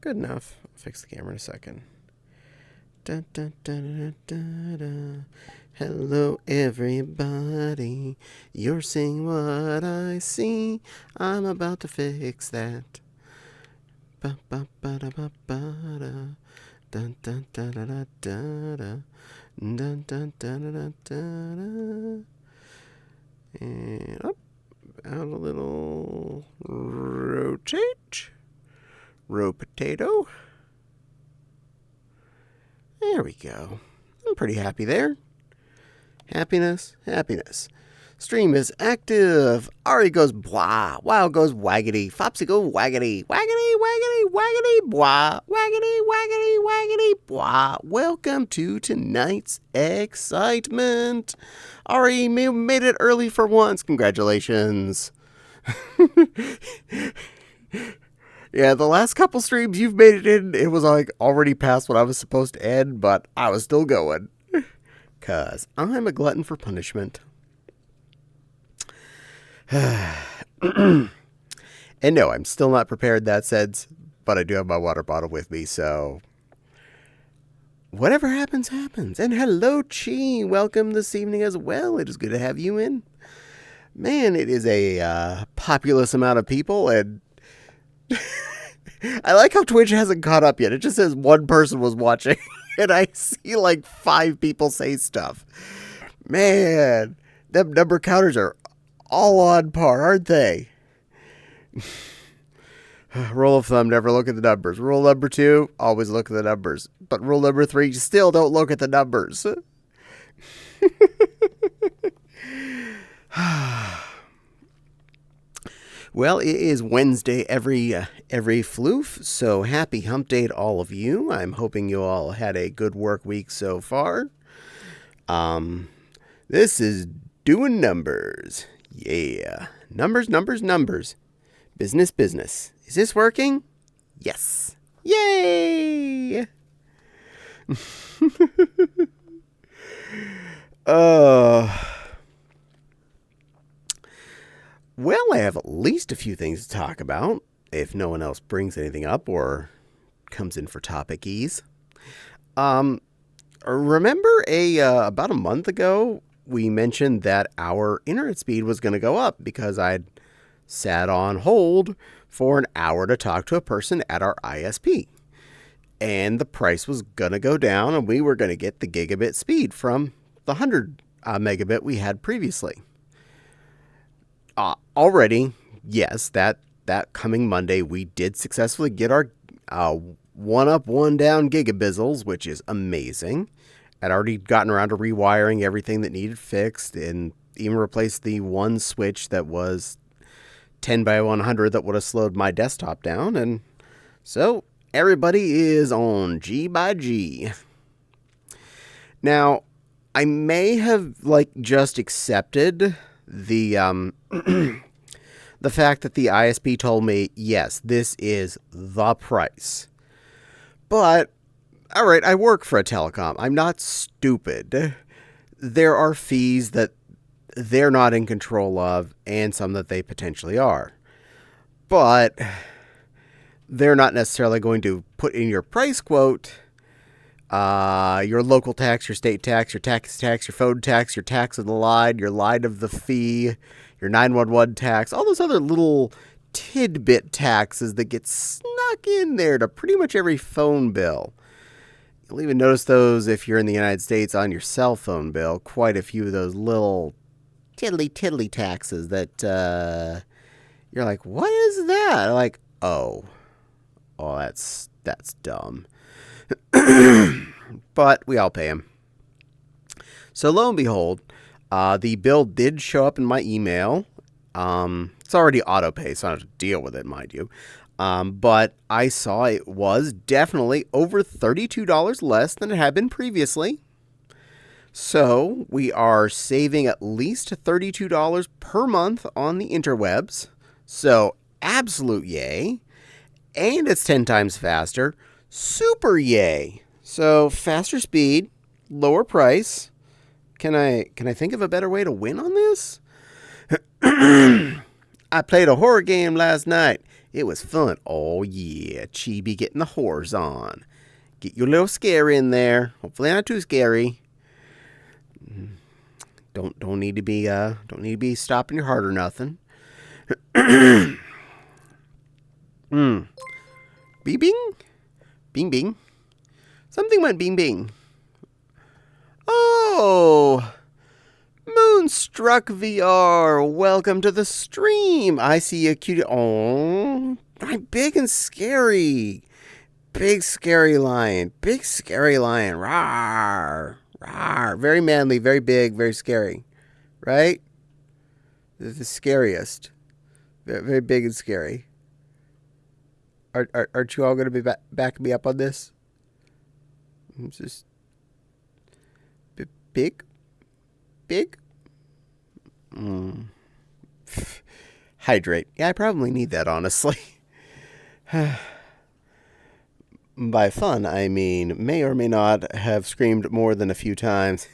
Good enough. I'll fix the camera in a second. Dun, dun, dun, dun, dun, dun. Hello, everybody. You're seeing what I see. I'm about to fix that. Ba ba ba da ba ba da. Dun dun dun da da da da. Dun dun dun da da da. And up, out a little. Rotate. Row potato. There we go. I'm pretty happy there. Happiness, happiness. Stream is active. Ari goes blah. Wow goes waggity. Fopsy goes waggity. Waggity, waggity, waggity, blah. Waggity, waggity, waggity, blah. Welcome to tonight's excitement. Ari made it early for once. Congratulations. Yeah, the last couple streams you've made it in, it was like already past what I was supposed to end, but I was still going. Because I'm a glutton for punishment. And no, I'm still not prepared, that said, but I do have my water bottle with me, so whatever happens, happens. And hello, Chi. Welcome this evening as well. It is good to have you in. Man, it is a populous amount of people, and I like how Twitch hasn't caught up yet. It just says one person was watching, and I see like 5 people say stuff. Man, them number counters are all on par, aren't they? Rule of thumb, never look at the numbers. Rule number 2, always look at the numbers. But rule number 3, still don't look at the numbers. Well, it is Wednesday every floof, so happy hump day to all of you. I'm hoping you all had a good work week so far. This is doing numbers. Yeah. Numbers, numbers, numbers. Business, business. Is this working? Yes. Yay! Well, I have at least a few things to talk about, if no one else brings anything up or comes in for topic ease. Remember about a month ago, we mentioned that our internet speed was going to go up because I'd sat on hold for an hour to talk to a person at our ISP. And the price was going to go down, and we were going to get the gigabit speed from the 100 megabit we had previously. Already, yes, that coming Monday, we did successfully get our one up, one down gigabizzles, which is amazing. I'd already gotten around to rewiring everything that needed fixed and even replaced the one switch that was 10 by 100 that would have slowed my desktop down. And so everybody is on G by G. Now, I may have just accepted the the fact that the ISP told me, yes, this is the price. But, all right, I work for a telecom. I'm not stupid. There are fees that they're not in control of and some that they potentially are. But they're not necessarily going to put in your price quote your local tax, your state tax, your tax, your phone tax, your tax of the line, your line of the fee, your 911 tax, all those other little tidbit taxes that get snuck in there to pretty much every phone bill. You'll even notice those if you're in the United States on your cell phone bill. Quite a few of those little tiddly taxes that you're like, what is that? Like, oh, that's dumb. But we all pay them. So lo and behold, the bill did show up in my email. It's already auto pay, so I don't have to deal with it, mind you. But I saw it was definitely over $32 less than it had been previously. So we are saving at least $32 per month on the interwebs. So absolute yay. And it's 10 times faster. Super yay. So faster speed, lower price. Can I think of a better way to win on this? I played a horror game last night. It was fun. Oh, yeah. Chibi getting the whores on. Get your little scary in there. Hopefully not too scary. Don't need to be stopping your heart or nothing. Bing bing? Bing bing. Something went bing bing. Oh, Moonstruck VR. Welcome to the stream. I see a cute. Oh, I'm big and scary. Big scary lion. Big scary lion. Rawr. Rawr. Very manly, very big, very scary. Right? The scariest. Very, very big and scary. Aren't you all going to be backing me up on this? I'm just big? Big? Hydrate. Yeah, I probably need that, honestly. By fun, I mean may or may not have screamed more than a few times.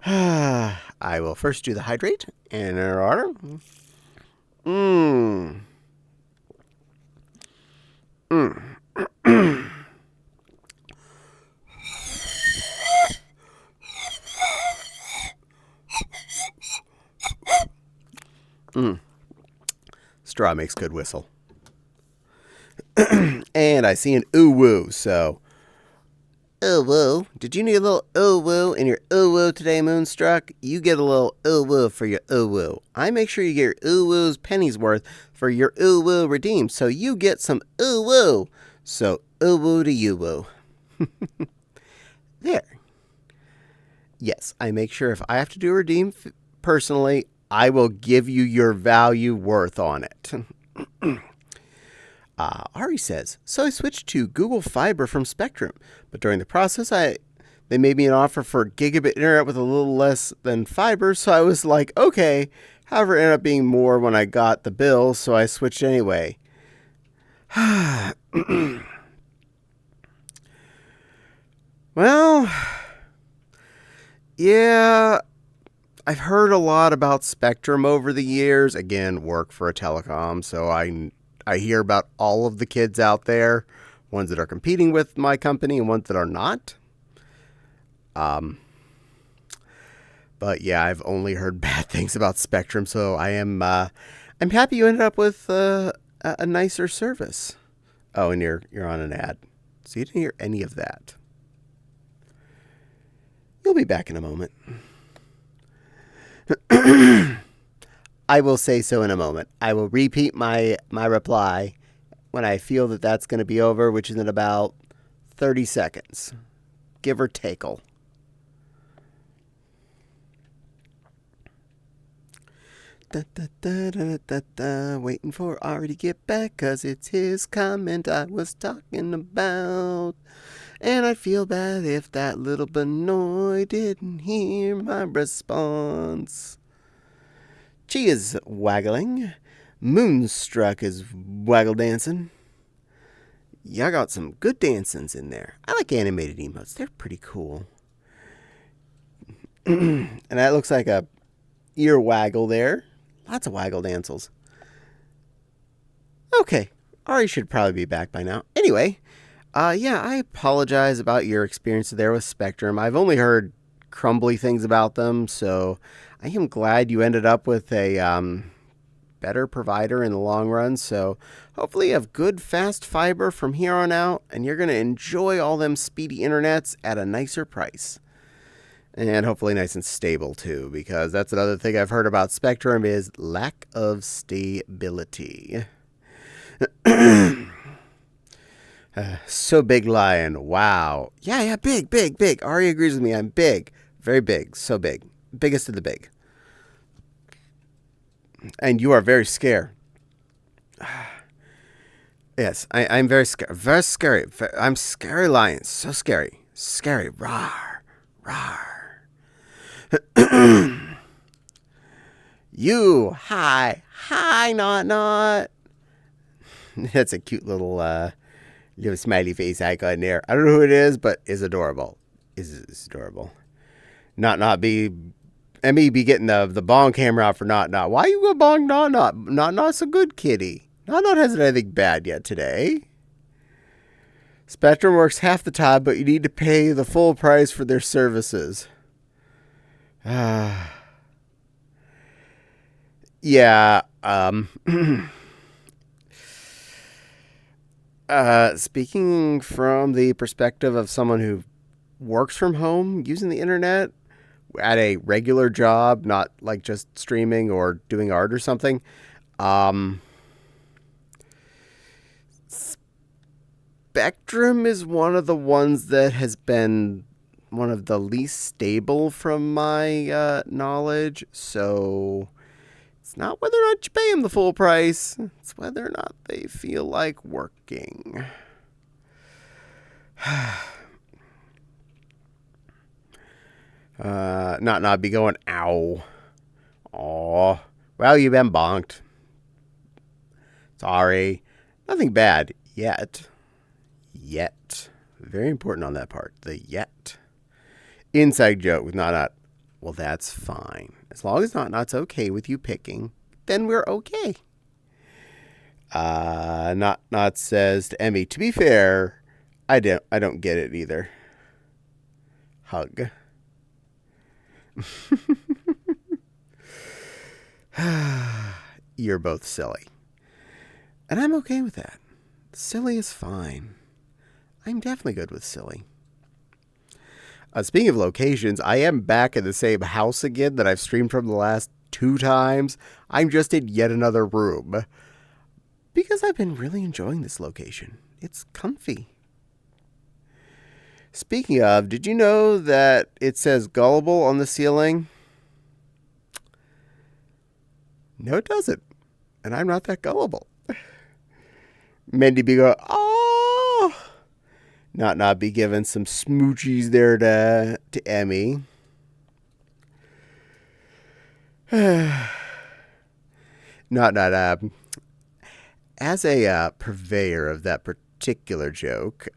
I will first do the hydrate in order. Straw makes good whistle. And I see an ooh woo, so ooh woo. Did you need a little ooh woo in your ooh woo today, Moonstruck? You get a little ooh woo for your ooh woo. I make sure you get your ooh woo's pennies worth for your ooh woo redeemed, so you get some ooh woo. So ooh woo to you woo. There. Yes, I make sure if I have to do a redeem personally, I will give you your value worth on it. Ari says, so I switched to Google Fiber from Spectrum, but during the process, they made me an offer for gigabit internet with a little less than fiber, so I was like, okay. However, it ended up being more when I got the bill, so I switched anyway. Well, yeah, I've heard a lot about Spectrum over the years. Again, work for a telecom, so I hear about all of the kids out there, ones that are competing with my company and ones that are not. But yeah, I've only heard bad things about Spectrum, so I'm happy you ended up with a nicer service. Oh, and you're on an ad, so you didn't hear any of that. You'll be back in a moment. I will say so in a moment. I will repeat my reply when I feel that that's going to be over, which is in about 30 seconds. Give or take. Waiting for Ari to get back, 'cause it's his comment I was talking about. And I feel bad if that little Benoit didn't hear my response. She is waggling. Moonstruck is waggle dancing. Y'all got some good dancings in there. I like animated emotes. They're pretty cool. And that looks like a ear waggle there. Lots of waggle dancels. Okay. Ari should probably be back by now. Anyway, yeah, I apologize about your experience there with Spectrum. I've only heard crumbly things about them, so I am glad you ended up with a better provider in the long run. So hopefully you have good, fast fiber from here on out, and you're going to enjoy all them speedy internets at a nicer price. And hopefully nice and stable, too, because that's another thing I've heard about Spectrum is lack of stability. So big, Lion. Wow. Yeah, big. Ari agrees with me. I'm big. Very big. So big. Biggest of the big. And you are very scared. Yes, I'm very scared. Very scary. I'm scary, Lion. So scary. Scary. Rawr. You. Hi, not. That's a cute little smiley face icon there. I don't know who it is, but it's adorable. It's adorable. Not be me be getting the bong camera out for Not. Why you go bong Not? Not's a good kitty. Not hasn't anything bad yet today. Spectrum works half the time, but you need to pay the full price for their services. Yeah. Speaking from the perspective of someone who works from home using the internet at a regular job, not like just streaming or doing art or something, Spectrum is one of the ones that has been one of the least stable from my knowledge. So it's not whether or not you pay them the full price. It's whether or not they feel like working. Not be going, ow. Aw. Well, you've been bonked. Sorry. Nothing bad yet. Yet. Very important on that part. The yet. Inside joke with Not. Well, that's fine. As long as Not's okay with you picking, then we're okay. Not says to Emmy, to be fair, I don't get it either. Hug. You're both silly. And I'm okay with that. Silly is fine. I'm definitely good with silly. Speaking of locations, I am back in the same house again that I've streamed from the last 2 times. I'm just in yet another room. Because I've been really enjoying this location. It's comfy. Speaking of, did you know that it says gullible on the ceiling? No, it doesn't. And I'm not that gullible. Mindy be going, oh. Not be giving some smoochies there to Emmy. As a purveyor of that particular joke,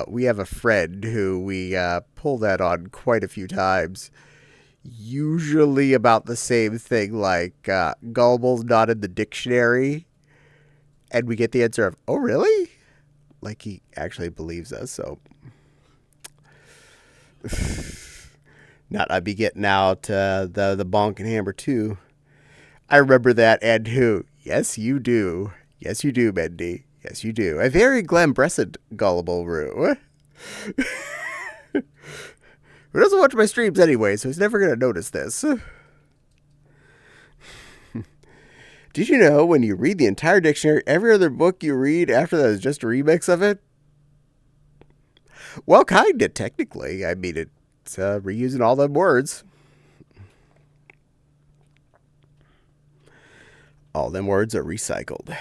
we have a friend who we pull that on quite a few times. Usually about the same thing, like gullible's not in the dictionary. And we get the answer of, oh, really? Like he actually believes us, so. I'd be getting out the bonk and hammer too. I remember that, and who? Yes, you do. Yes, you do, Mindy. Yes, you do. A very glambrescent gullible Roo. Who doesn't watch my streams anyway, so he's never going to notice this. Did you know when you read the entire dictionary, every other book you read after that is just a remix of it? Well, kinda, technically. I mean, it's reusing all them words. All them words are recycled.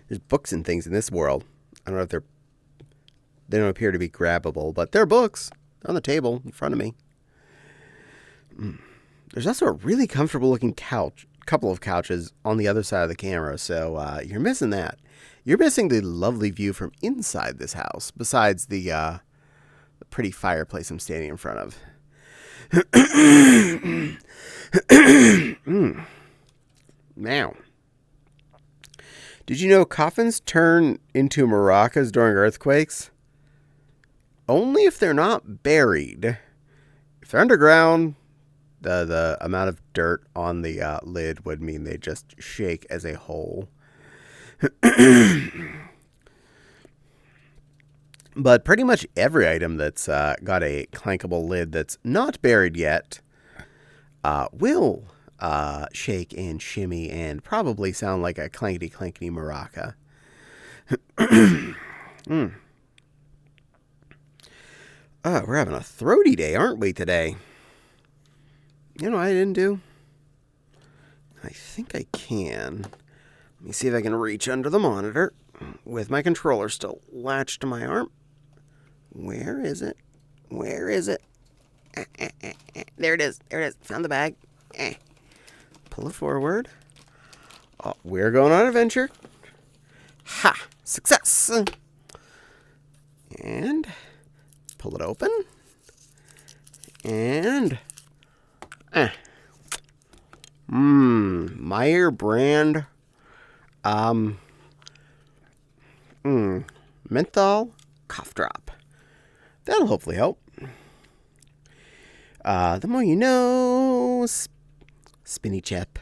There's books and things in this world. I don't know if they don't appear to be grabbable, but they're books on the table in front of me. There's also a really comfortable looking couple of couches on the other side of the camera, so you're missing that. You're missing the lovely view from inside this house, besides the pretty fireplace I'm standing in front of. Now, did you know coffins turn into maracas during earthquakes? Only if they're not buried. If they're underground, the amount of dirt on the lid would mean they just shake as a whole. But pretty much every item that's got a clankable lid that's not buried yet will shake and shimmy and probably sound like a clankety-clankety maraca. We're having a throaty day, aren't we, today? You know what I didn't do? I think I can. Let me see if I can reach under the monitor with my controller still latched to my arm. Where is it? Where is it? There it is. There it is. Found the bag. Pull it forward. Oh, we're going on an adventure. Ha! Success! And pull it open. And Meyer brand menthol cough drop. That'll hopefully help. The more you know, spinny chip.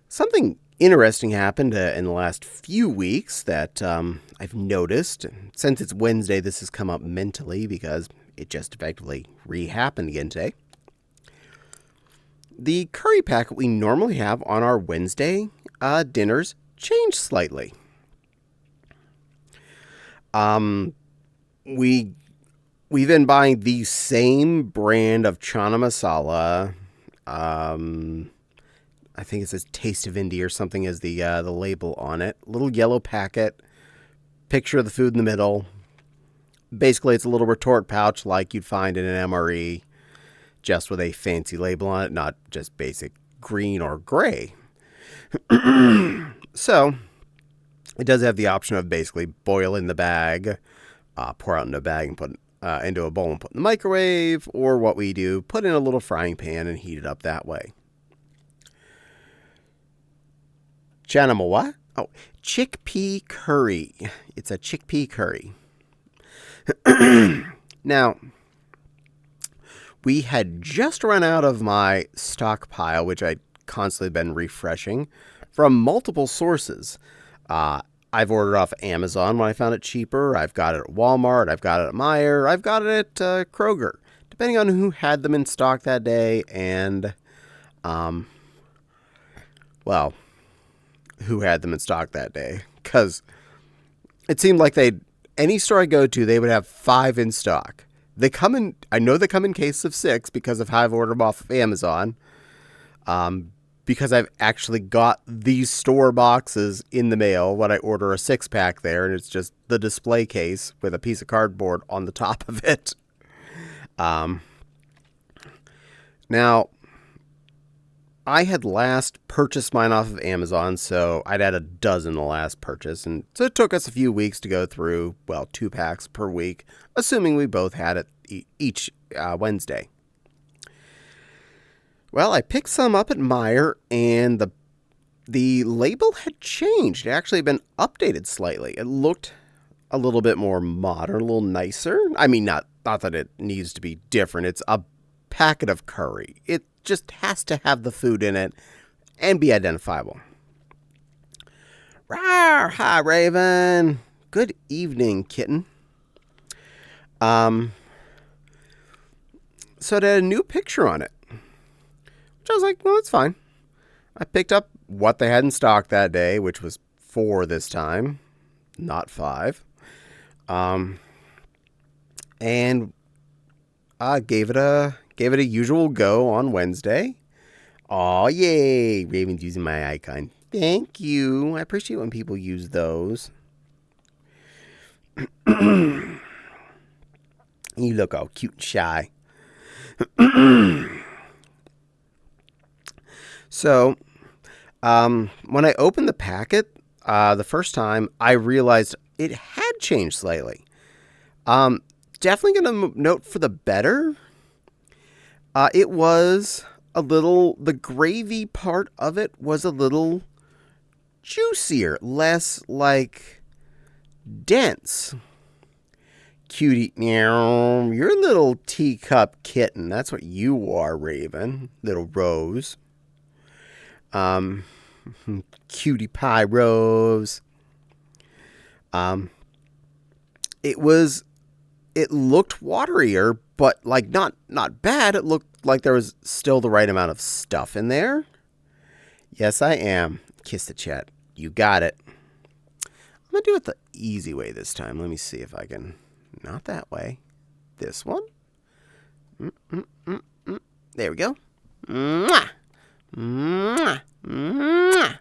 Something interesting happened in the last few weeks that I've noticed. Since it's Wednesday, this has come up mentally because it just effectively re-happened again today. The curry packet we normally have on our Wednesday dinners changed slightly. We've been buying the same brand of chana masala. I think it says Taste of India or something as the label on it. Little yellow packet, picture of the food in the middle. Basically, it's a little retort pouch like you'd find in an MRE, just with a fancy label on it, not just basic green or gray. So, it does have the option of basically boiling the bag, pour out into a bag and put into a bowl and put in the microwave, or what we do, put in a little frying pan and heat it up that way. Chana what? Oh, chickpea curry. It's a chickpea curry. Now, we had just run out of my stockpile, which I'd constantly been refreshing, from multiple sources. I've ordered off Amazon when I found it cheaper. I've got it at Walmart. I've got it at Meijer. I've got it at Kroger, depending on who had them in stock that day and, who had them in stock that day. Because it seemed like any store I go to, they would have 5 in stock. I know they come in cases of 6 because of how I've ordered them off of Amazon. Because I've actually got these store boxes in the mail when I order a 6-pack there, and it's just the display case with a piece of cardboard on the top of it. Now, I had last purchased mine off of Amazon, so I'd had a dozen the last purchase, and so it took us a few weeks to go through, 2 packs per week, assuming we both had it each Wednesday. Well, I picked some up at Meijer, and the label had changed. It actually had been updated slightly. It looked a little bit more modern, a little nicer. I mean, not that it needs to be different. It's a packet of curry. It just has to have the food in it and be identifiable. Rawr! Hi, Raven. Good evening, kitten. So it had a new picture on it. Which I was like, well, that's fine. I picked up what they had in stock that day, which was 4 this time, not 5. And I gave it a usual go on Wednesday. Aw, yay! Raven's using my icon. Thank you. I appreciate when people use those. You look all cute and shy. So, when I opened the packet the first time, I realized it had changed slightly. Definitely going to note for the better. It was the gravy part of it was a little juicier, less dense. Cutie, meow. You're a little teacup kitten. That's what you are, Raven. Little Rose. Cutie pie Rose. It looked waterier, but not bad. It looked like there was still the right amount of stuff in there. Yes, I am. Kiss the chat. You got it. I'm going to do it the easy way this time. Let me see if I can. Not that way. This one. There we go. Mwah! Mwah! Mwah!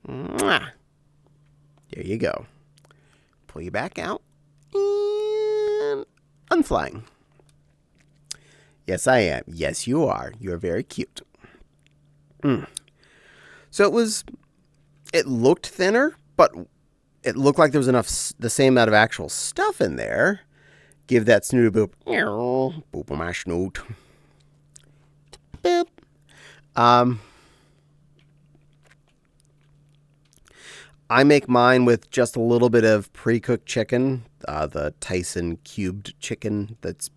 Mwah! There you go. Pull you back out. And unflying. Yes, I am. Yes, you are. You are very cute. So it looked thinner, but it looked like there was the same amount of actual stuff in there. Give that snoot a boop. Boop on my snoot. Boop. I make mine with just a little bit of pre-cooked chicken, the Tyson cubed chicken that's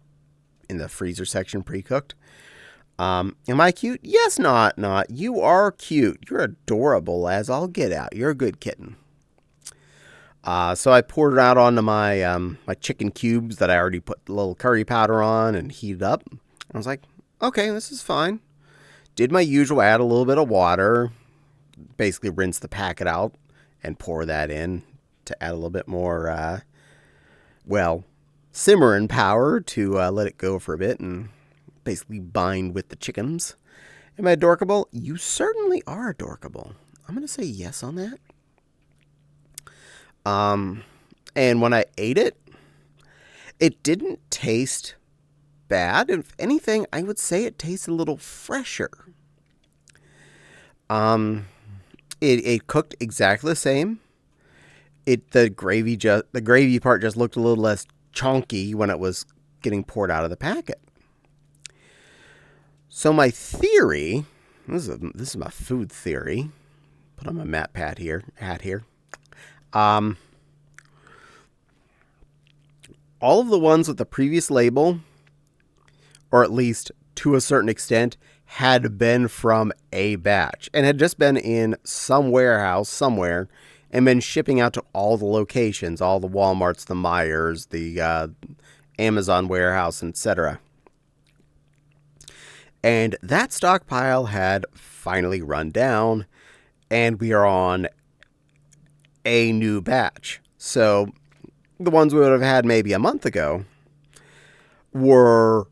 in the freezer section pre-cooked. Am I cute? Yes, not. You are cute. You're adorable as all get out. You're a good kitten. So I poured it out onto my my chicken cubes that I already put a little curry powder on and heated up. I was like, okay, this is fine. Did my usual, add a little bit of water, basically rinse the packet out and pour that in to add a little bit more, simmering power to let it go for a bit and basically bind with the chickens. Am I adorkable? You certainly are adorkable. I'm going to say yes on that. And when I ate it, it didn't taste bad. If anything, I would say it tasted a little fresher. It cooked exactly the same. The gravy part just looked a little less chunky when it was getting poured out of the packet. So my theory, this is my food theory. Put on my hat here. All of the ones with the previous label, or at least to a certain extent, had been from a batch and had just been in some warehouse somewhere and been shipping out to all the locations, all the Walmarts, the Meijers, the Amazon warehouse, etc. And that stockpile had finally run down, and we are on a new batch. So the ones we would have had maybe a month ago were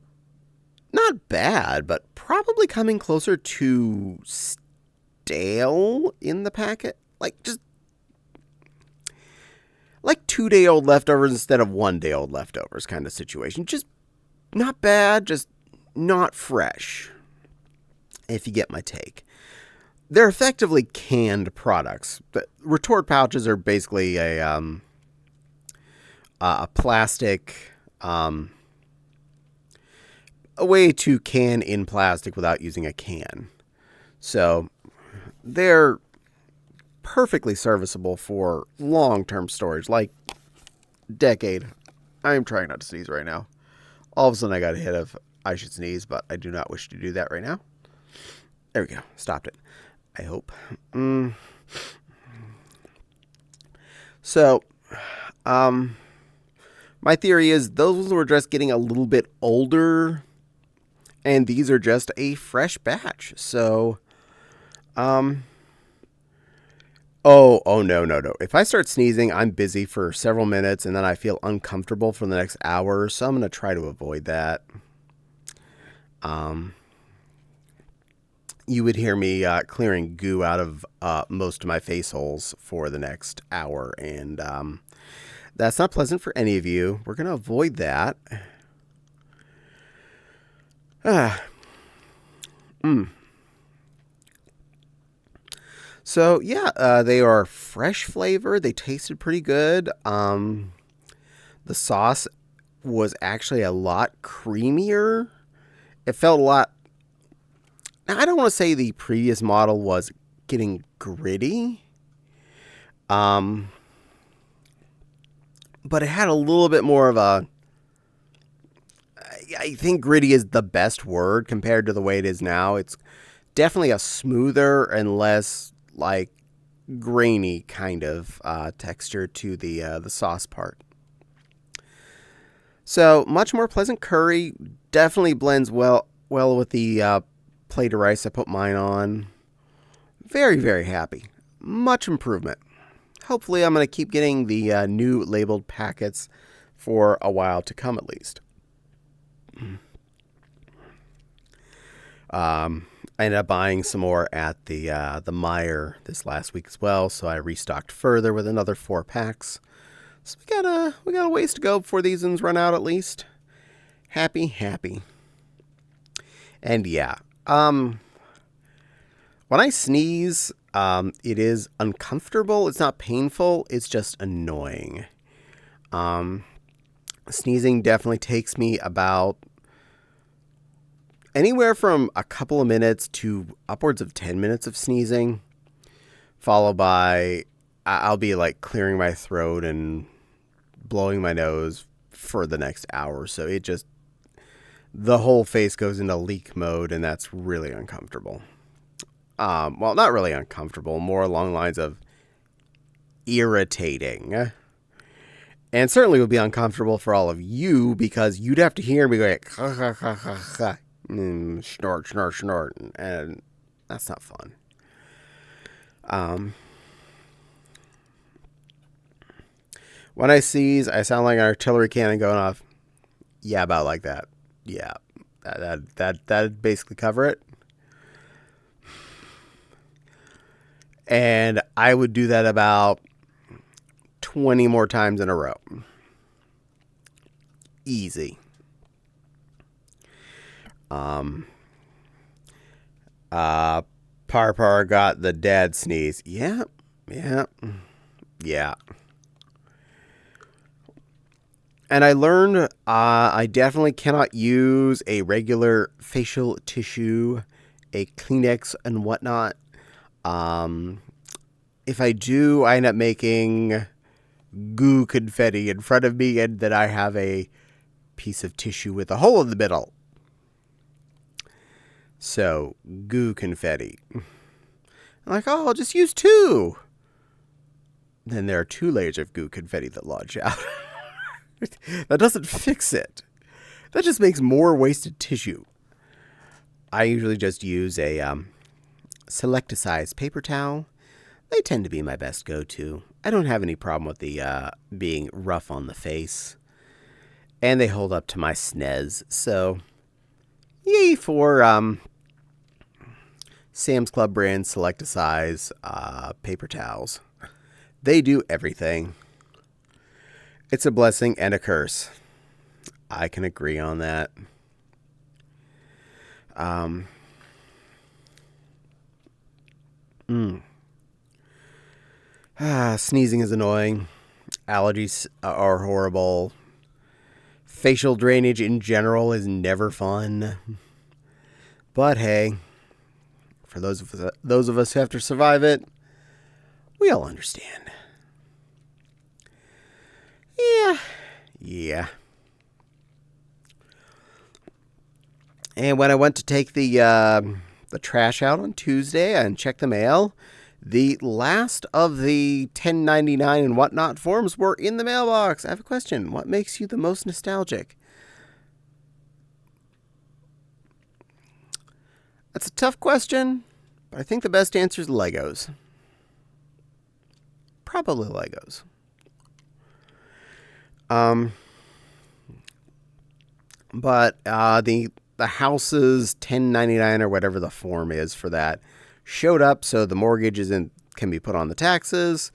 not bad, but probably coming closer to stale in the packet. Like 2-day-old leftovers instead of 1-day-old leftovers kind of situation. Just not bad, just not fresh, if you get my take. They're effectively canned products. The retort pouches are basically a plastic, a way to can in plastic without using a can. So they're perfectly serviceable for long-term storage, like decade. I'm trying not to sneeze right now. All of a sudden I got a hit of I should sneeze, but I do not wish to do that right now. There we go. Stopped it. I hope. So, my theory is those were just getting a little bit older, and these are just a fresh batch. So, oh, no. If I start sneezing, I'm busy for several minutes, and then I feel uncomfortable for the next hour, so I'm going to try to avoid that. You would hear me clearing goo out of most of my face holes for the next hour, and that's not pleasant for any of you. We're going to avoid that. So, yeah, they are fresh flavor. They tasted pretty good. The sauce was actually a lot creamier. It felt a lot... Now, I don't want to say the previous model was getting gritty. But it had a little bit more of a... I think gritty is the best word compared to the way it is now. It's definitely a smoother and less, grainy kind of texture to the sauce part. So, much more pleasant curry. Definitely blends well with the plate of rice I put mine on. Very, very happy. Much improvement. Hopefully I'm going to keep getting the new labeled packets for a while to come at least. I ended up buying some more at the Meijer this last week as well, so I restocked further with another 4 packs. So we got a ways to go before these ones run out at least. Happy. And yeah, when I sneeze, it is uncomfortable. It's not painful. It's just annoying. Sneezing definitely takes me about anywhere from a couple of minutes to upwards of 10 minutes of sneezing, followed by I'll be like clearing my throat and blowing my nose for the next hour. So it just, the whole face goes into leak mode, and that's really uncomfortable. Well, not really uncomfortable, more along the lines of irritating. And certainly would be uncomfortable for all of you, because you'd have to hear me go like, snort, snort, snort, and that's not fun. When I sneeze, I sound like an artillery cannon going off. Yeah, about like that. Yeah, that'd basically cover it. And I would do that about 20 more times in a row. Easy. Parpar got the dad sneeze. Yeah. And I learned I definitely cannot use a regular facial tissue, a Kleenex and whatnot. If I do, I end up making goo confetti in front of me, and then I have a piece of tissue with a hole in the middle. So, goo confetti. I'm like, oh, I'll just use 2. Then there are 2 layers of goo confetti that lodge out. That doesn't fix it. That just makes more wasted tissue. I usually just use a Select-A-Size paper towel. They tend to be my best go-to. I don't have any problem with the being rough on the face. And they hold up to my snez. So, yay for Sam's Club brand Select-A-Size paper towels. They do everything. It's a blessing and a curse. I can agree on that. Sneezing is annoying. Allergies are horrible. Facial drainage in general is never fun. But hey, for those of us who have to survive it, we all understand. Yeah. And when I went to take the trash out on Tuesday and check the mail, the last of the 1099 and whatnot forms were in the mailbox. I have a question. What makes you the most nostalgic? That's a tough question, but I think the best answer is Legos. Probably Legos. But the house's 1099 or whatever the form is for that showed up, so the mortgage can be put on the taxes.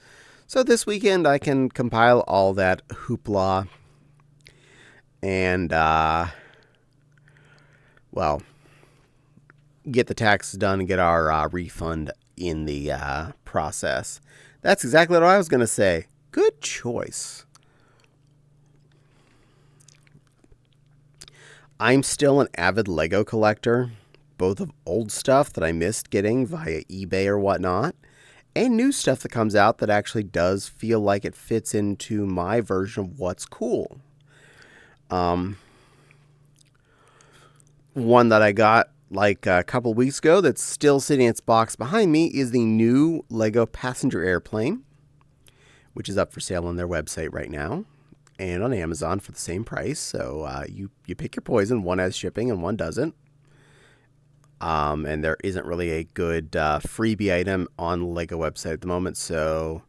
So this weekend I can compile all that hoopla and get the taxes done and get our refund in the process. That's exactly what I was going to say. Good choice. I'm still an avid Lego collector, both of old stuff that I missed getting via eBay or whatnot, and new stuff that comes out that actually does feel like it fits into my version of what's cool. One that I got like a couple weeks ago that's still sitting in its box behind me is the new Lego passenger airplane, which is up for sale on their website right now and on Amazon for the same price. So you pick your poison. One has shipping and one doesn't. And there isn't really a good freebie item on the Lego website at the moment. So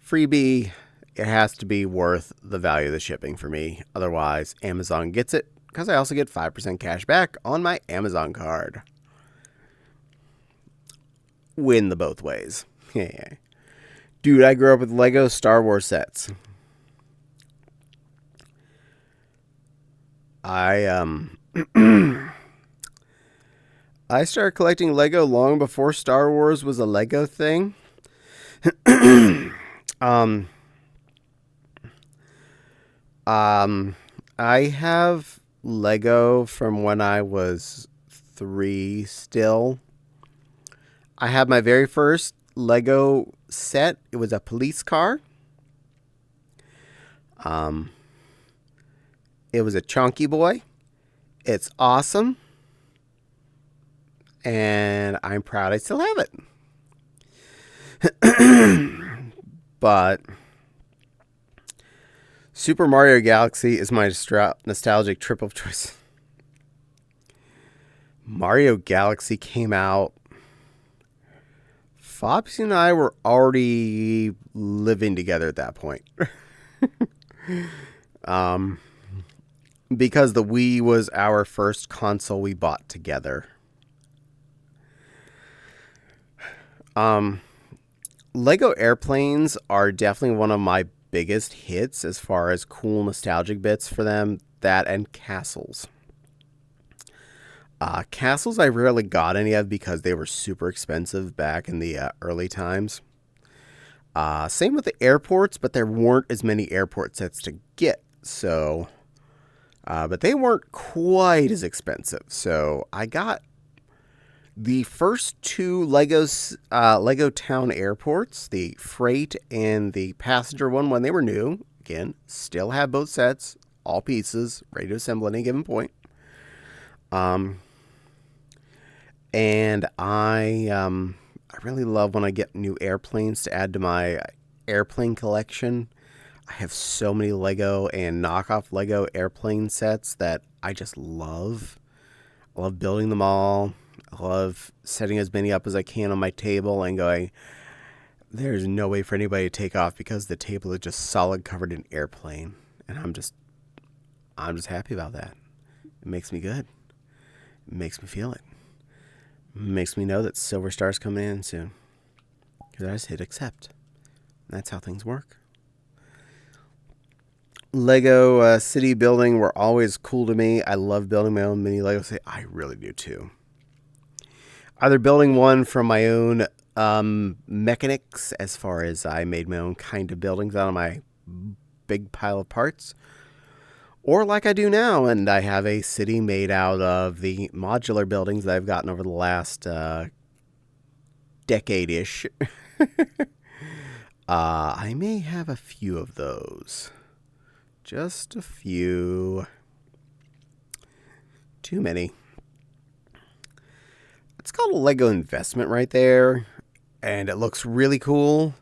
freebie, it has to be worth the value of the shipping for me. Otherwise, Amazon gets it because I also get 5% cash back on my Amazon card. Win the both ways. Dude, I grew up with Lego Star Wars sets. I I started collecting Lego long before Star Wars was a Lego thing. um, I have Lego from when I was 3 still. I have my very first Lego set. It was a police car. It was a chunky boy. It's awesome. And I'm proud I still have it. But Super Mario Galaxy is my nostalgic trip of choice. Mario Galaxy came out. Foxy and I were already living together at that point. Because the Wii was our first console we bought together. Lego airplanes are definitely one of my biggest hits as far as cool nostalgic bits for them. That and castles. Castles I rarely got any of because they were super expensive back in the early times. Same with the airports, but there weren't as many airport sets to get. So, but they weren't quite as expensive. So I got the first 2 Lego Town airports, the freight and the passenger one when they were new. Again, still have both sets, all pieces, ready to assemble at any given point. And I really love when I get new airplanes to add to my airplane collection. I have so many Lego and knockoff Lego airplane sets that I just love. I love building them all. I love setting as many up as I can on my table and going, there's no way for anybody to take off because the table is just solid covered in airplane. And I'm just happy about that. It makes me good. It makes me feel it. It makes me know that Silver Star's coming in soon. Because I just hit accept. That's how things work. Lego city building were always cool to me. I love building my own mini Lego city. I really do too. Either building one from my own mechanics, as far as I made my own kind of buildings out of my big pile of parts, or like I do now, and I have a city made out of the modular buildings that I've gotten over the last decade-ish. I may have a few of those. Just a few. Too many. It's called a Lego investment right there, and it looks really cool.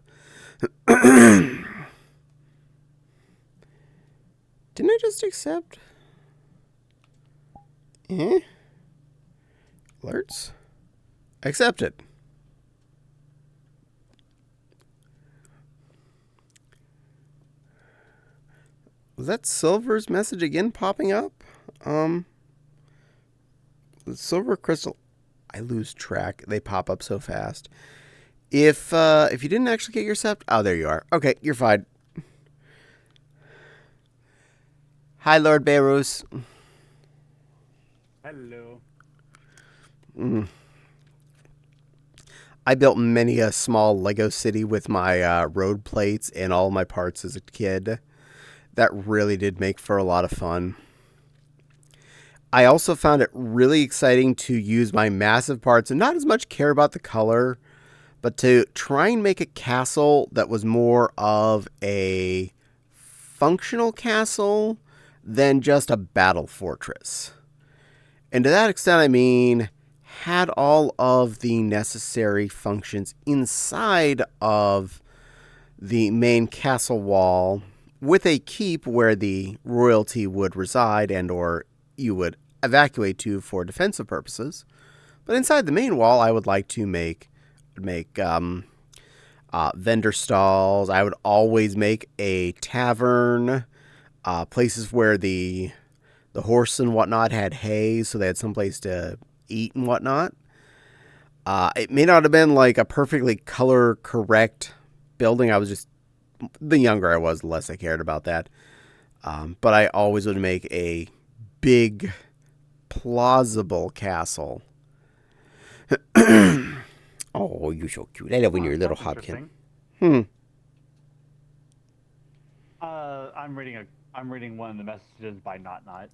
Didn't I just accept? Alerts? Accepted. Was that Silver's message again popping up? Silver Crystal. I lose track. They pop up so fast. If you didn't actually get your accept, oh, there you are. Okay, you're fine. Hi, Lord Beirut. Hello. I built many a small Lego city with my road plates and all my parts as a kid. That really did make for a lot of fun. I also found it really exciting to use my massive parts and not as much care about the color, but to try and make a castle that was more of a functional castle than just a battle fortress. And to that extent, I mean, had all of the necessary functions inside of the main castle wall with a keep where the royalty would reside and or you would evacuate to for defensive purposes. But inside the main wall, I would like to make vendor stalls. I would always make a tavern, places where the horse and whatnot had hay, so they had someplace to eat and whatnot. It may not have been like a perfectly color correct building. I was just, the younger I was, the less I cared about that. But I always would make a big, plausible castle Oh, you're so cute. I love when you're a little That's hobkin. interesting. Hmm. I'm reading one of the messages by Not Not.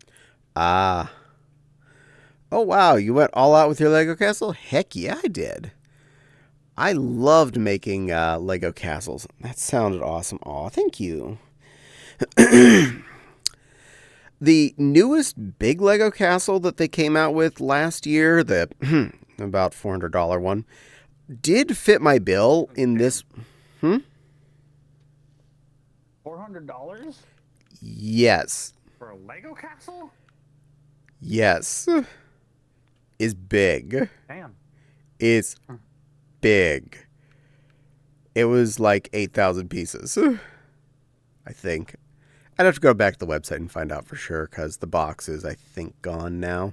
Ah. Oh, wow. You went all out with your Lego castle? Heck yeah, I did. I loved making Lego castles. That sounded awesome. Aw, thank you. The newest big Lego castle that they came out with last year, the about $400 one, did fit my bill in Damn, this. Hmm? $400 Yes. for a Lego castle? Yes. Is big. Damn. It's big. It was like 8,000 pieces, I think. I'd have to go back to the website and find out for sure because the box is, I think, gone now.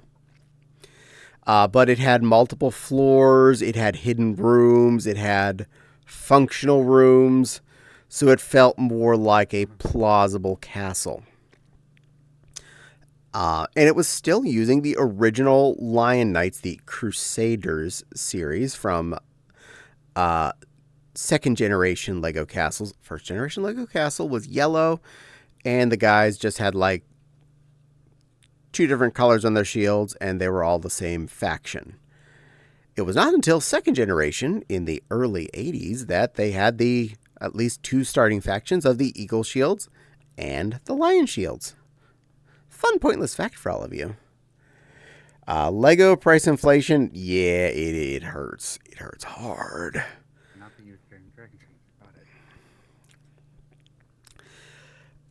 But it had multiple floors, it had hidden rooms, it had functional rooms, so it felt more like a plausible castle. And it was still using the original Lion Knights, the Crusaders series from second generation Lego castles. First generation Lego castle was yellow, and the guys just had like two different colors on their shields, and they were all the same faction. It was not until second generation in the early 80s that they had the at least two starting factions of the Eagle shields and the Lion shields. Fun, pointless fact for all of you. Lego price inflation, yeah, it hurts. It hurts hard. Not the use during Dragon Train.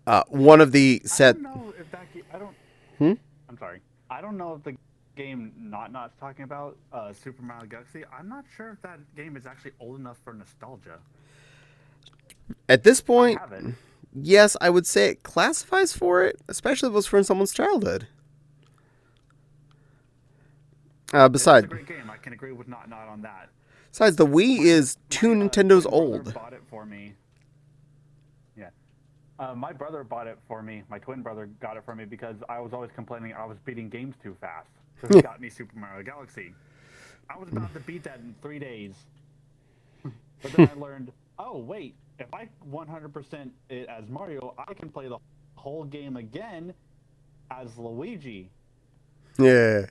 Got it. One of the I set. don't know if that. I don't. Hmm? I'm sorry. I don't know if the game Not's talking about, Super Mario Galaxy. I'm not sure if that game is actually old enough for nostalgia. At this I point, have it. yes, I would say it classifies for it, especially if it was from someone's childhood. It's a Besides, great game. I can agree with Not on that. besides, the Wii is two Nintendos Twin brother old. bought it for me. Yeah. My brother bought it for me. My twin brother got it for me because I was always complaining I was beating games too fast. So he got me Super Mario Galaxy. I was about to beat that in 3 days. But then I learned, oh, wait, if I 100% it as Mario, I can play the whole game again as Luigi. Yeah.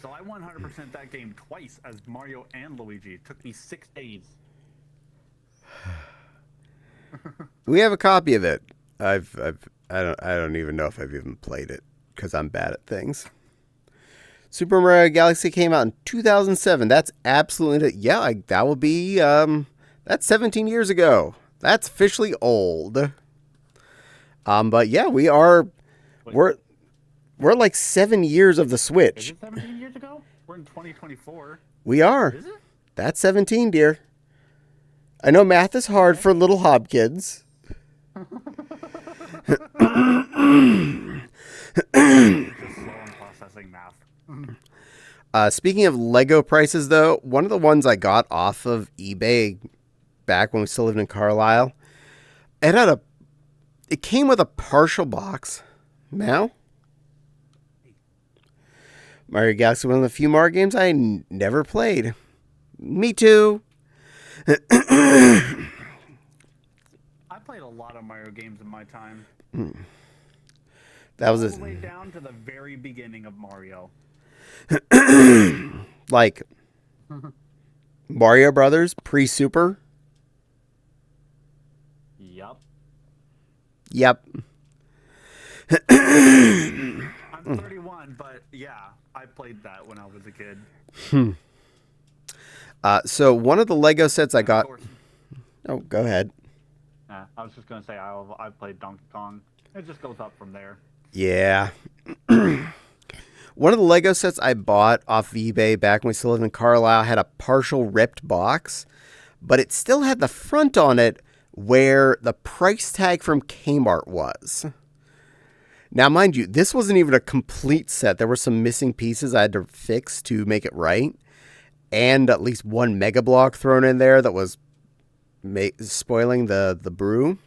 So I 100% that game twice as Mario and Luigi. It took me 6 days. We have a copy of it. I don't even know if I've even played it because I'm bad at things. Super Mario Galaxy came out in 2007. That's absolutely that will be that's 17 years ago. That's officially old. But yeah, we're like 7 years of the Is Switch. it 17 years ago? We're in 2024. We are. Is it? That's 17, dear. I know math is hard for little hobkids. Just slow on processing math. Speaking of Lego prices, though, one of the ones I got off of eBay back when we still lived in Carlisle, it came with a partial box. Now, Mario Galaxy, one of the few Mario games I never played. Me too. I played a lot of Mario games in my time. That was all the way down to the very beginning of Mario. like Mario Brothers pre-Super. Yup. Yep. I'm 31, but yeah, I played that when I was a kid. So one of the Lego sets I got. Course, Oh, go ahead. I was just gonna say I've played Donkey Kong. It just goes up from there. Yeah. One of the Lego sets I bought off eBay back when we still lived in Carlisle had a partial ripped box, but it still had the front on it where the price tag from Kmart was. Now, mind you, this wasn't even a complete set. There were some missing pieces I had to fix to make it right, and at least one Mega Block thrown in there that was spoiling the brew.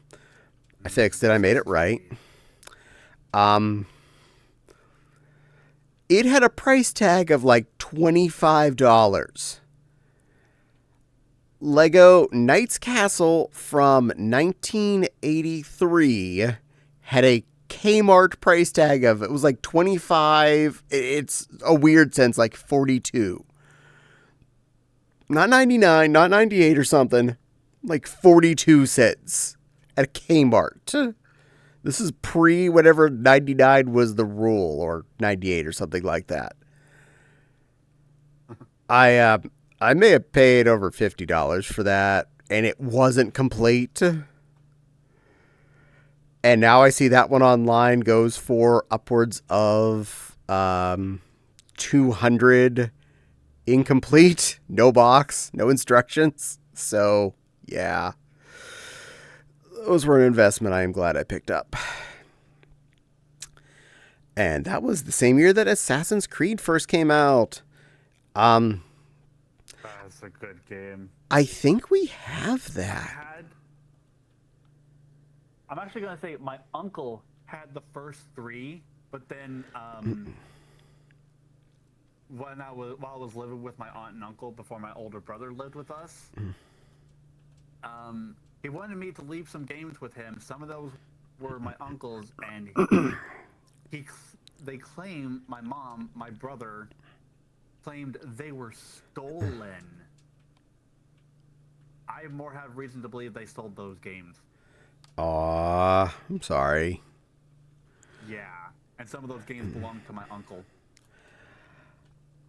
I fixed it. I made it right. It had a price tag of like $25. Lego Knight's Castle from 1983 had a Kmart price tag of, it was like 25. It's a weird sense, like 42. Not 99, not 98 or something. Like 42 cents at Kmart. This is pre whatever 99 was the rule, or 98 or something like that. I may have paid over $50 for that, and it wasn't complete. And now I see that one online goes for upwards of 200 incomplete, no box, no instructions. So, yeah. Those were an investment I am glad I picked up. And that was the same year that Assassin's Creed first came out. That's a good game. I think we have that. I'm actually going to say my uncle had the first 3, but then while I was living with my aunt and uncle before my older brother lived with us, he wanted me to leave some games with him. Some of those were my uncle's, and they claim my mom, my brother, claimed they were stolen. I more have reason to believe they stole those games. Aw, I'm sorry. Yeah, and some of those games belonged to my uncle.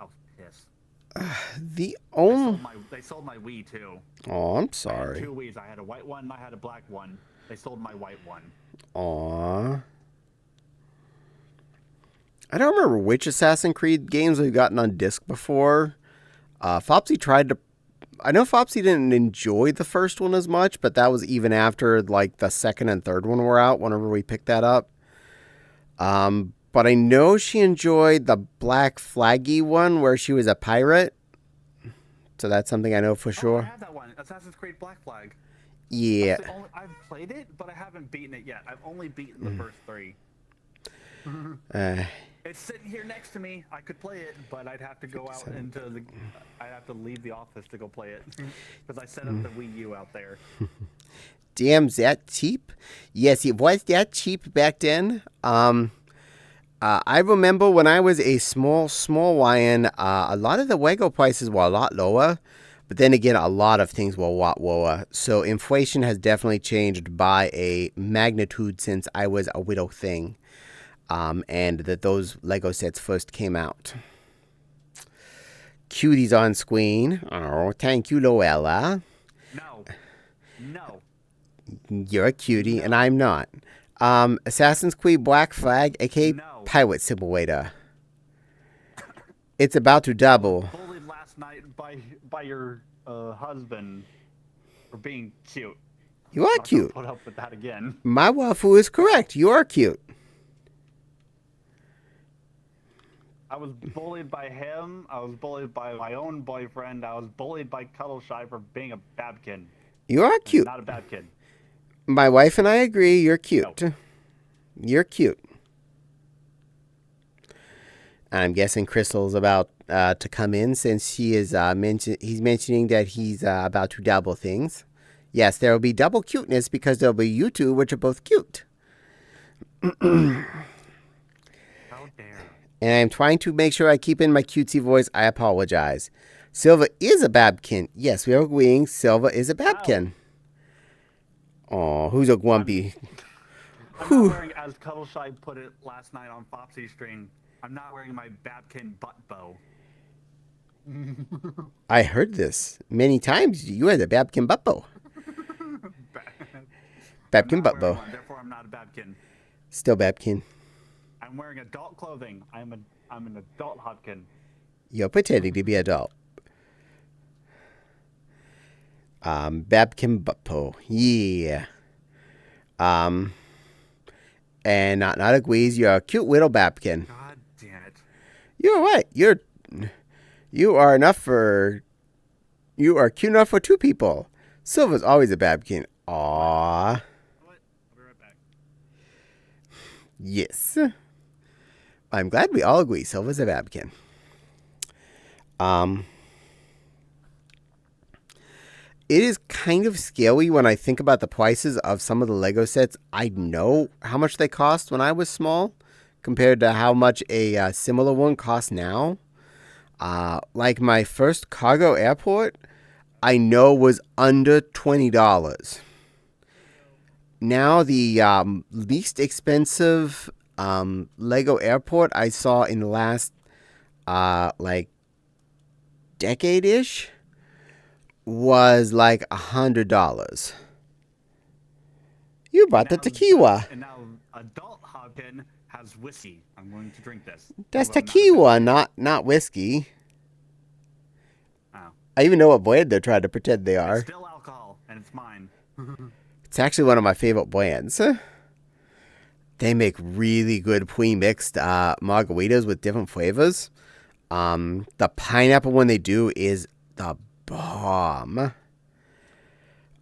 I was pissed. They sold my Wii too. Oh, I'm sorry. I had 2 Wiis. I had a white one and I had a black one. They sold my white one. Aw. I don't remember which Assassin's Creed games we've gotten on disc before. Fopsy tried to... I know Fopsy didn't enjoy the first one as much, but that was even after like the second and third one were out whenever we picked that up. But I know she enjoyed the Black Flaggy one where she was a pirate. So that's something I know for sure. I have that one. Assassin's Creed Black Flag. Yeah. I've played it, but I haven't beaten it yet. I've only beaten the first 3. It's sitting here next to me. I could play it, but I'd have to go out I'd have to leave the office to go play it because I set up the Wii U out there. Damn, that cheap? Yes, it was that cheap back then. I remember when I was a small YN, a lot of the Lego prices were a lot lower, but then again, a lot of things were a lot lower. So inflation has definitely changed by a magnitude since I was a little thing, and that those Lego sets first came out. Cuties on screen. Oh, thank you, Loella. No. You're a cutie, and I'm not. Assassin's Creed Black Flag, aka Pirate Simulator. It's about to double. I was bullied last night by your husband for being cute. You are cute. Put up with that again. My wafu is correct. You are cute. I was bullied by him. I was bullied by my own boyfriend. I was bullied by Cuddleshy for being a babkin. You are cute. Not a babkin. My wife and I agree. You're cute. No. You're cute. I'm guessing Crystal's about to come in since he is he's mentioning that he's about to double things. Yes, there will be double cuteness because there will be you two, which are both cute. How dare. And I'm trying to make sure I keep in my cutesy voice. I apologize. Silva is a babkin. Yes, we are agreeing. Silva is a babkin. Oh, who's a grumpy? I'm not wearing, as Cuddleshy put it last night on Fopsy's stream, I'm not wearing my babkin butt bow. I heard this many times. You had a babkin butt bow. Babkin butt bow. Therefore, I'm not a babkin. Still babkin. I'm wearing adult clothing. I'm an adult hotkin. You're pretending to be adult. Babkin Butpo. Yeah. And not agrees. You're a cute little Babkin. God damn it. You're right. You are cute enough for 2 people. Silva's always a Babkin. Aww. I'll be right back. Yes. I'm glad we all agree Silva's a Babkin. It is kind of scary when I think about the prices of some of the Lego sets. I know how much they cost when I was small compared to how much a similar one costs now. Like my first cargo airport, I know was under $20. Now the least expensive Lego airport I saw in the last like decade-ish was like $100. You bought the tequila. And now adult Hopkin has whiskey. I'm going to drink this. That's tequila, not whiskey. Oh. I even know what brand they're trying to pretend they are. It's still alcohol, and it's mine. It's actually one of my favorite brands. They make really good pre-mixed margaritas with different flavors. The pineapple one they do is the bomb.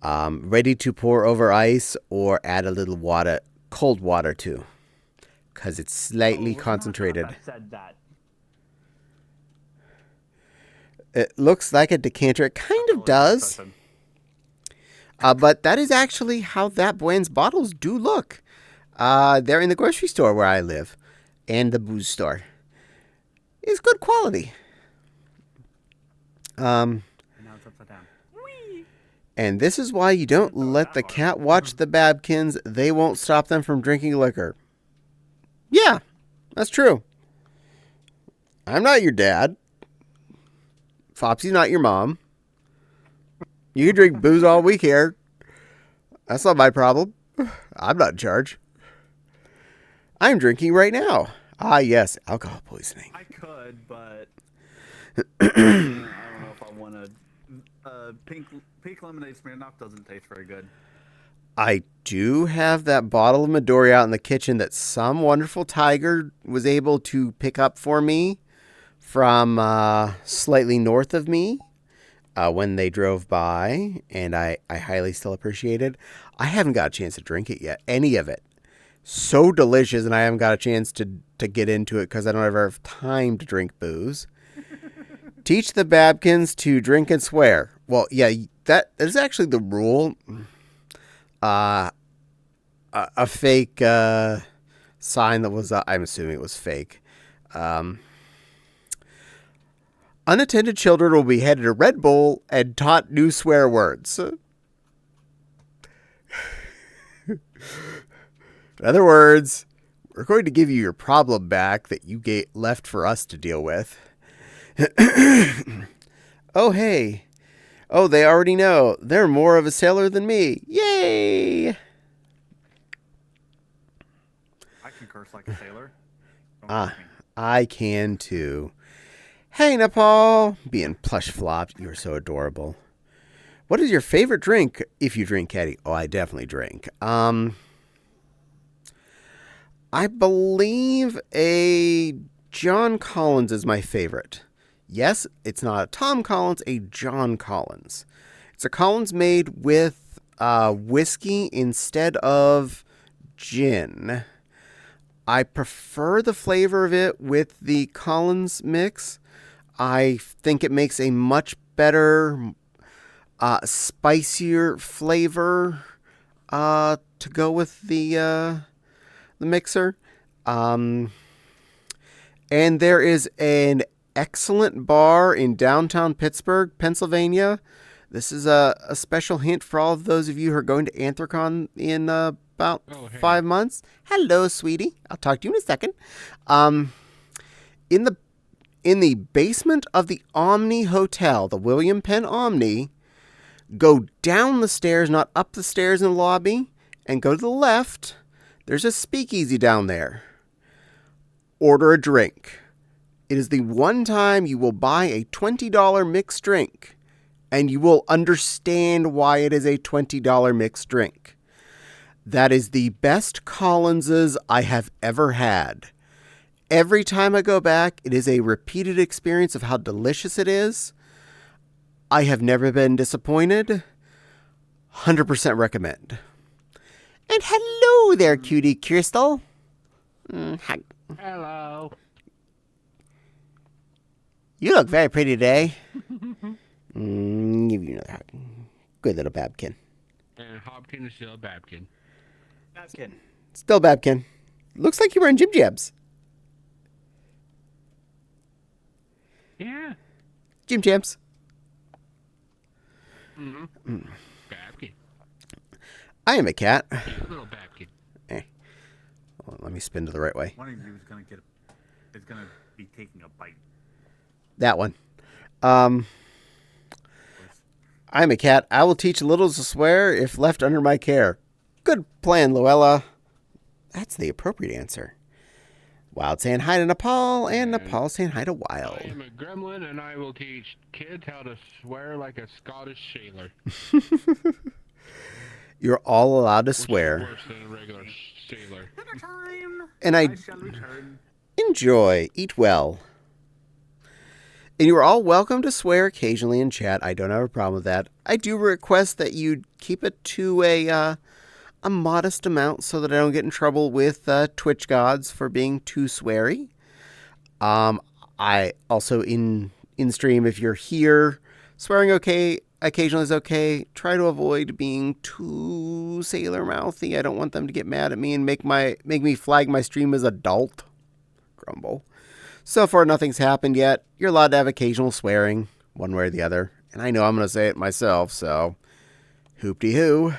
Ready to pour over ice or add a little water, cold water too, because it's slightly concentrated. That said that. It looks like a decanter. It kind of does. But that is actually how that brand's bottles do look. They're in the grocery store where I live and the booze store. It's good quality. And now it's upside down. Whee! And this is why you don't let the cat watch the Babkins. They won't stop them from drinking liquor. Yeah, that's true. I'm not your dad. Fopsy's not your mom. You can drink booze all week here. That's not my problem. I'm not in charge. I'm drinking right now. Ah, yes, alcohol poisoning. I could, but I don't know if I want to. Pink lemonade Smirnoff doesn't taste very good. I do have that bottle of Midori out in the kitchen that some wonderful tiger was able to pick up for me from slightly north of me when they drove by, and I highly still appreciate it. I haven't got a chance to drink it yet, any of it. So delicious, and I haven't got a chance to get into it because I don't ever have time to drink booze. Teach the Babkins to drink and swear. Well, yeah, that is actually the rule. A fake sign that was, I'm assuming it was fake. Unattended children will be handed a Red Bull and taught new swear words. In other words, we're going to give you your problem back that you left for us to deal with. Oh, hey. Oh, they already know. They're more of a sailor than me. Yay! I can curse like a sailor. I can too. Hey, Nepal. Being plush flopped. You're so adorable. What is your favorite drink if you drink, Caddie? Oh, I definitely drink. I believe a John Collins is my favorite. Yes, it's not a Tom Collins, a John Collins. It's a Collins made with whiskey instead of gin. I prefer the flavor of it with the Collins mix. I think it makes a much better, spicier flavor to go with the mixer. And there is an excellent bar in downtown Pittsburgh, Pennsylvania. This is a special hint for all of those of you who are going to Anthrocon in about 5 months. Hello, sweetie. I'll talk to you in a second. In the basement of the Omni Hotel, the William Penn Omni, go down the stairs, not up the stairs in the lobby, and go to the left. There's a speakeasy down there. Order a drink. It is the one time you will buy a $20 mixed drink, and you will understand why it is a $20 mixed drink. That is the best Collinses I have ever had. Every time I go back, it is a repeated experience of how delicious it is. I have never been disappointed. 100% recommend. And hello there, cutie Crystal. Hi. Hello. You look very pretty today. Give you another hug. Good little Babkin. And Hopkins is still Babkin. Babkin. Still Babkin. Looks like you're wearing Jim Jams. Yeah. Jim Jams. Babkin. I am a cat. Little Babkin. Well, let me spin to the right way. One of you is gonna be taking a bite. That one. I'm a cat. I will teach littles to swear if left under my care. Good plan, Luella. That's the appropriate answer. Wild saying hi to Nepal, and Nepal saying hi to Wild. I am a gremlin, and I will teach kids how to swear like a Scottish sailor. You're all allowed to Which swear. is worse than a regular sailor. Dinner time. And I shall return. enjoy. Eat well. And you are all welcome to swear occasionally in chat. I don't have a problem with that. I do request that you keep it to a modest amount so that I don't get in trouble with Twitch gods for being too sweary. I also in stream, if you're here, swearing occasionally is okay. Try to avoid being too sailor mouthy. I don't want them to get mad at me and make me flag my stream as adult. Grumble. So far, nothing's happened yet. You're allowed to have occasional swearing, one way or the other. And I know I'm going to say it myself, so hoop-de-hoo.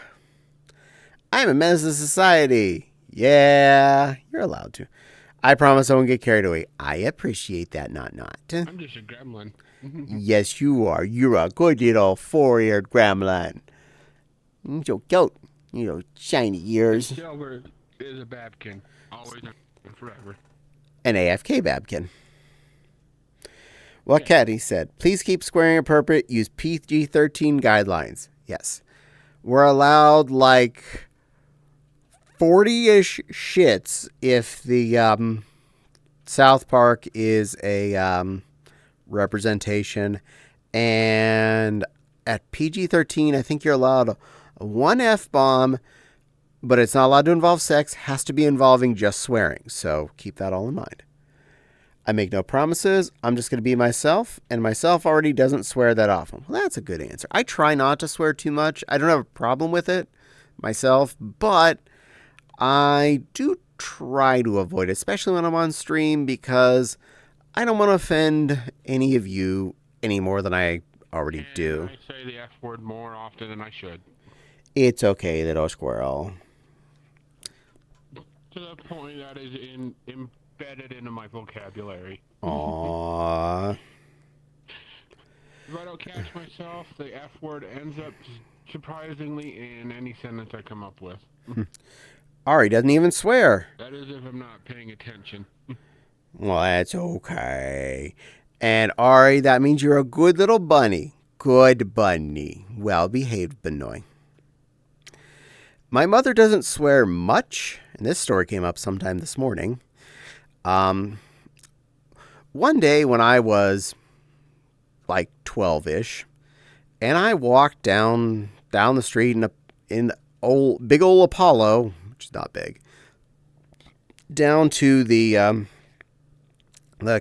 I'm a menace to society. Yeah, you're allowed to. I promise I won't get carried away. I appreciate that, not. I'm just a gremlin. Yes, you are. You're a good little four-eared gremlin. You're so cute. You know, shiny ears. Silver is a Babkin. Always and forever. An AFK Babkin. Well, Caddie said, please keep swearing appropriate. Use PG-13 guidelines. Yes. We're allowed like 40-ish shits if the South Park is a representation. And at PG-13, I think you're allowed one F-bomb, but it's not allowed to involve sex. Has to be involving just swearing. So keep that all in mind. I make no promises. I'm just going to be myself, and myself already doesn't swear that often. Well, that's a good answer. I try not to swear too much. I don't have a problem with it myself, but I do try to avoid it, especially when I'm on stream, because I don't want to offend any of you any more than I already do. I say the F word more often than I should. It's okay, little squirrel. To the point that is embedded into my vocabulary. Aww. If I don't catch myself, the F word ends up surprisingly in any sentence I come up with. Ari doesn't even swear. That is if I'm not paying attention. Well, that's okay. And Ari, that means you're a good little bunny. Good bunny. Well-behaved Benoy. My mother doesn't swear much, and this story came up sometime this morning. One day when I was like 12-ish, and I walked down the street in big old Apollo, which is not big, down to the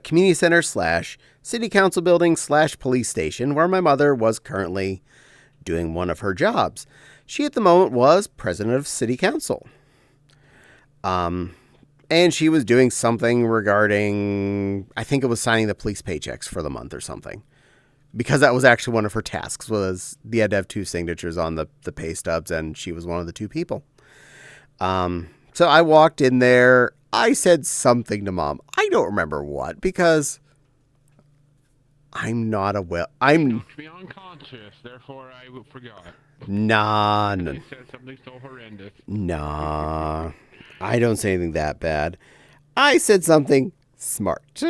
community center / city council building / police station, where my mother was currently doing one of her jobs. She at the moment was president of city council. And she was doing something regarding, I think it was signing the police paychecks for the month or something. Because that was actually one of her tasks, was you had to have 2 signatures on the pay stubs, and she was one of the 2 people. So I walked in there. I said something to Mom. I don't remember what, because I'm not I'm To be unconscious, therefore I forgot. Nah. I said something so horrendous. Nah. I don't say anything that bad. I said something smart.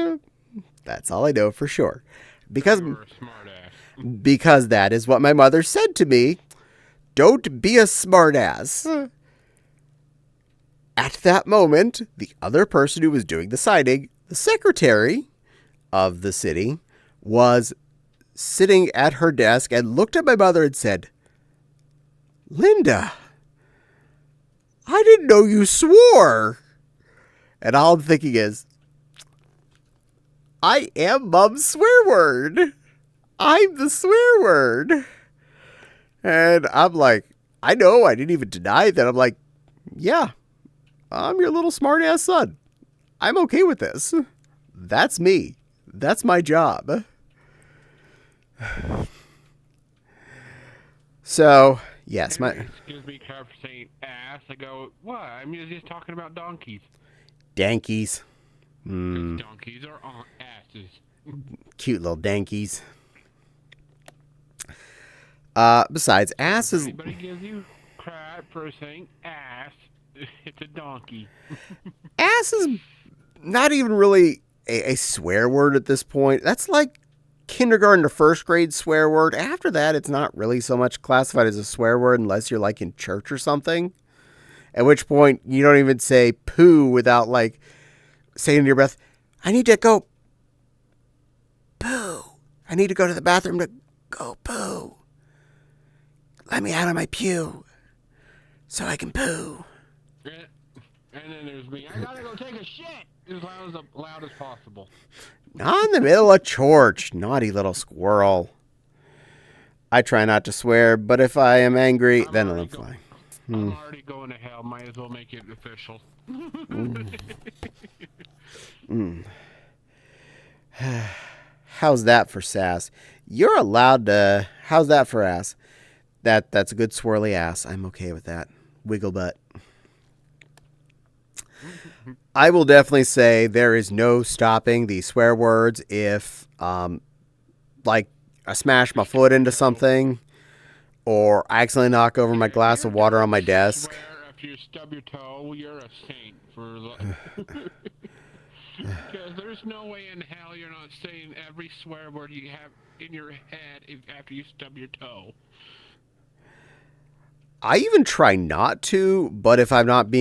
That's all I know for sure. Because You were a smart ass. Because that is what my mother said to me. Don't be a smartass. At that moment, the other person who was doing the signing, the secretary of the city, was sitting at her desk and looked at my mother and said, Linda, I didn't know you swore. And all I'm thinking is, I am Mom's swear word. I'm the swear word. And I'm like, I know, I didn't even deny that. I'm like, yeah, I'm your little smart ass son. I'm okay with this. That's me. That's my job. So, yes, my Excuse me, Carl, for saying ass. I go, what? I'm just talking about donkeys. dankies. Because donkeys are on asses. Cute little dankies. Besides, ass If is anybody gives you crap for saying ass, it's a donkey. ass is not even really a swear word at this point. That's like kindergarten to first grade swear word. After that, it's not really so much classified as a swear word unless you're like in church or something. At which point, you don't even say poo without like saying to your breath, I need to go poo. I need to go to the bathroom to go poo. Let me out of my pew so I can poo. And then there's me. I gotta go take a shit as loud as possible. Not in the middle of church, naughty little squirrel. I try not to swear, but if I am angry, then I'm fine. I'm already going to hell. Might as well make it official. How's that for sass? You're allowed to. How's that for ass? That's a good swirly ass. I'm okay with that. Wiggle butt. I will definitely say there is no stopping the swear words if, like, I smash my foot into something, or I accidentally knock over my glass of water on my desk. Swear after you stub your toe, you're a saint for because there's no way in hell you're not saying every swear word you have in your head after you stub your toe. I even try not to, but if I'm not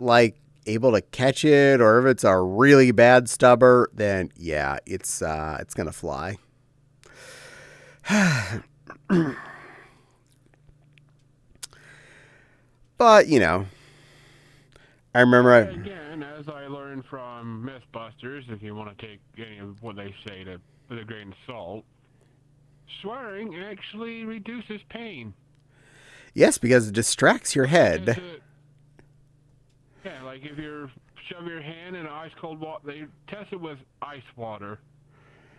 like able to catch it, or if it's a really bad stubber, then yeah, it's gonna fly. But you know, I remember. Again, as I learned from Mythbusters, if you want to take any of what they say with a grain of salt, swearing actually reduces pain. Yes, because it distracts your head. Yeah, like if you shove your hand in ice cold water, they test it with ice water.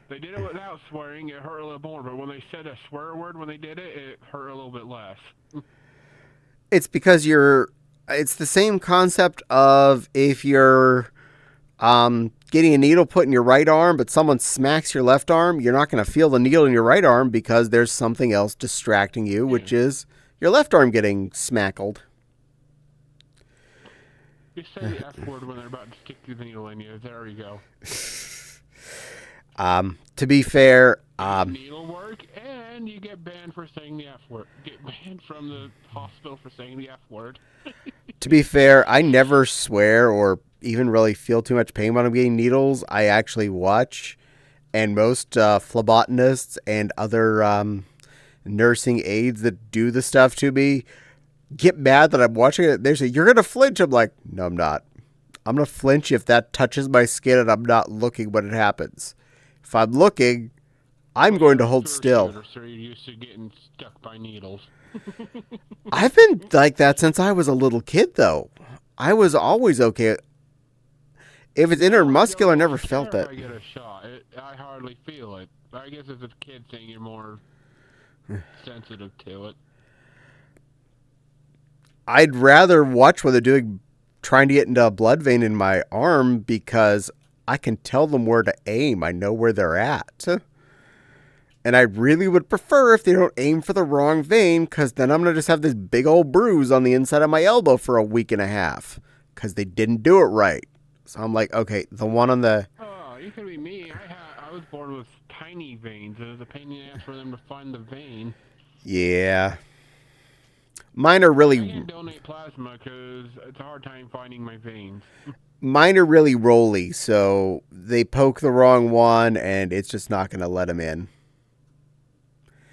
They did it without swearing, it hurt a little more, but when they said a swear word when they did it, it hurt a little bit less. It's because it's the same concept of if you're getting a needle put in your right arm, but someone smacks your left arm, you're not going to feel the needle in your right arm because there's something else distracting you, which is your left arm getting smackled. You say the F word when they're about to stick the needle in you. There you go. To be fair, needle work, and you get banned for saying the F word. Get banned from the hospital for saying the F word. To be fair, I never swear or even really feel too much pain when I'm getting needles. I actually watch, and most phlebotomists and other nursing aides that do the stuff to me get mad that I'm watching it. They say, you're going to flinch. I'm like, no, I'm not. I'm going to flinch if that touches my skin and I'm not looking when it happens. If I'm looking, I'm going to hold still. So you're used to getting stuck by needles. I've been like that since I was a little kid, though. I was always okay. If it's intermuscular, I never felt it. I get a shot. I hardly feel it. I guess as a kid thing, you're more sensitive to it. I'd rather watch what they're trying to get into a blood vein in my arm because I can tell them where to aim. I know where they're at. And I really would prefer if they don't aim for the wrong vein, because then I'm going to just have this big old bruise on the inside of my elbow for a week and a half because they didn't do it right. So I'm like, okay, the one on the... Oh, you could be me. I was born with tiny veins. It was a pain in the ass for them to find the vein. Yeah. Mine are really... I can't donate plasma because it's a hard time finding my veins. Mine are really rolly, so they poke the wrong one, and it's just not going to let them in.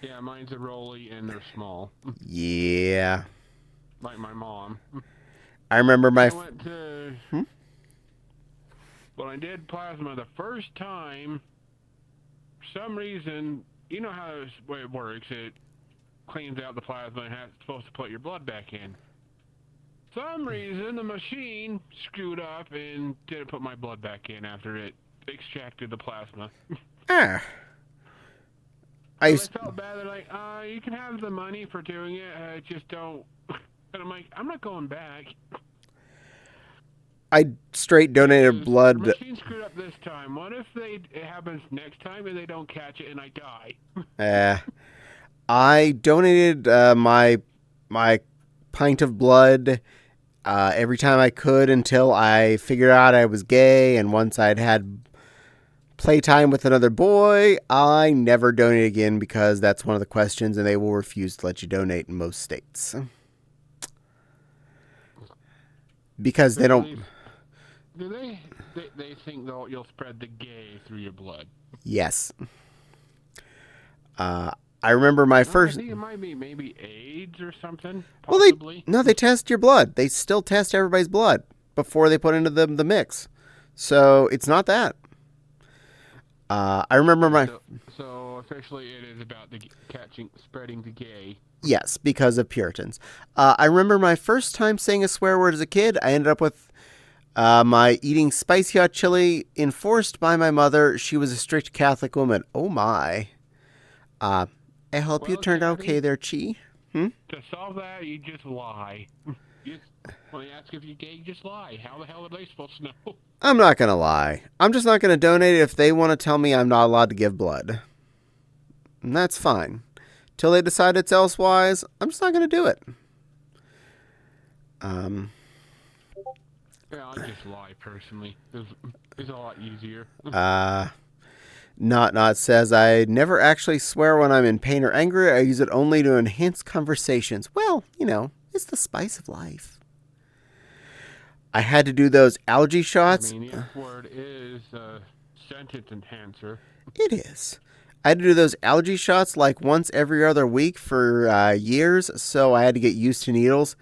Yeah, mine's a rolly, and they're small. Yeah. Like my mom. I remember my... I went to When I did plasma the first time, for some reason, you know how the way it works, it cleans out the plasma and it's supposed to put your blood back in. Some reason the machine screwed up and didn't put my blood back in after it extracted the plasma. Ah. I felt bad. They're like, you can have the money for doing it, just don't. And I'm like, I'm not going back. I straight donated blood. The machine screwed up this time. What if it happens next time and they don't catch it and I die? I donated my pint of blood every time I could until I figured out I was gay, and once I'd had playtime with another boy, I never donate again because that's one of the questions, and they will refuse to let you donate in most states. Because they don't... Do they think you'll spread the gay through your blood? Yes. I remember my first... I think it might be maybe AIDS or something, possibly. Well, they test your blood. They still test everybody's blood before they put into the mix. So it's not that. I remember So officially it is about the spreading the gay. Yes, because of Puritans. I remember my first time saying a swear word as a kid. I ended up with my eating spicy hot chili enforced by my mother. She was a strict Catholic woman. Oh my. I hope you turned out okay there, Chi. To solve that, you just lie. When they ask if you're gay, you just lie. How the hell are they supposed to know? I'm not going to lie. I'm just not going to donate if they want to tell me I'm not allowed to give blood. And that's fine. Till they decide it's elsewise, I'm just not going to do it. Yeah, I'll just lie, personally. It's a lot easier. Not says, I never actually swear when I'm in pain or angry. I use it only to enhance conversations. Well, it's the spice of life. I had to do those allergy shots. I mean, the F word is a sentence enhancer. It is. I had to do those allergy shots like once every other week for years, so I had to get used to needles.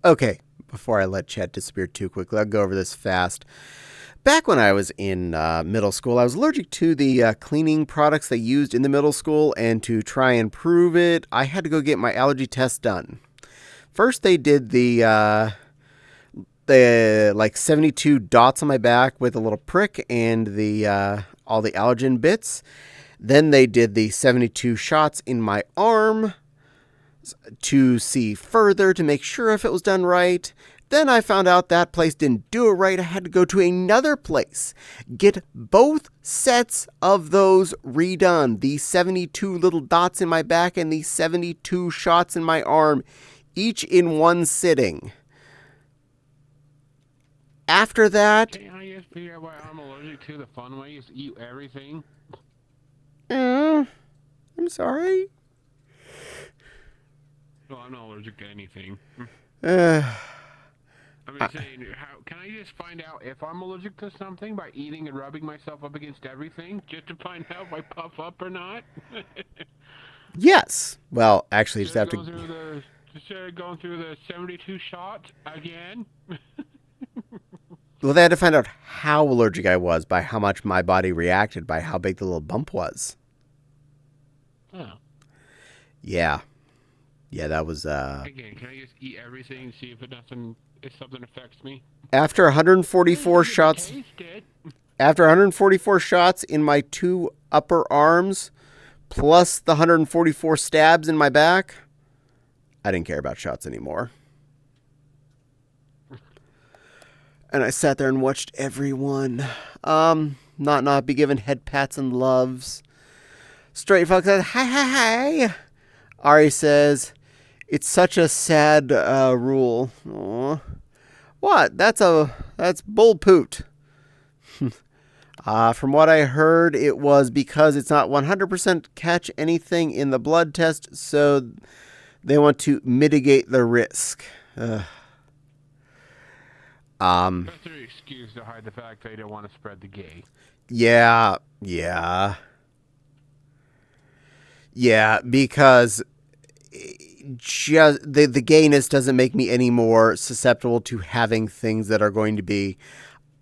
Okay, before I let Chet disappear too quickly, I'll go over this fast. Back when I was in middle school, I was allergic to the cleaning products they used in the middle school, and to try and prove it, I had to go get my allergy test done. First, they did the 72 dots on my back with a little prick and the all the allergen bits. Then they did the 72 shots in my arm to see further, to make sure if it was done right. Then I found out that place didn't do it right. I had to go to another place, get both sets of those redone. The 72 little dots in my back and the 72 shots in my arm, each in one sitting. After that... Can I just figure out why I'm allergic to the fun way? Is eat everything? I'm sorry. Well, I'm not allergic to anything. I'm just saying, can I just find out if I'm allergic to something by eating and rubbing myself up against everything, just to find out if I puff up or not? Yes. Well, actually, you just have to... Instead of going through the 72 shots again? Well, they had to find out how allergic I was by how much my body reacted, by how big the little bump was. Oh. Yeah. Yeah, that was... Again, can I just eat everything and see if something affects me? After 144 shots... After 144 shots in my two upper arms, plus the 144 stabs in my back, I didn't care about shots anymore. And I sat there and watched everyone. Not be given head pats and loves. Straight Fox says, hi. Ari says, it's such a sad rule. Aww. What? That's bull poot. From what I heard, it was because it's not 100% catch anything in the blood test, so they want to mitigate the risk. That's their excuse to hide the fact they don't want to spread the gay. Yeah, because just the gayness doesn't make me any more susceptible to having things that are going to be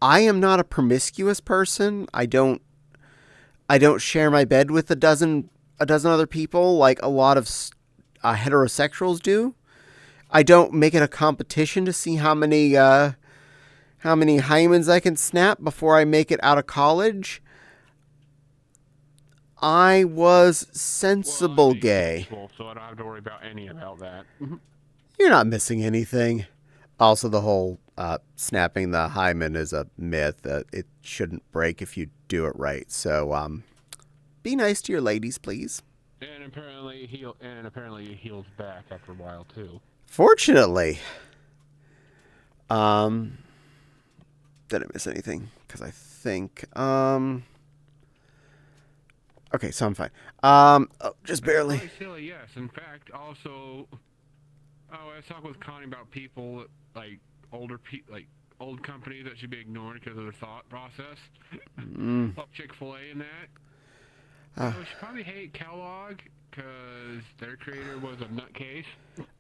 I am not a promiscuous person. I don't share my bed with a dozen other people like a lot of heterosexuals do. I don't make it a competition to see how many hymens I can snap before I make it out of college. I was sensible gay. So I don't have to worry about any about that. You're not missing anything. Also, the whole snapping the hymen is a myth. It shouldn't break if you do it right. So, be nice to your ladies, please. And apparently it heals back after a while too. Fortunately. Did I miss anything? Because I think okay, so I'm fine. Just barely. Quite silly, yes. In fact, also, I was talking with Connie about people like old companies that should be ignored because of their thought process. Like Chick-fil-A and that. We should probably hate Kellogg because their creator was a nutcase.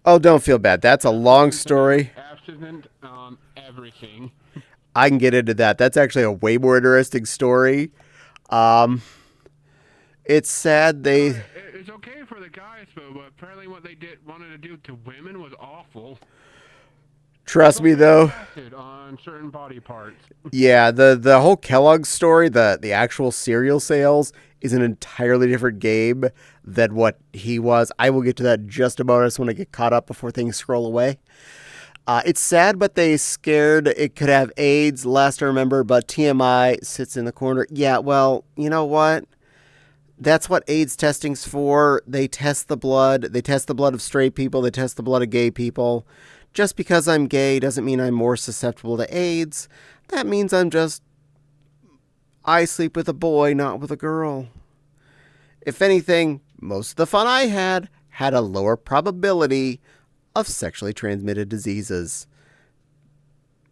Oh, don't feel bad. That's a long story. Abstinent on everything. I can get into that. That's actually a way more interesting story. It's sad they... It's okay for the guys, but apparently what they wanted to do to women was awful. Trust me, though. On certain body parts. Yeah, the whole Kellogg story, the actual cereal sales, is an entirely different game than what he was. I will get to that in just a moment when I get caught up before things scroll away. It's sad, but they scared it could have AIDS, last I remember, but TMI sits in the corner. Yeah, well, you know what? That's what AIDS testing's for. They test the blood. They test the blood of straight people. They test the blood of gay people. Just because I'm gay doesn't mean I'm more susceptible to AIDS. That means I sleep with a boy, not with a girl. If anything, most of the fun I had a lower probability of sexually transmitted diseases.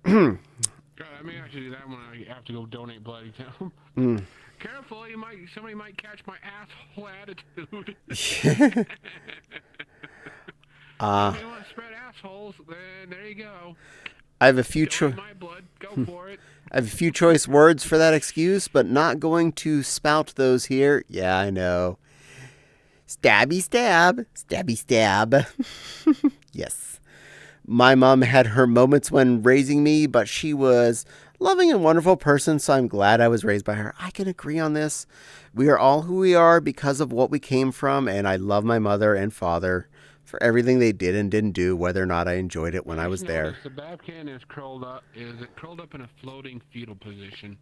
God, I may actually do that when I have to go donate blood. Careful, somebody might catch my asshole attitude. If you want to spread assholes, then there you go. I have a few my blood, go for it. I have a few choice words for that excuse, but not going to spout those here. Yeah, I know. Stabby stab, stabby stab. Yes. My mom had her moments when raising me, but she was loving and wonderful person, so I'm glad I was raised by her. I can agree on this. We are all who we are because of what we came from, and I love my mother and father for everything they did and didn't do, whether or not I enjoyed it when I was there. The Babcan is curled up in a floating fetal position?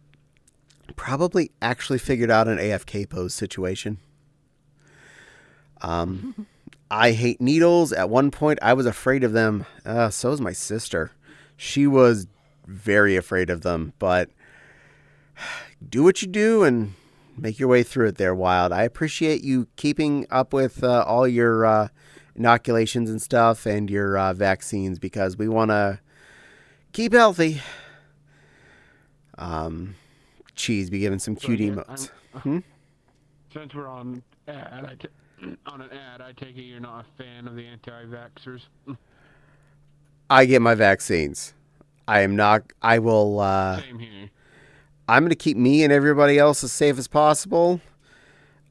Probably actually figured out an AFK pose situation. I hate needles. At one point, I was afraid of them. So was my sister. She was very afraid of them, but do what you do and make your way through it there, Wild. I appreciate you keeping up with all your inoculations and stuff and your vaccines because we want to keep healthy. Cheese be giving some cute emotes. Since we're on an ad, I take it you're not a fan of the anti-vaxxers. I get my vaccines. I am not. I will. Same here. I'm going to keep me and everybody else as safe as possible.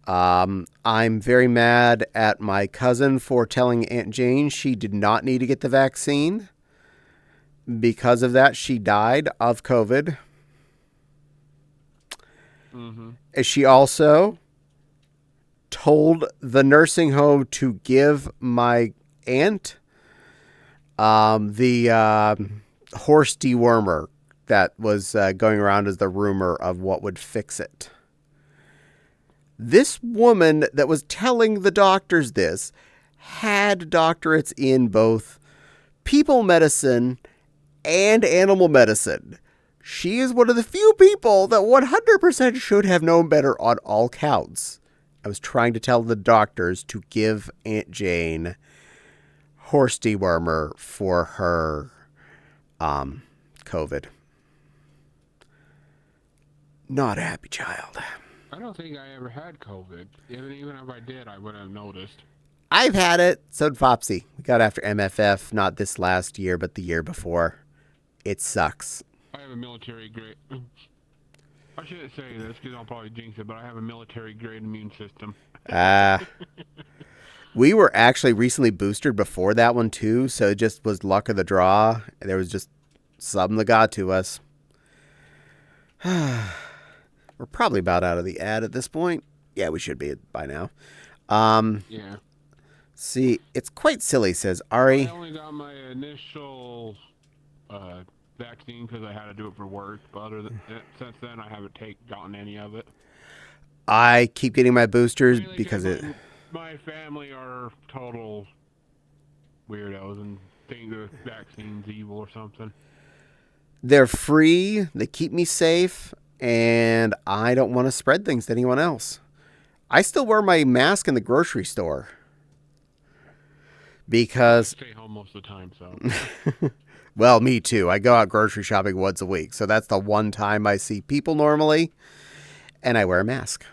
I'm very mad at my cousin for telling Aunt Jane she did not need to get the vaccine. Because of that, she died of COVID. And she also told the nursing home to give my aunt the horse dewormer that was going around as the rumor of what would fix it. This woman that was telling the doctors this had doctorates in both people medicine and animal medicine. She is one of the few people that 100% should have known better on all counts. I was trying to tell the doctors to give Aunt Jane horse dewormer for her COVID. Not a happy child. I don't think I ever had COVID. Even if I did, I wouldn't have noticed. I've had it. So did Fopsy. We got after MFF, not this last year, but the year before. It sucks. I have have a military grade. I shouldn't say this because I'll probably jinx it, but I have a military grade immune system. We were actually recently boosted before that one too, so it just was luck of the draw. There was just something that got to us. We're probably about out of the ad at this point. Yeah, we should be by now. Yeah. See, it's quite silly, says Ari. I only got my initial vaccine because I had to do it for work, but other than since then I haven't gotten any of it. I keep getting my boosters Mainly because my family are total weirdos and think the vaccine's evil or something. they're free, they keep me safe, and I don't want to spread things to anyone else. I still wear my mask in the grocery store. Because... I stay home most of the time, so... Well, me too. I go out grocery shopping once a week, so that's the one time I see people normally, and I wear a mask.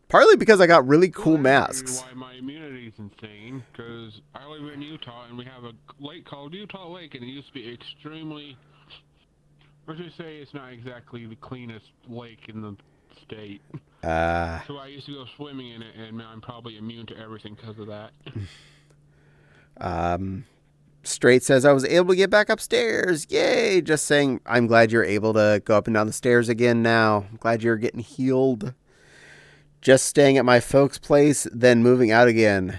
Partly because I got really cool masks. Why my immunity's insane, because I live in Utah, and we have a lake called Utah Lake, and it used to be extremely... Let's just say it's not exactly the cleanest lake in the state. So I used to go swimming in it, and I'm probably immune to everything because of that. Straight says, I was able to get back upstairs. Yay! Just saying, I'm glad you're able to go up and down the stairs again now. I'm glad you're getting healed. Just staying at my folks' place, then moving out again.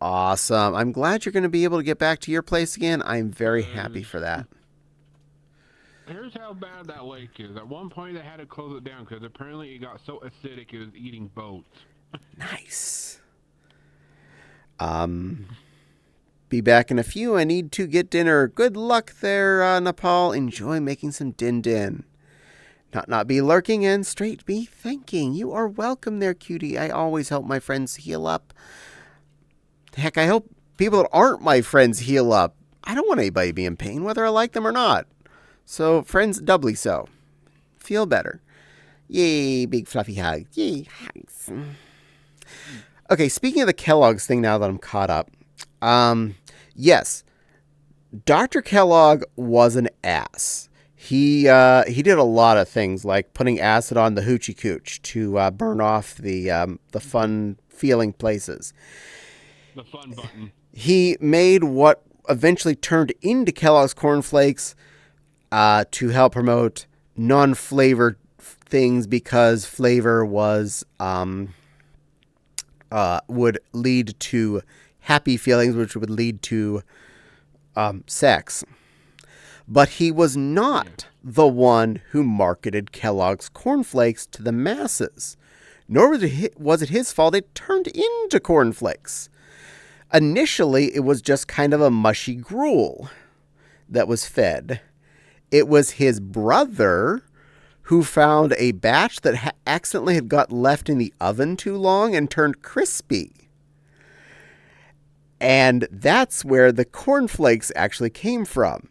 Awesome. I'm glad you're going to be able to get back to your place again. I'm very happy for that. Here's how bad that lake is. At one point, they had to close it down because apparently it got so acidic it was eating boats. Nice. Be back in a few. I need to get dinner. Good luck there, Nepal. Enjoy making some din-din. Not be lurking and straight be thanking. You are welcome there, cutie. I always help my friends heal up. Heck, I help people that aren't my friends heal up. I don't want anybody to be in pain, whether I like them or not. So, friends, doubly so. Feel better. Yay, big fluffy hug. Yay, hugs. Okay, speaking of the Kellogg's thing now that I'm caught up. Yes, Dr. Kellogg was an ass. He did a lot of things, like putting acid on the hoochie cooch to burn off the fun feeling places. The fun button. He made what eventually turned into Kellogg's Corn Flakes to help promote non-flavored things because flavor was would lead to happy feelings, which would lead to sex. But he was not the one who marketed Kellogg's Corn Flakes to the masses. Nor was it his fault it turned into Corn Flakes. Initially, it was just kind of a mushy gruel that was fed. It was his brother who found a batch that accidentally had got left in the oven too long and turned crispy. And that's where the cornflakes actually came from.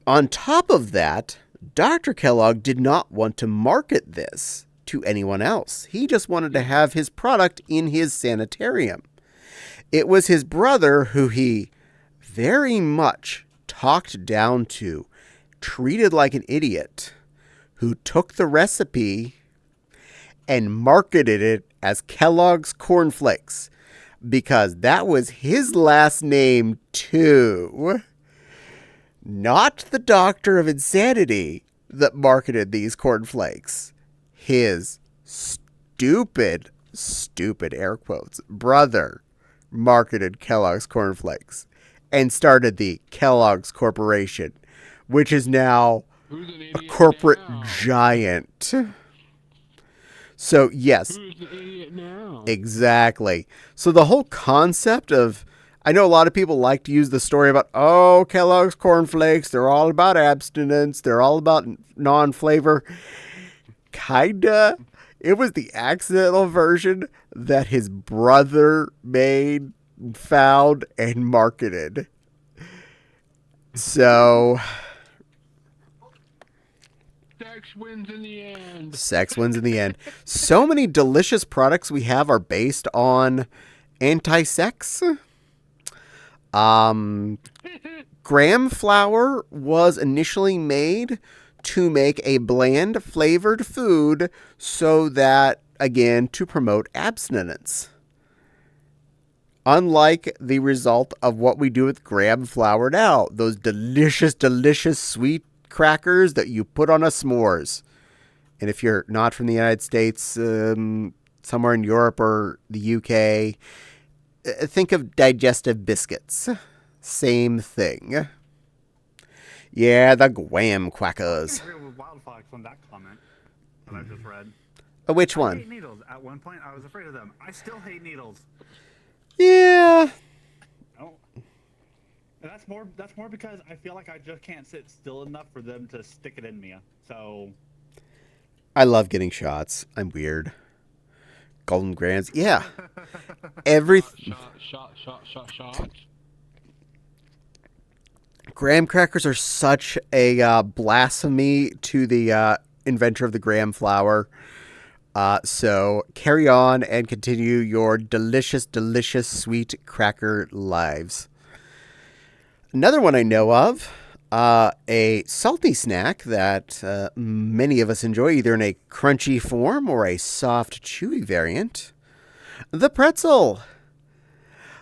On top of that, Dr. Kellogg did not want to market this to anyone else. He just wanted to have his product in his sanitarium. It was his brother who he very much talked down to, treated like an idiot, who took the recipe and marketed it as Kellogg's Corn Flakes. Because that was his last name, too. Not the Doctor of Insanity that marketed these cornflakes. His stupid air quotes, brother marketed Kellogg's Cornflakes and started the Kellogg's Corporation, which is now a corporate giant. So, yes. Who's the idiot now? Exactly. So the whole concept of, I know a lot of people like to use the story about, oh, Kellogg's cornflakes, they're all about abstinence, they're all about non-flavor. Kinda. It was the accidental version that his brother made, found, and marketed. So... Sex wins in the end. Sex wins in the end. So many delicious products we have are based on anti-sex. graham flour was initially made to make a bland flavored food so that, again, to promote abstinence. Unlike the result of what we do with graham flour now, those delicious, delicious sweet crackers that you put on a s'mores. And if you're not from the United States, somewhere in Europe or the UK, think of digestive biscuits. Same thing. Yeah, the graham crackers. I agree with Wildfox on that comment that I just read. Which I one? hate needles. At one point, I was afraid of them. I still hate needles. Yeah. Oh. And that's more because I feel like I just can't sit still enough for them to stick it in me. So. I love getting shots. I'm weird. Golden Grands. Yeah. Every Shots. graham crackers are such a blasphemy to the inventor of the graham flour. So carry on and continue your delicious, delicious sweet cracker lives. Another one I know of, a salty snack that many of us enjoy, either in a crunchy form or a soft, chewy variant. The pretzel.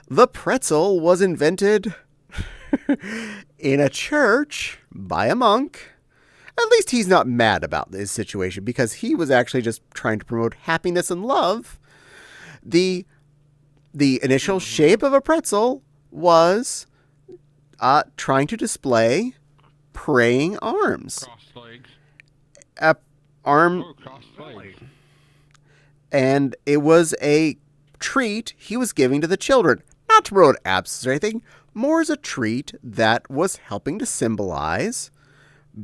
The pretzel was invented in a church by a monk. At least he's not mad about this situation because he was actually just trying to promote happiness and love. The initial shape of a pretzel was trying to display praying arms. Crossed legs. Crossed legs. And it was a treat he was giving to the children. Not to promote abstinence or anything, more as a treat that was helping to symbolize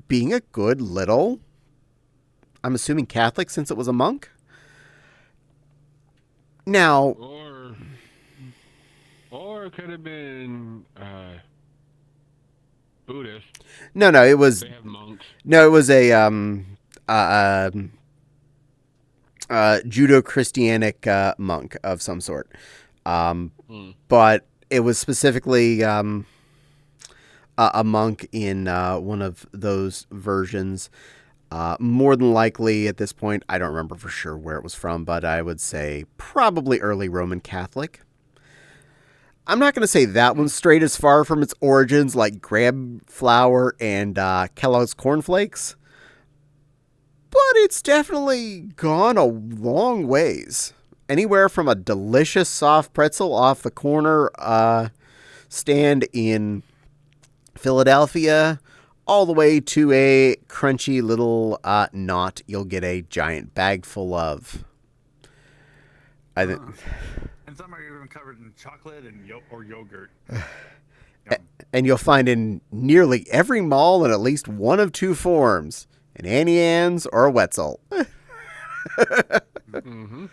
being a good little, I'm assuming Catholic since it was a monk. Now, or it could have been Buddhist. No, it was. They have monks. No, it was a Judo-Christianic monk of some sort. But it was specifically a monk in one of those versions. More than likely at this point, I don't remember for sure where it was from, but I would say probably early Roman Catholic. I'm not going to say that one's straight as far from its origins like graham flour and Kellogg's Corn Flakes, but it's definitely gone a long ways. Anywhere from a delicious soft pretzel off the corner stand in Philadelphia, all the way to a crunchy little knot you'll get a giant bag full of. I think. And some are even covered in chocolate and or yogurt. And you'll find in nearly every mall in at least one of two forms: an Auntie Anne's or a Wetzel. Mm-hmm.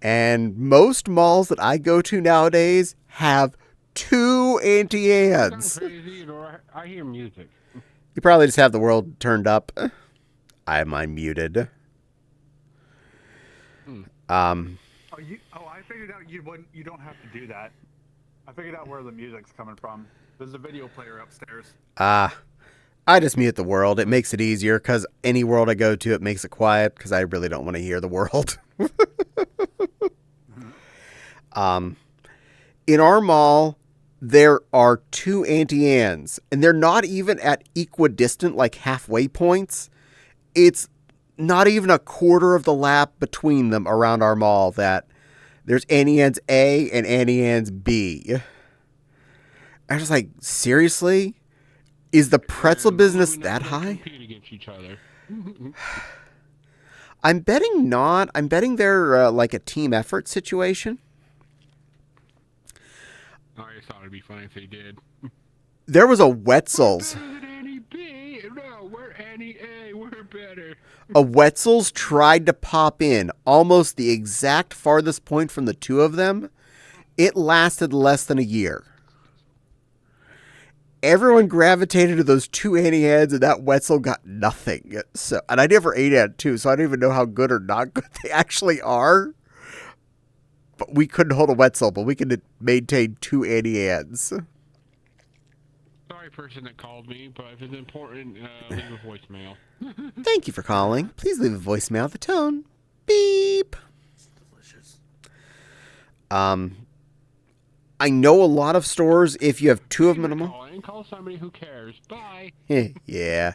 And most malls that I go to nowadays have two Auntie Anne's. Crazy, or I hear music. You probably just have the world turned up. I have mine muted. I figured out you don't have to do that. I figured out where the music's coming from. There's a video player upstairs. I just mute the world. It makes it easier because any world I go to, it makes it quiet because I really don't want to hear the world. In our mall, there are two Auntie Anne's, and they're not even at equidistant, like halfway points. It's not even a quarter of the lap between them around our mall that there's Auntie Anne's A and Auntie Anne's B. I was like, seriously? Is the pretzel business that high? Compete against each other. I'm betting not. I'm betting they're like a team effort situation. I just thought it'd be funny if they did. There was a Wetzel's. We're better than Annie B. No, we're Annie A. We're better. A Wetzel's tried to pop in almost the exact farthest point from the two of them. It lasted less than a year. Everyone gravitated to those two Auntie Anne's, and that Wetzel got nothing. So, and I never ate it too, so I don't even know how good or not good they actually are. But we couldn't hold a Wetzel, but we could maintain two Auntie Anne's. Sorry, person that called me, but if it's important, leave a voicemail. Thank you for calling. Please leave a voicemail at the tone. Beep. It's delicious. I know a lot of stores, if you have two of them in a mall. Call somebody who cares. Bye. Yeah.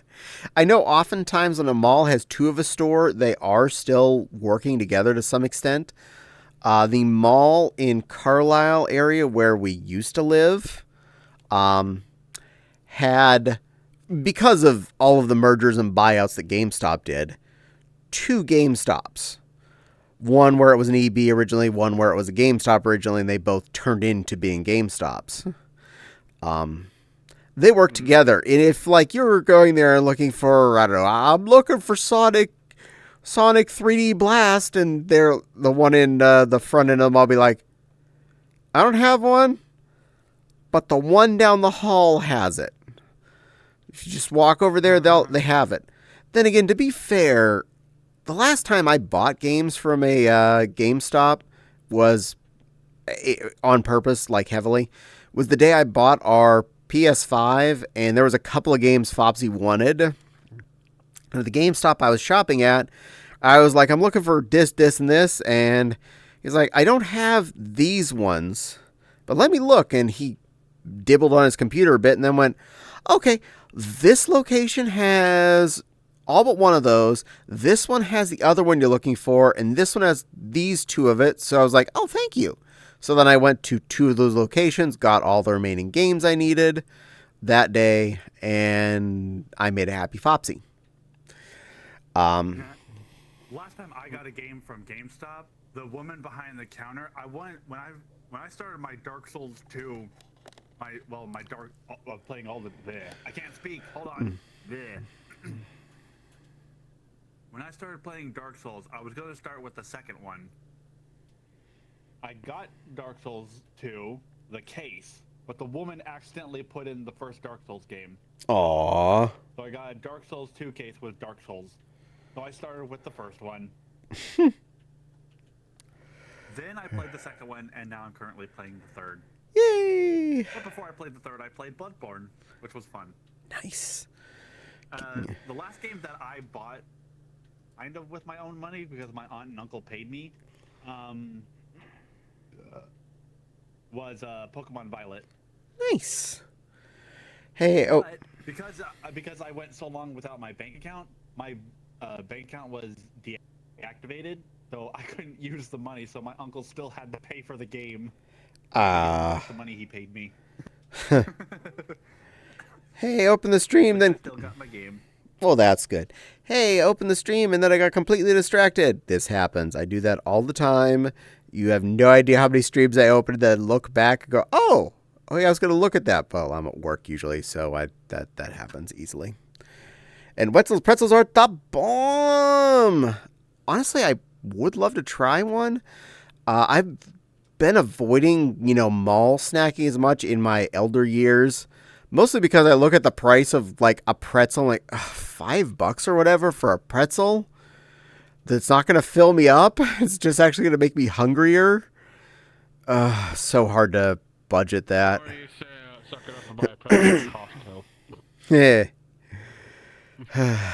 I know oftentimes when a mall has two of a store, they are still working together to some extent. The mall in Carlisle area where we used to live had, because of all of the mergers and buyouts that GameStop did, two GameStops. One where it was an EB originally, one where it was a GameStop originally, and they both turned into being GameStops. They work together. And if, like, you're going there and looking for, I don't know, I'm looking for Sonic 3D Blast, and they're the one in the front end of them, I'll be like, I don't have one, but the one down the hall has it. If you just walk over there, they have it. Then again, to be fair, the last time I bought games from a GameStop was on purpose, like heavily, was the day I bought our PS5, and there was a couple of games Fopsy wanted. And at the GameStop I was shopping at, I was like, I'm looking for this, and this, and he's like, I don't have these ones, but let me look. And he dibbled on his computer a bit and then went, okay, this location has all but one of those. This one has the other one you're looking for, and this one has these two of it. So I was like, oh, thank you. So then I went to two of those locations, got all the remaining games I needed that day, and I made a happy Fopsy. Last time I got a game from GameStop, the woman behind the counter, when I started my Dark Souls 2, playing all the I can't speak. Hold on. When I started playing Dark Souls, I was going to start with the second one. I got Dark Souls 2, the case, but the woman accidentally put in the first Dark Souls game. Aww. So I got a Dark Souls 2 case with Dark Souls. So I started with the first one. Then I played the second one, and now I'm currently playing the third. Yay! But before I played the third, I played Bloodborne, which was fun. Nice. The last game that I bought, kind of with my own money, because my aunt and uncle paid me, was Pokemon Violet. Nice. Hey, oh. But because I went so long without my bank account, my bank account was deactivated, so I couldn't use the money, so my uncle still had to pay for the game. The money he paid me. Hey, open the stream, then. I still got my game. Well, that's good. Hey, open the stream, and then I got completely distracted. This happens. I do that all the time. You have no idea how many streams I opened, then look back and go, oh yeah, I was going to look at that. Well, I'm at work usually, so that happens easily. And Wetzel's pretzels are the bomb. Honestly, I would love to try one. I've been avoiding, mall snacking as much in my elder years, mostly because I look at the price of like a pretzel, like $5 or whatever for a pretzel. That's not going to fill me up. It's just actually going to make me hungrier. So hard to budget that. Or you say, suck it up and buy a pretzel at Costco. Yeah.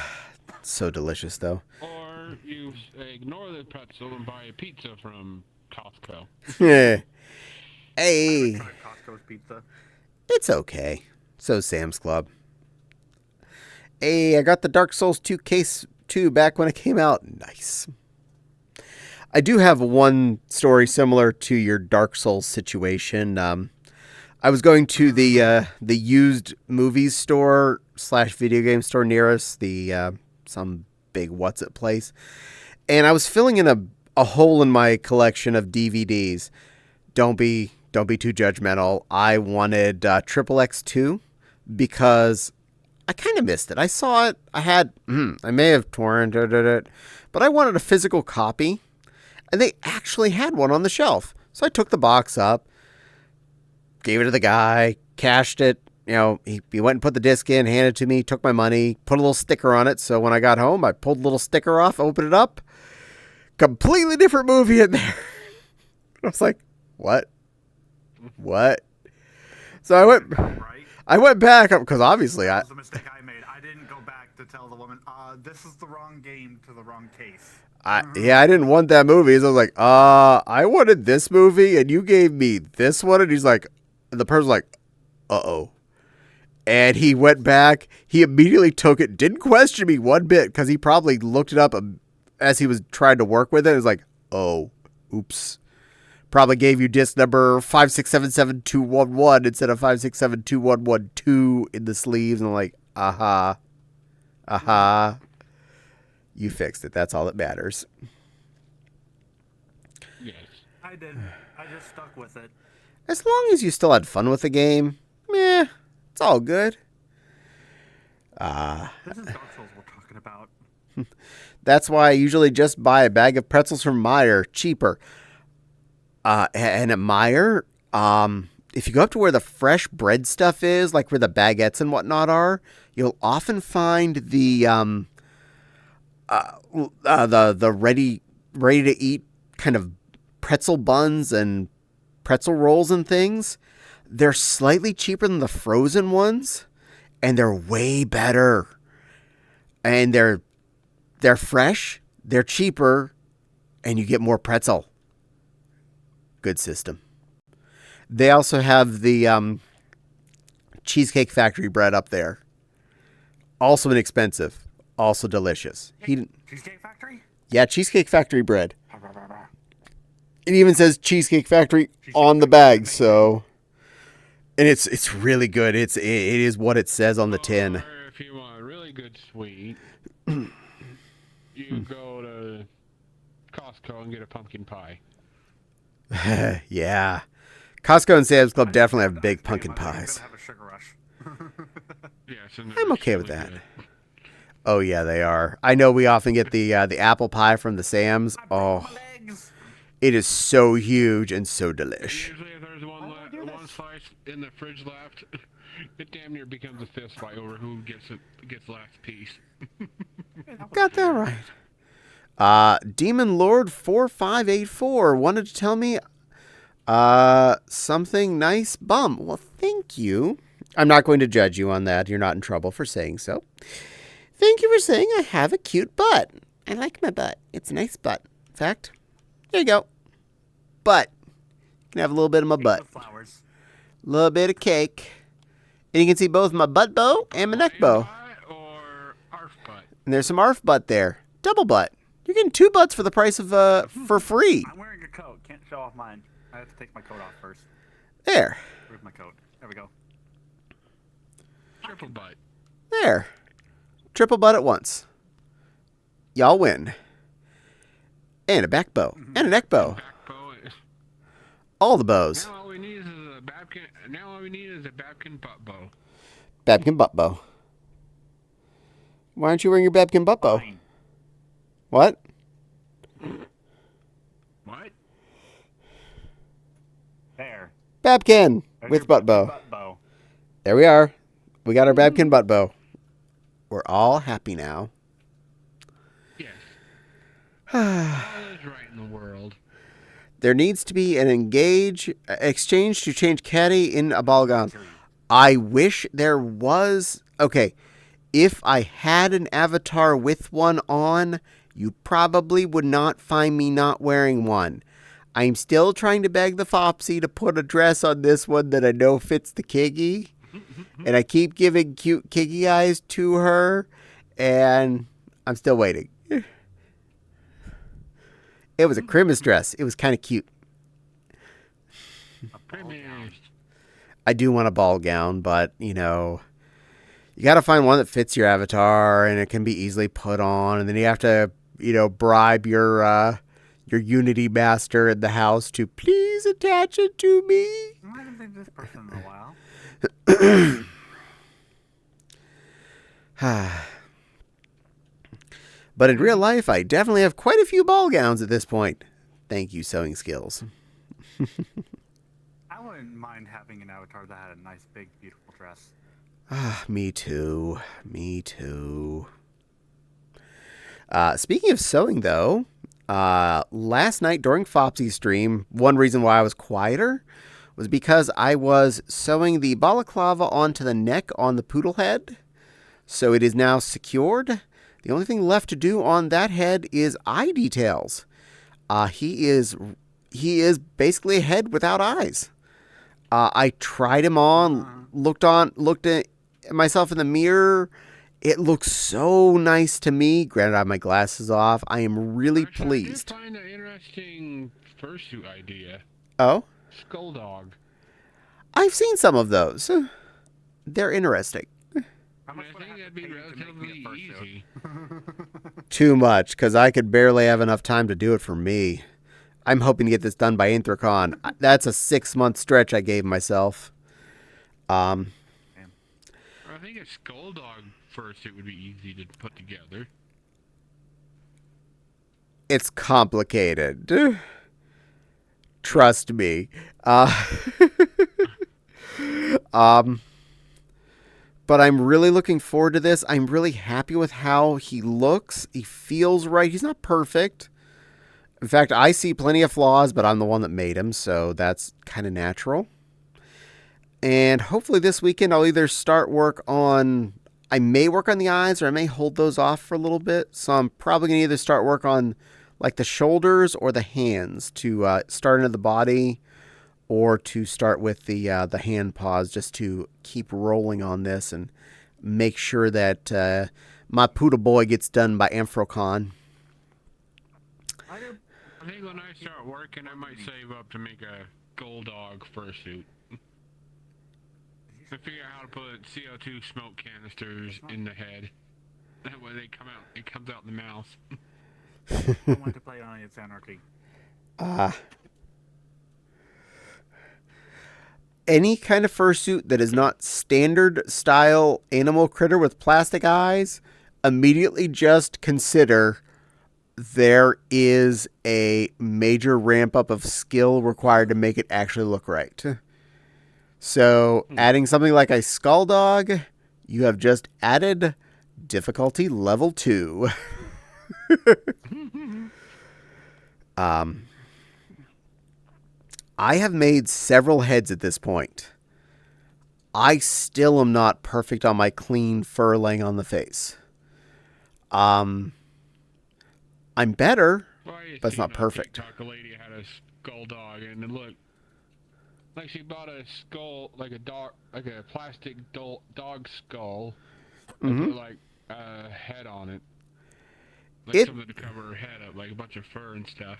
So delicious, though. Or you ignore the pretzel and buy a pizza from Costco. Yeah. Hey. I tried Costco's pizza. It's okay. So Sam's Club. Hey, I got the Dark Souls 2 case 2 back when it came out. Nice. I do have one story similar to your Dark Souls situation. I was going to the used movies store / video game store near us, some big what's it place, and I was filling in a hole in my collection of DVDs. Don't be too judgmental. I wanted Triple X2 because I kind of missed it. I saw it. I may have torrented it, but I wanted a physical copy, and they actually had one on the shelf. So I took the box up, gave it to the guy, cashed it. He went and put the disc in, handed it to me, took my money, put a little sticker on it. So when I got home, I pulled the little sticker off, opened it up. Completely different movie in there. I was like, what? So I went. Right? I went back because obviously That was the mistake I made. I didn't go back to tell the woman, this is the wrong game to the wrong case. I didn't want that movie. So I was like, I wanted this movie, and you gave me this one. And he's like, the person's like, uh-oh. And he went back. He immediately took it. Didn't question me one bit because he probably looked it up as he was trying to work with it. It was like, oh, oops. Probably gave you disc number 5677211 instead of 5672112 in the sleeves. And I'm like, aha. You fixed it. That's all that matters. Yes. I did. I just stuck with it. As long as you still had fun with the game, meh, it's all good. This is Dark Souls we're talking about. That's why I usually just buy a bag of pretzels from Meijer, cheaper. And at Meijer, if you go up to where the fresh bread stuff is, like where the baguettes and whatnot are, you'll often find the ready to eat kind of pretzel buns and pretzel rolls and things. They're slightly cheaper than the frozen ones, and they're way better. And they're fresh, they're cheaper, and you get more pretzel. Good system. They also have the Cheesecake Factory bread up there. Also inexpensive. Also delicious. Cheesecake Factory? Yeah, Cheesecake Factory bread. It even says Cheesecake Factory on the bag, so... And it's really good. It is what it says on the tin. Or if you want a really good sweet, you go to Costco and get a pumpkin pie. Yeah. Costco and Sam's Club definitely have big pumpkin pies. I'm gonna have a sugar rush. Yes, and I'm they're okay with really that. good. Oh, yeah, they are. I know we often get the apple pie from the Sam's. Oh, it is so huge and so delish. Usually if there's one slice in the fridge left, it damn near becomes a fist fight over who gets last piece. Got that right. Demon Lord 4584 wanted to tell me something nice bum. Well, thank you. I'm not going to judge you on that. You're not in trouble for saying so. Thank you for saying I have a cute butt. I like my butt. It's a nice butt. In fact, there you go. Butt. You can have a little bit of my butt. Flowers. A little bit of cake. And you can see both my butt bow and my neck bow. Or arf butt. And there's some arf butt there. Double butt. You're getting 2 butts for the price of for free. I'm wearing a coat. Can't show off mine. I have to take my coat off first. There. Where's my coat? There we go. Triple butt. There. Triple butt at once. Y'all win. And a back bow. And a neck bow. Back bow. All the bows. Now all we need is a Babkin. Now all we need is a Babkin butt bow. Babkin butt bow. Why aren't you wearing your Babkin butt bow? Fine. What? What? There. Babkin There's with your butt bow. Butt bow. There we are. We got our Babkin butt bow. We're all happy now. Yes. All is right in the world. There needs to be an exchange to change Caddie in a ball gown. I wish there was. Okay, if I had an avatar with one on, you probably would not find me not wearing one. I'm still trying to beg the Fopsy to put a dress on this one that I know fits the Kiggy. And I keep giving cute Kiggy eyes to her, and I'm still waiting. It was a Christmas dress. It was kind of cute. I do want a ball gown, but, you got to find one that fits your avatar, and it can be easily put on, and then you have to, bribe your Unity master in the house to please attach it to me. I haven't seen this person in a while. But in real life, I definitely have quite a few ball gowns at this point. Thank you, sewing skills. I wouldn't mind having an avatar that had a nice, big, beautiful dress. Me too. Me too. Speaking of sewing, though, last night during Fopsy's stream, one reason why I was quieter was because I was sewing the balaclava onto the neck on the poodle head. So it is now secured. The only thing left to do on that head is eye details. He is basically a head without eyes. I tried him on, looked at myself in the mirror. It looks so nice to me. Granted, I have my glasses off. I am really pleased. I did find an interesting fursuit idea. Oh? Skull dog. I've seen some of those. They're interesting. I think that'd be relatively easy. Too much, because I could barely have enough time to do it for me. I'm hoping to get this done by Inthrocon. That's a 6-month stretch I gave myself. I think a skull dog fursuit would be easy to put together. It's complicated. Trust me. But I'm really looking forward to this. I'm really happy with how he looks. He feels right. He's not perfect. In fact, I see plenty of flaws, but I'm the one that made him, so that's kind of natural. And hopefully this weekend I'll either start work on... I may work on the eyes, or I may hold those off for a little bit. So I'm probably going to either start work on like the shoulders or the hands to start into the body, or to start with the hand paws, just to keep rolling on this and make sure that my poodle boy gets done by Amphicon. I think when I start working, I might save up to make a gold dog fursuit. I figure out how to put CO2 smoke canisters in the head. That way they come out. It comes out the mouth. I want to play on It's Anarchy. Any kind of fursuit that is not standard style animal critter with plastic eyes, immediately just consider there is a major ramp up of skill required to make it actually look right. So adding something like a skull dog, you have just added difficulty level 2. I have made several heads at this point. I still am not perfect on my clean fur laying on the face. I'm better, but it's not perfect. A lady had a skull dog, and it looked like she bought a skull, like a plastic dog skull, and put like a head on it, like something to cover her head up, like a bunch of fur and stuff.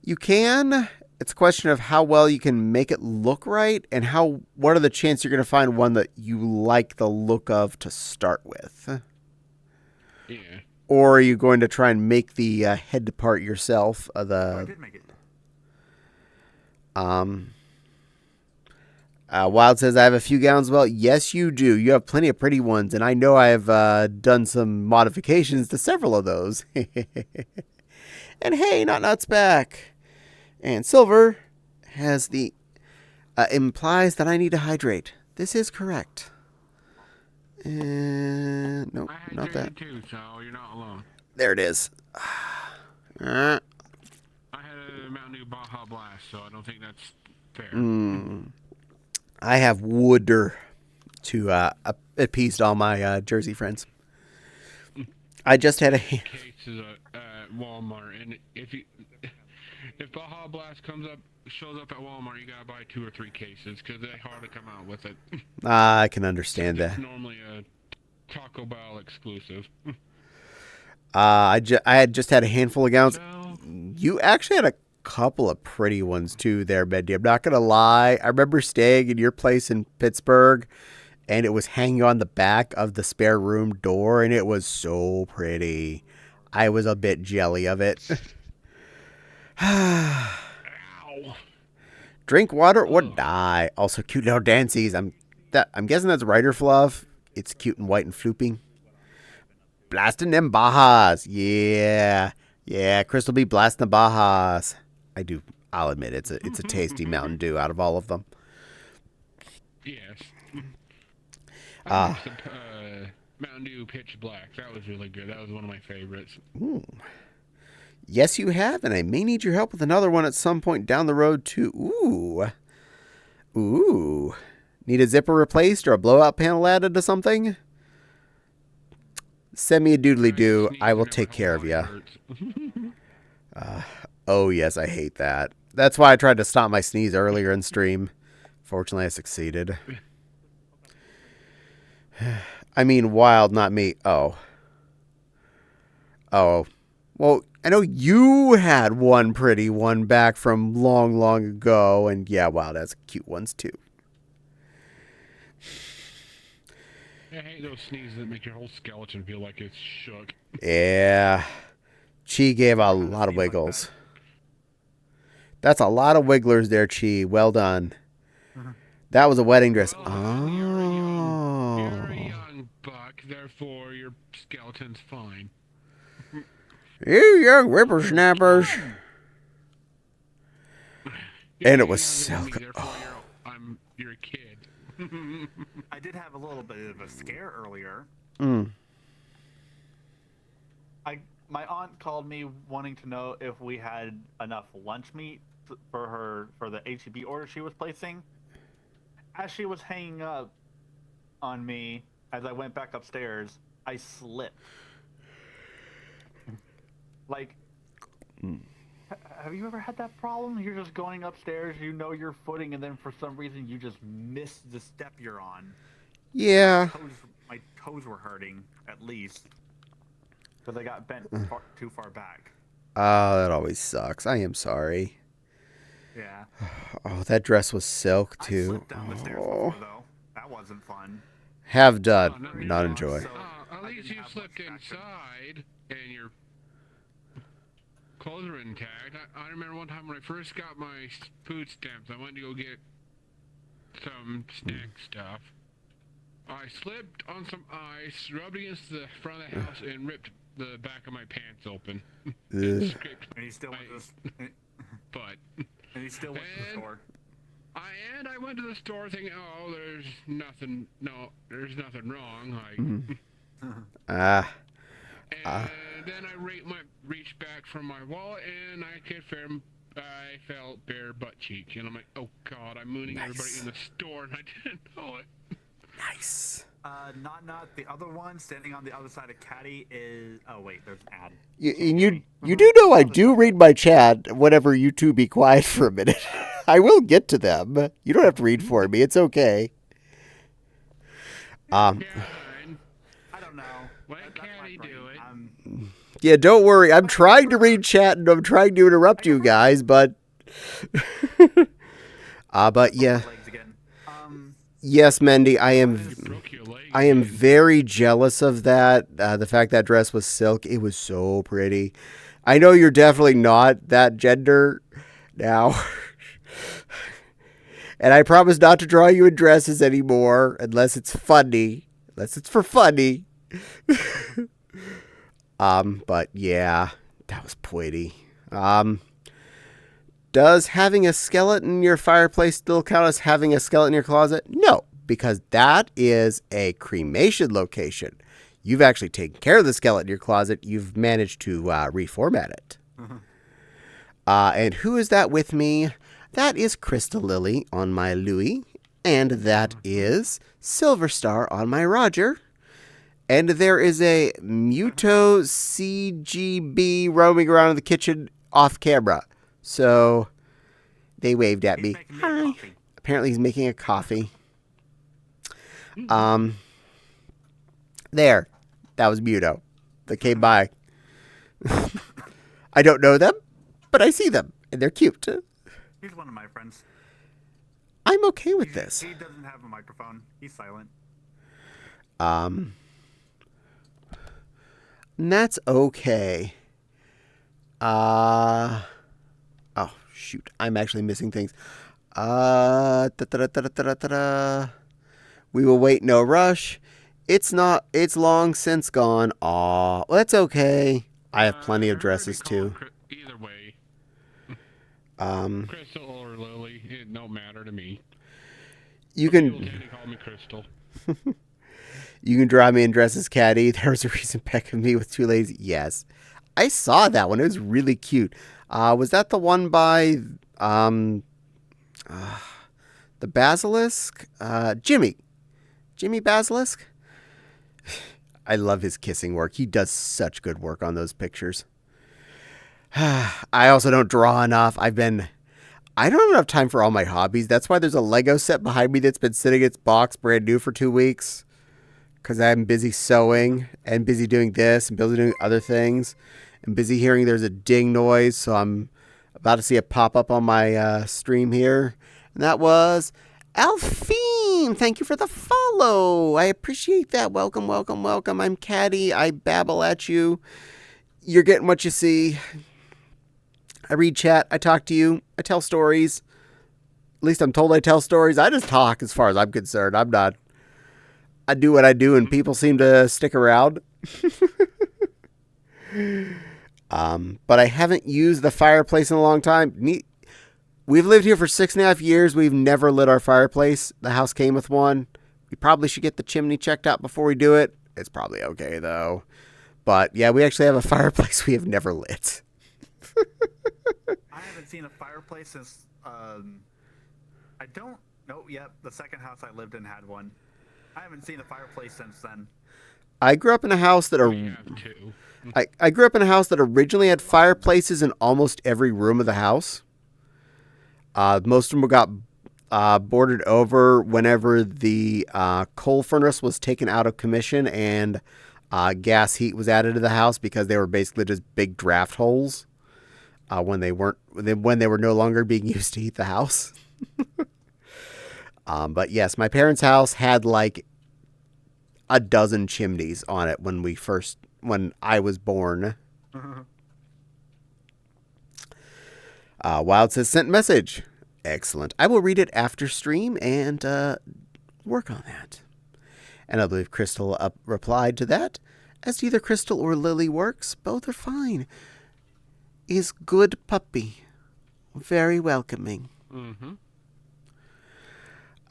You can. It's a question of how well you can make it look right, and what are the chances you're going to find one that you like the look of to start with. Yeah. Or are you going to try and make the head part yourself? I did make it. Wild says, I have a few gowns. Well, yes, you do. You have plenty of pretty ones, and I know I've done some modifications to several of those. And hey, Not Nuts back. And Silver has the... implies that I need to hydrate. This is correct. No, not that. Too, so you're not alone. There it is. I had a Mountain Dew Baja Blast, so I don't think that's fair. I have Wooder to appease all my Jersey friends. I just had a cases at Walmart, and if Baja Blast shows up at Walmart, you gotta buy 2 or 3 cases because they hardly come out with it. I can understand that. It's normally a Taco Bell exclusive. I had just had a handful of gowns. You actually had a couple of pretty ones too there, Bendy. I'm not gonna lie. I remember staying in your place in Pittsburgh, and it was hanging on the back of the spare room door, and it was so pretty. I was a bit jelly of it. Ow. Drink water or die. Also cute little dancies. I'm guessing that's Rider Fluff. It's cute and white and flooping. Blasting them Bajas. Yeah. Yeah, Crystal B blasting the Bajas. I'll admit it's a tasty Mountain Dew out of all of them. Yes. Mountain Dew Pitch Black. That was really good. That was one of my favorites. Ooh. Yes, you have, and I may need your help with another one at some point down the road, too. Ooh. Need a zipper replaced or a blowout panel added to something? Send me a doodly-doo. I will take care of you. Oh, yes, I hate that. That's why I tried to stop my sneeze earlier in stream. Fortunately, I succeeded. I mean, wild, not me. Oh. Well, I know you had one pretty one back from long, long ago. And yeah, Wild has cute ones, too. I hate those sneezes that make your whole skeleton feel like it's shook. Yeah. Chi gave a lot of wiggles. That's a lot of wigglers there, Chi. Well done. That was a wedding dress. Well, you're a Oh. young buck, therefore your skeleton's fine. You young whippersnappers. And it was silk. You're a kid. I did have a little bit of a scare earlier. My aunt called me wanting to know if we had enough lunch meat for the HEB order she was placing. As she was hanging up on me, as I went back upstairs, I slipped. Like, have you ever had that problem? You're just going upstairs, you know your footing, and then for some reason you just miss the step you're on. Yeah. My toes were hurting, at least. Because I got bent too far back. Oh, that always sucks. I am sorry. Yeah. Oh, that dress was silk, I too. slipped down the stairs before, though. That wasn't fun. Have done. Not enjoy. So At least you slipped inside and your clothes were intact. I remember one time when I first got my food stamps, I went to go get some snack stuff. I slipped on some ice, rubbed against the front of the house, and ripped the back of my pants open. And scraped And he still went to the butt. And he still went to the store. I went to the store thinking, oh, there's nothing wrong. And then I reached back from my wallet, and I felt bare butt cheek. And I'm like, oh, God, I'm mooning everybody in the store, and I didn't know it. Nice. Not the other one standing on the other side of Caddie is. Oh wait, there's an ad. You do know I do read my chat. Whenever you two be quiet for a minute, I will get to them. You don't have to read for me. It's okay. I don't know. Let Caddie do it. Yeah, don't worry. I'm trying to read chat and I'm trying to interrupt you guys, but but yeah. Yes, Mendy, I am very jealous of that. The fact that dress was silk, it was so pretty. I know you're definitely not that gender now. And I promise not to draw you in dresses anymore unless it's funny. Unless it's for funny. But yeah, that was pretty. Does having a skeleton in your fireplace still count as having a skeleton in your closet? No, because that is a cremation location. You've actually taken care of the skeleton in your closet. You've managed to reformat it. And who is that with me? That is Crystal Lily on my Louie. And that is Silver Star on my Roger. And there is a Muto CGB roaming around in the kitchen off camera. So they waved at me. Hi. Apparently he's making a coffee. There. That was Muto. That came by. I don't know them, but I see them. And they're cute. He's one of my friends. I'm okay with this. He doesn't have a microphone. He's silent. And that's okay. Oh, shoot. I'm actually missing things. We will wait, no rush. It's long since gone. Aw, well, that's okay. I have plenty of dresses, too. Either way. Crystal Crystal or Lily, it don't matter to me. You People can tend to call me Crystal. you can draw me in dresses, Caddie. There was a recent peck of me with two ladies. Yes. I saw that one. It was really cute. Was that the one by the Basilisk? Jimmy Basilisk? I love his kissing work. He does such good work on those pictures. I also don't draw enough. I don't have enough time for all my hobbies. That's why there's a Lego set behind me that's been sitting in its box brand new for 2 weeks. Because I'm busy sewing and busy doing this and busy doing other things. And busy hearing there's a ding noise. So I'm about to see it pop up on my stream here. And that was Alphine. Thank you for the follow. I appreciate that. Welcome, welcome, welcome. I'm Caddie. I babble at you. You're getting what you see. I read chat. I talk to you. I tell stories. At least I'm told I tell stories. I just talk as far as I'm concerned. I'm not. I do what I do, and people seem to stick around. But I haven't used the fireplace in a long time. We've lived here for 6.5 years. We've never lit our fireplace. The house came with one. We probably should get the chimney checked out before we do it. It's probably okay, though. But, yeah, we actually have a fireplace we have never lit. I haven't seen a fireplace since, I don't know yet. The second house I lived in had one. I haven't seen a fireplace since then. I grew up in a house that I grew up in a house that originally had fireplaces in almost every room of the house. Most of them got boarded over whenever the coal furnace was taken out of commission and gas heat was added to the house because they were basically just big draft holes when they were no longer being used to heat the house. But yes, my parents' house had like a dozen chimneys on it when I was born. Wild says, sent message. Excellent. I will read it after stream and work on that. And I believe Crystal replied to that. As to either Crystal or Lily works, both are fine. Is good puppy. Very welcoming. Mm-hmm.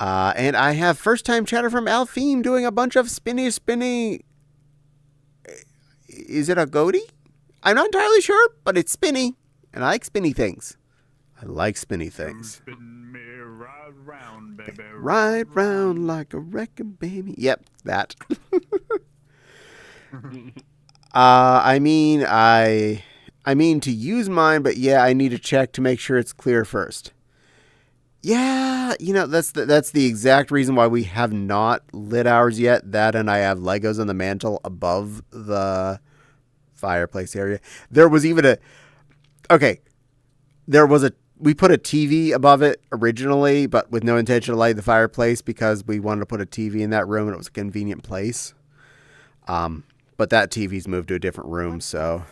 And I have first-time chatter from Alphine doing a bunch of spinny. Is it a goatee? I'm not entirely sure, but it's spinny. And I like spinny things. I like spinny things. Spin me right round, baby. Right round like a wrecking baby. Yep, that. I mean to use mine, but yeah, I need to check to make sure it's clear first. Yeah, that's the exact reason why we have not lit ours yet. That and I have Legos on the mantle above the fireplace area. We put a TV above it originally, but with no intention to light the fireplace because we wanted to put a TV in that room and it was a convenient place. But that TV's moved to a different room, so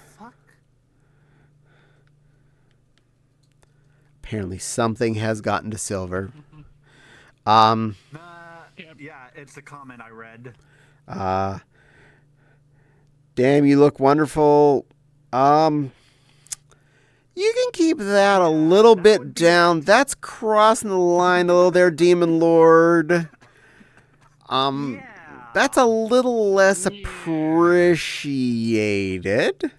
apparently something has gotten to Silver. Yeah, it's a comment I read. Damn, you look wonderful. You can keep that a little bit down. That's crossing the line a little there, Demon Lord. That's a little less appreciated.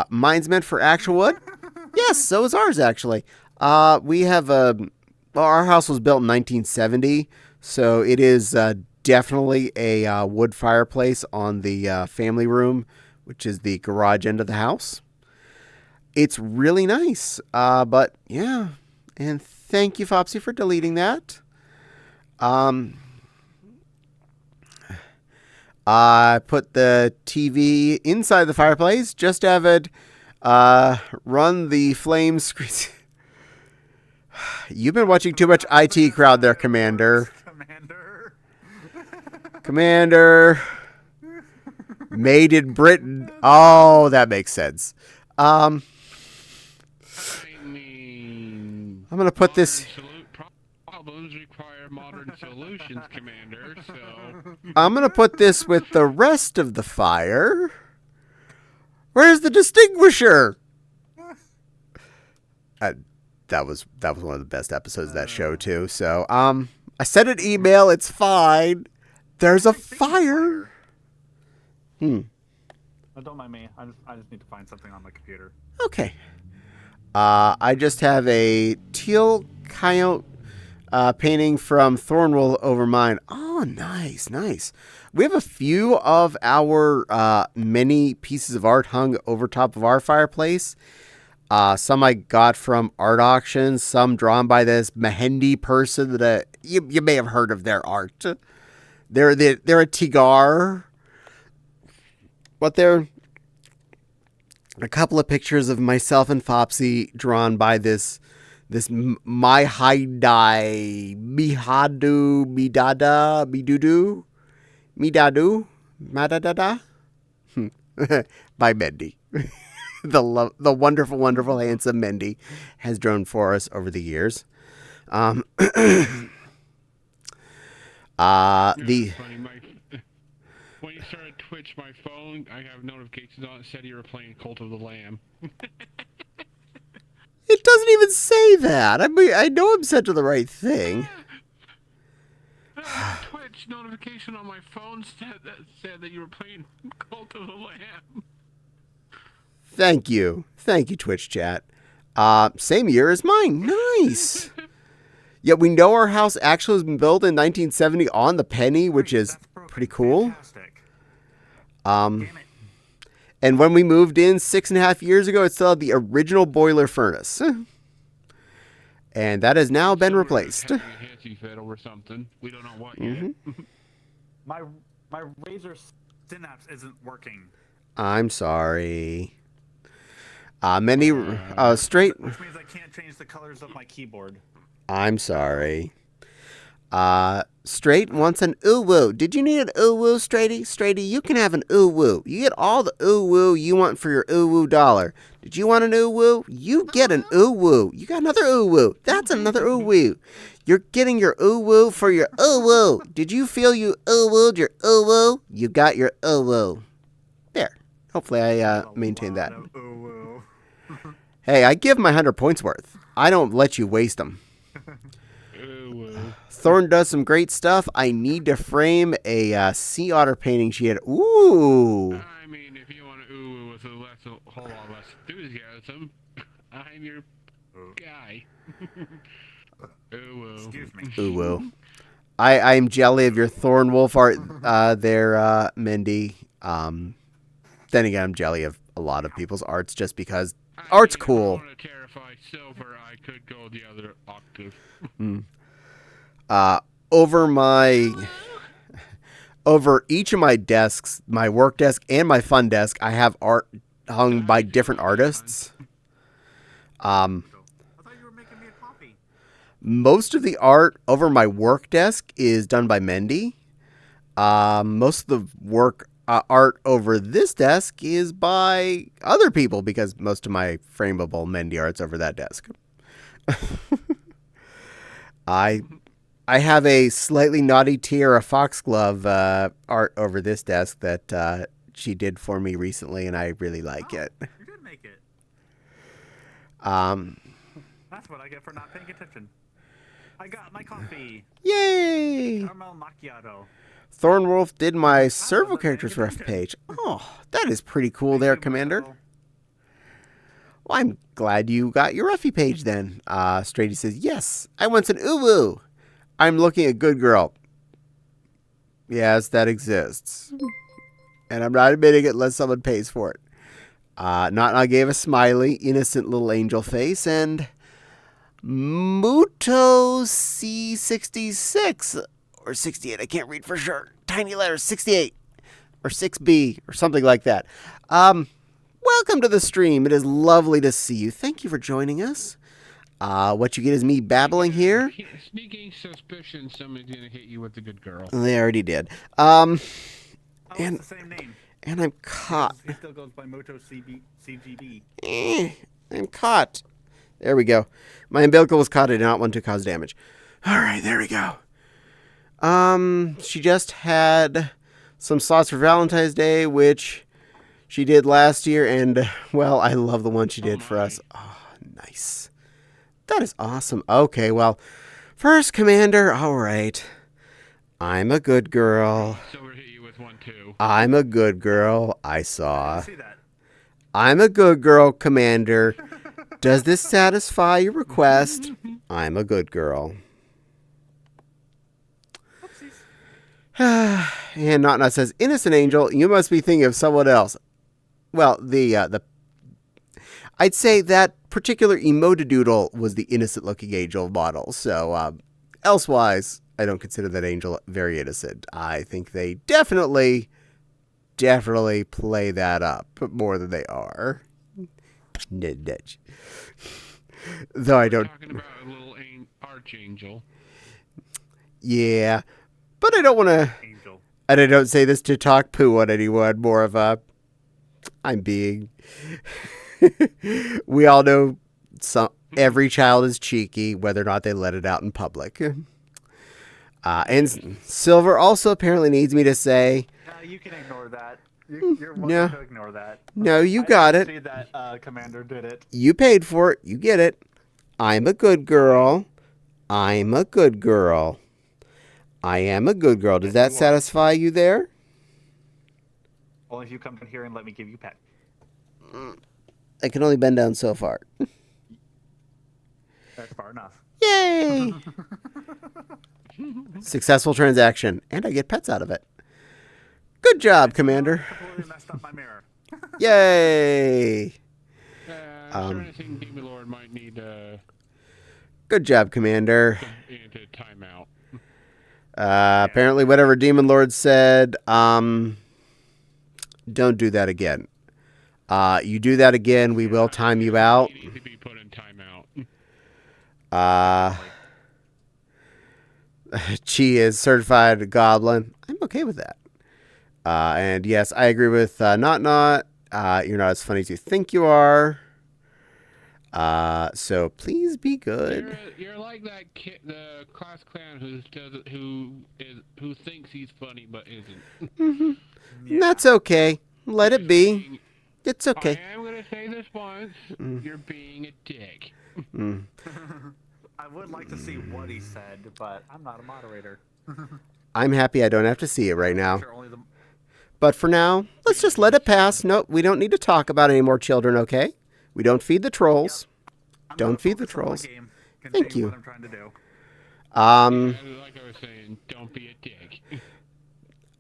Mine's meant for actual wood. Yes, so is ours, actually. We have our house was built in 1970, so it is definitely a wood fireplace on the family room, which is the garage end of the house. It's really nice, but yeah, and thank you, Fopsy, for deleting that. I put the TV inside the fireplace, just have it run the flame screen. You've been watching too much IT Crowd there, Commander. Commander. Made in Britain. Oh, that makes sense. I'm going to put this... Problems require modern solutions, Commander, so... I'm going to put this with the rest of the fire. Where's the distinguisher? That was one of the best episodes of that show, too. So, I sent an email. It's fine. There's a fire. A Don't mind me. I just need to find something on my computer. Okay. I just have a teal coyote painting from Thornwell over mine. Oh, nice, nice. We have a few of our many pieces of art hung over top of our fireplace. Some I got from art auctions, some drawn by this Mehendi person that you may have heard of their art. They're a Tigar, but they're a couple of pictures of myself and Fopsy drawn by this my Haidai Mihadu Midada Midudu Midadu Madadada by Mendy. The wonderful, wonderful, handsome Mendy has drawn for us over the years. Funny, when you started Twitch, my phone, I have notifications on it said you were playing Cult of the Lamb. It doesn't even say that. I mean, I know I'm set to the right thing. Twitch notification on my phone said that you were playing Cult of the Lamb. Thank you, Twitch chat. Same year as mine. Nice. Yet we know our house actually has been built in 1970 on the penny, which is pretty cool. Fantastic. Um, Damn it. And when we moved in 6.5 years ago, it still had the original boiler furnace. And that has now been replaced. Handsy fiddle or something. We don't know what yet. My Razer Synapse isn't working. I'm sorry. Straight. Which means I can't change the colors of my keyboard. I'm sorry. Straight wants an ooh-woo. Did you need an ooh-woo, Straighty? Straighty, you can have an ooh-woo. You get all the ooh-woo you want for your ooh-woo dollar. Did you want an ooh-woo? You get an ooh-woo. You got another ooh-woo. That's another ooh-woo. You're getting your ooh-woo for your ooh-woo. Did you feel you ooh-wooed your ooh-woo? You got your ooh-woo. There. Hopefully I maintained that. Ooh-woo. Hey, I give my 100 points worth. I don't let you waste them. Thorn does some great stuff. I need to frame a sea otter painting she had. Ooh. I mean, if you want to ooh with a whole lot less enthusiasm, I'm your guy. Ooh. Excuse me. Ooh. I'm jelly of your Thorn Wolf art there, Mindy. Then again, I'm jelly of a lot of people's arts just because art's cool. If I want to terrify silver, I could go the other octave. Over each of my desks, my work desk and my fun desk, I have art hung by different artists. I thought you were making me a coffee. Most of the art over my work desk is done by Mendy. Most of the art over this desk is by other people because most of my frameable Mendy art's over that desk. I have a slightly naughty Tiara Foxglove art over this desk that she did for me recently, and I really like it. You did make it. That's what I get for not paying attention. I got my coffee. Yay! Caramel macchiato. Thornwolf did my servo characters ref page. Oh, that is pretty cool there, Commander. Well, I'm glad you got your Ruffy page then. Straighty says, yes, I want an uwu. I'm looking at good girl. Yes, that exists. And I'm not admitting it unless someone pays for it. Not gave a smiley, innocent little angel face, and Muto C66 or 68, I can't read for sure. Tiny letters, 68 or 6B or something like that. Welcome to the stream. It is lovely to see you. Thank you for joining us. What you get is me babbling here. Sneaking suspicion somebody's gonna hit you with a good girl. They already did. Oh, And it's the same name. and I'm caught. He still goes by Moto CGB. I'm caught. There we go. My umbilical was caught. I did not want to cause damage. All right, there we go. She just had some slots for Valentine's Day, which she did last year, and, well, I love the one she did for us. Oh, nice. That is awesome. Okay, well, first, Commander, all right. I'm a good girl. Silver hit you with one too. I'm a good girl. I I saw. see that. I'm a good girl, Commander. Does this satisfy your request? I'm a good girl. Oopsies. And Not says, innocent angel, you must be thinking of someone else. Well, I'd say that particular emotidoodle was the innocent-looking angel model. So, elsewise, I don't consider that angel very innocent. I think they definitely play that up more than they are. Though I don't. Talking about a little archangel. Yeah, but I don't want to. Angel. And I don't say this to talk poo on anyone. More of a, I'm being. We all know every child is cheeky, whether or not they let it out in public. And Silver also apparently needs me to say, You can ignore that. You're welcome No. to ignore that. no, you got I it. didn't see that Commander did it. You paid for it. You get it. I'm a good girl. I'm a good girl. I am a good girl. Does that satisfy you there? Only if you come in here and let me give you pet. I can only bend down so far. That's far enough. Yay! Successful transaction. And I get pets out of it. Good job, Commander. Completely messed up my mirror. Yay! I'm sure I think Demon Lord might need Good job, Commander. into timeout. Apparently, whatever Demon Lord said, don't do that again. You do that again, we will time you out. He needs to be put in timeout. Chi is certified goblin. I'm okay with that. And yes, I agree with Not. You're not as funny as you think you are. So please be good. You're like that kid, the class clown who thinks he's funny but isn't. That's okay. Let it be. It's okay. I am gonna say this once. You're being a dick. I would like to see what he said, but I'm not a moderator. I'm happy I don't have to see it right now. Sure, only the But for now, let's just let it pass. Nope, we don't need to talk about any more children, okay? We don't feed the trolls. I'm Don't gonna feed the focus on my trolls. game, Thank continue you. What I'm trying to do. Like I was saying, don't be a dick.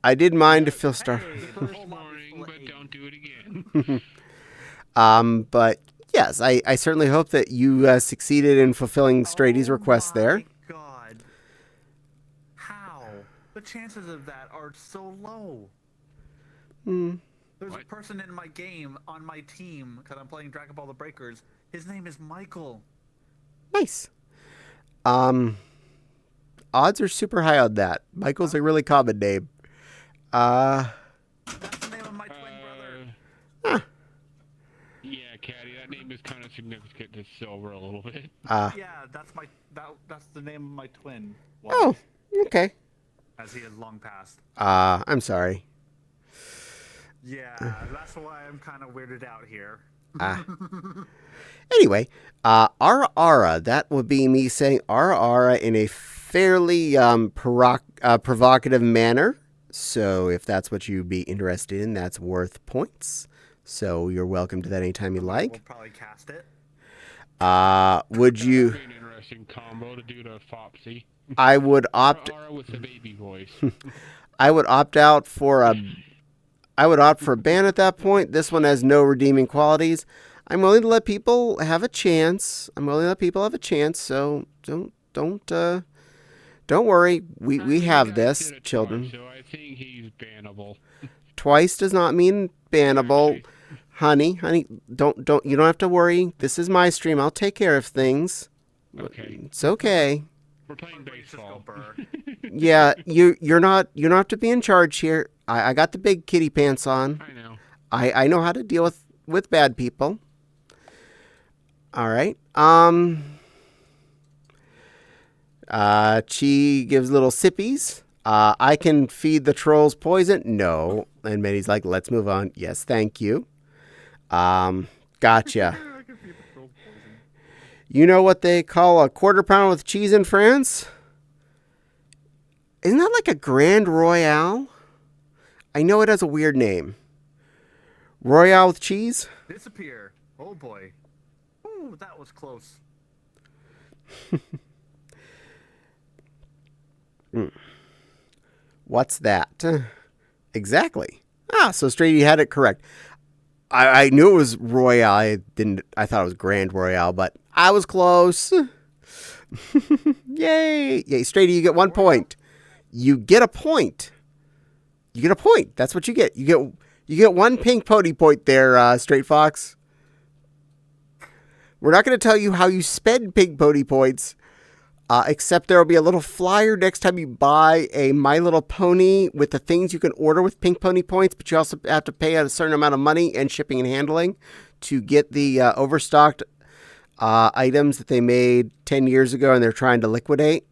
I did mind to Phil Star. Hey, the First whole lobby's warning, full of but eight. don't do it again. But yes, I certainly hope that you succeeded in fulfilling Strady's request there. My God. How? The chances of that are so low. There's What? a person in my game on my team because I'm playing Dragon Ball: The Breakers. His name is Michael. Nice. Odds are super high on that. Michael's a really common name. That's the name of my twin brother. Yeah, Caddie, that name is kind of significant to Silver a little bit. Yeah, that's the name of my twin. Oh, okay. As he has long passed. I'm sorry. Yeah, that's why I'm kind of weirded out here. Anyway, Ara Ara, that would be me saying Ara Ara in a fairly provocative manner. So if that's what you'd be interested in, that's worth points. So you're welcome to that anytime you We'll like. probably cast it. Would you... That'd be an interesting combo to do to Fopsy. I would opt... Ara with the baby voice. I would opt out for a... I would opt for a ban at that point. This one has no redeeming qualities. I'm willing to let people have a chance. So don't worry. We have this, children. So I think he's bannable. Twice does not mean bannable. Honey, you don't have to worry. This is my stream. I'll take care of things. Okay. It's okay. We're playing baseball. Yeah, you don't have to be in charge here. I got the big kitty pants on. I know. I know how to deal with bad people. All right. Chi gives little sippies. I can feed the trolls poison. No. And Minnie's like, let's move on. Yes, thank you. Gotcha. You know what they call a quarter pound with cheese in France? Isn't that like a Grand Royale? I know it has a weird name. Royale with cheese? Disappear. Oh boy. Ooh, that was close. What's that? Exactly. So Straight, you had it correct. I knew it was Royale. I thought it was Grand Royale, but I was close. Yay! Yay, Straight, you get 1 point. You get a point. You get a point. That's what you get. You get 1 pink pony point there, Straight Fox. We're not going to tell you how you spend pink pony points, except there will be a little flyer next time you buy a My Little Pony with the things you can order with pink pony points, but you also have to pay a certain amount of money and shipping and handling to get the overstocked items that they made 10 years ago and they're trying to liquidate.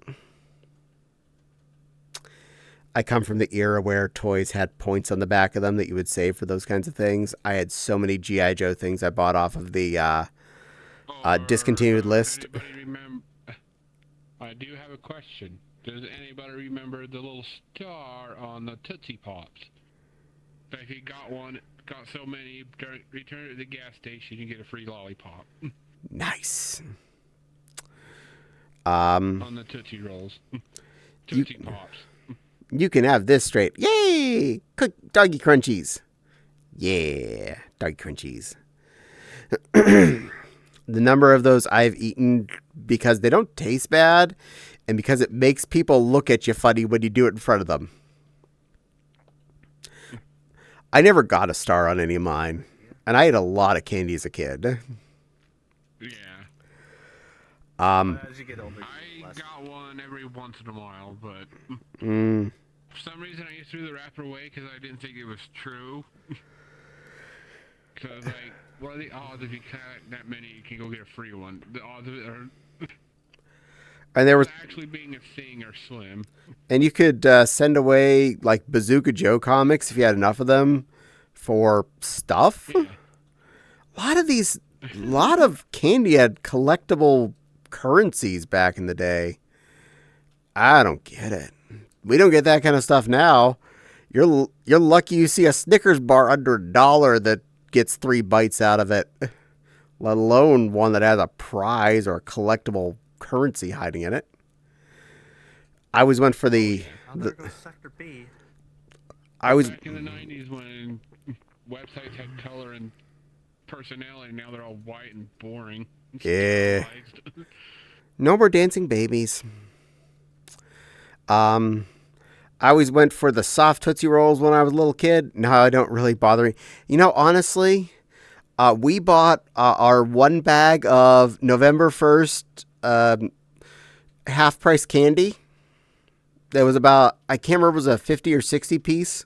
I come from the era where toys had points on the back of them that you would save for those kinds of things. I had so many G.I. Joe things I bought off of the discontinued list. I do have a question. Does anybody remember the little star on the Tootsie Pops? That if you got so many, return it to the gas station, you get a free lollipop. Nice. On the Tootsie Rolls. Tootsie Pops. You can have this Straight. Yay! Cook Doggy Crunchies. Yeah, Doggy Crunchies. The number of those I've eaten because they don't taste bad and because it makes people look at you funny when you do it in front of them. I never got a star on any of mine, and I ate a lot of candy as a kid. Yeah. As you get older, I got one every once in a while, but for some reason I used to throw the wrapper away because I didn't think it was true. Because, like, what are the odds if you collect that many you can go get a free one? The odds of it are... And there was actually being a thing are slim. And you could send away, like, Bazooka Joe comics if you had enough of them for stuff. Yeah. A lot of candy had collectible currencies back in the day. I don't get it. We don't get that kind of stuff now. You're lucky you see a Snickers bar under $1 that gets 3 bites out of it, let alone one that has a prize or a collectible currency hiding in it. I always went for there goes Sector B. Back in the 90s when websites had color and personality, now they're all white and boring. Yeah. No more dancing babies. I always went for the soft Tootsie Rolls when I was a little kid. Now I don't really bother me. You know, honestly, we bought our 1 bag of November 1st half-price candy. That was about, I can't remember, it was a 50 or 60 piece.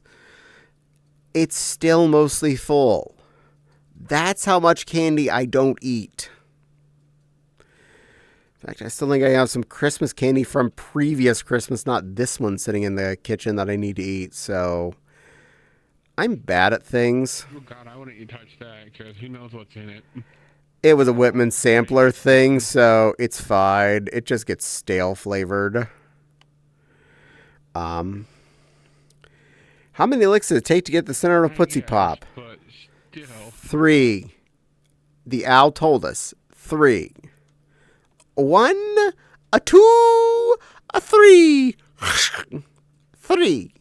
It's still mostly full. That's how much candy I don't eat. In fact, I still think I have some Christmas candy from previous Christmas, not this one sitting in the kitchen that I need to eat. So I'm bad at things. Oh, God, I wouldn't you touch that because who knows what's in it. It was a Whitman sampler thing, so it's fine. It just gets stale flavored. How many licks does it take to get the center of a Tootsie Pop? But still. 3. The owl told us. 3. 1, a 2, a 3. 3.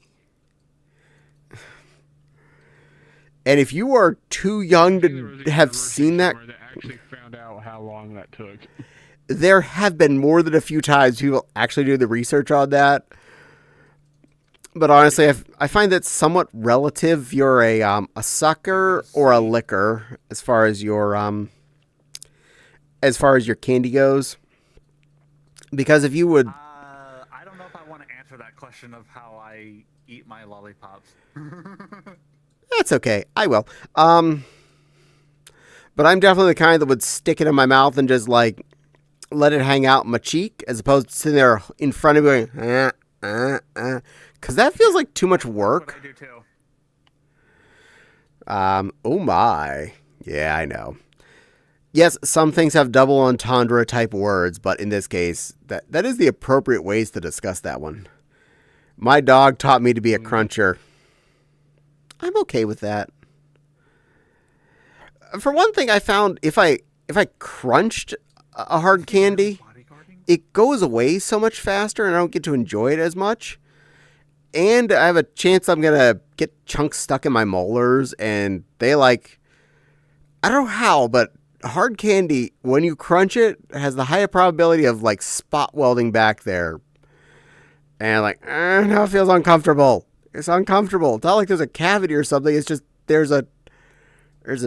And if you are too young to have seen that, actually found out how long that took. There have been more than a few times people actually do the research on that. But honestly, I find that somewhat relative. You're a sucker or a licker as far as your candy goes. Because if you would, I don't know if I want to answer that question of how I eat my lollipops. that's okay. I will. But I'm definitely the kind that would stick it in my mouth and just like let it hang out in my cheek, as opposed to sitting there in front of me going, because that feels like too much work. That's what I do too. Oh my. Yeah, I know. Yes, some things have double entendre type words, but in this case, that is the appropriate ways to discuss that one. My dog taught me to be a cruncher. I'm okay with that. For one thing, I found if I crunched a hard candy, it goes away so much faster and I don't get to enjoy it as much. And I have a chance I'm going to get chunks stuck in my molars, and they I don't know how, but hard candy, when you crunch it, has the higher probability of spot welding back there. And now it feels uncomfortable. It's uncomfortable. It's not like there's a cavity or something. It's just there's a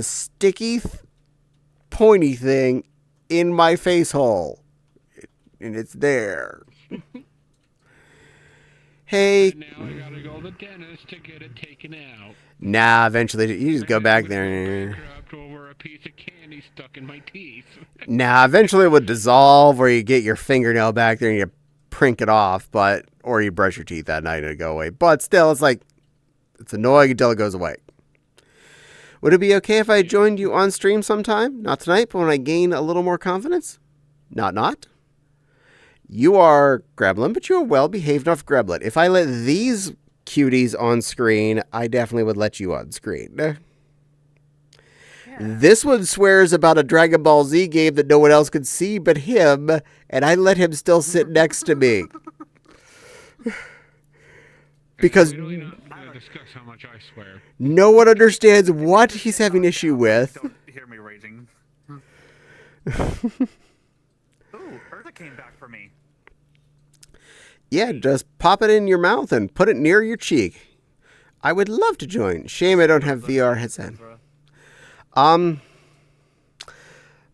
sticky, pointy thing in my face hole. And it's there. Hey. And now I gotta go to the dentist to get it taken out. Nah, eventually you just go back there. And over a piece of candy stuck in my teeth. Nah, eventually it would dissolve, or you get your fingernail back there and you prink it off, or you brush your teeth that night and it go away. But still, it's annoying until it goes away. Would it be okay if I joined you on stream sometime? Not tonight, but when I gain a little more confidence? Not. You are Gremlin, but you're a well-behaved enough Gremlin. If I let these cuties on screen, I definitely would let you on screen. Yeah. This one swears about a Dragon Ball Z game that no one else could see but him, and I let him still sit next to me. Because we don't even discuss how much I swear. No one understands what he's having issue with. Don't hear me raging. Ooh, Eartha came back for me. Yeah, just pop it in your mouth and put it near your cheek. I would love to join. Shame I don't have VR headset. But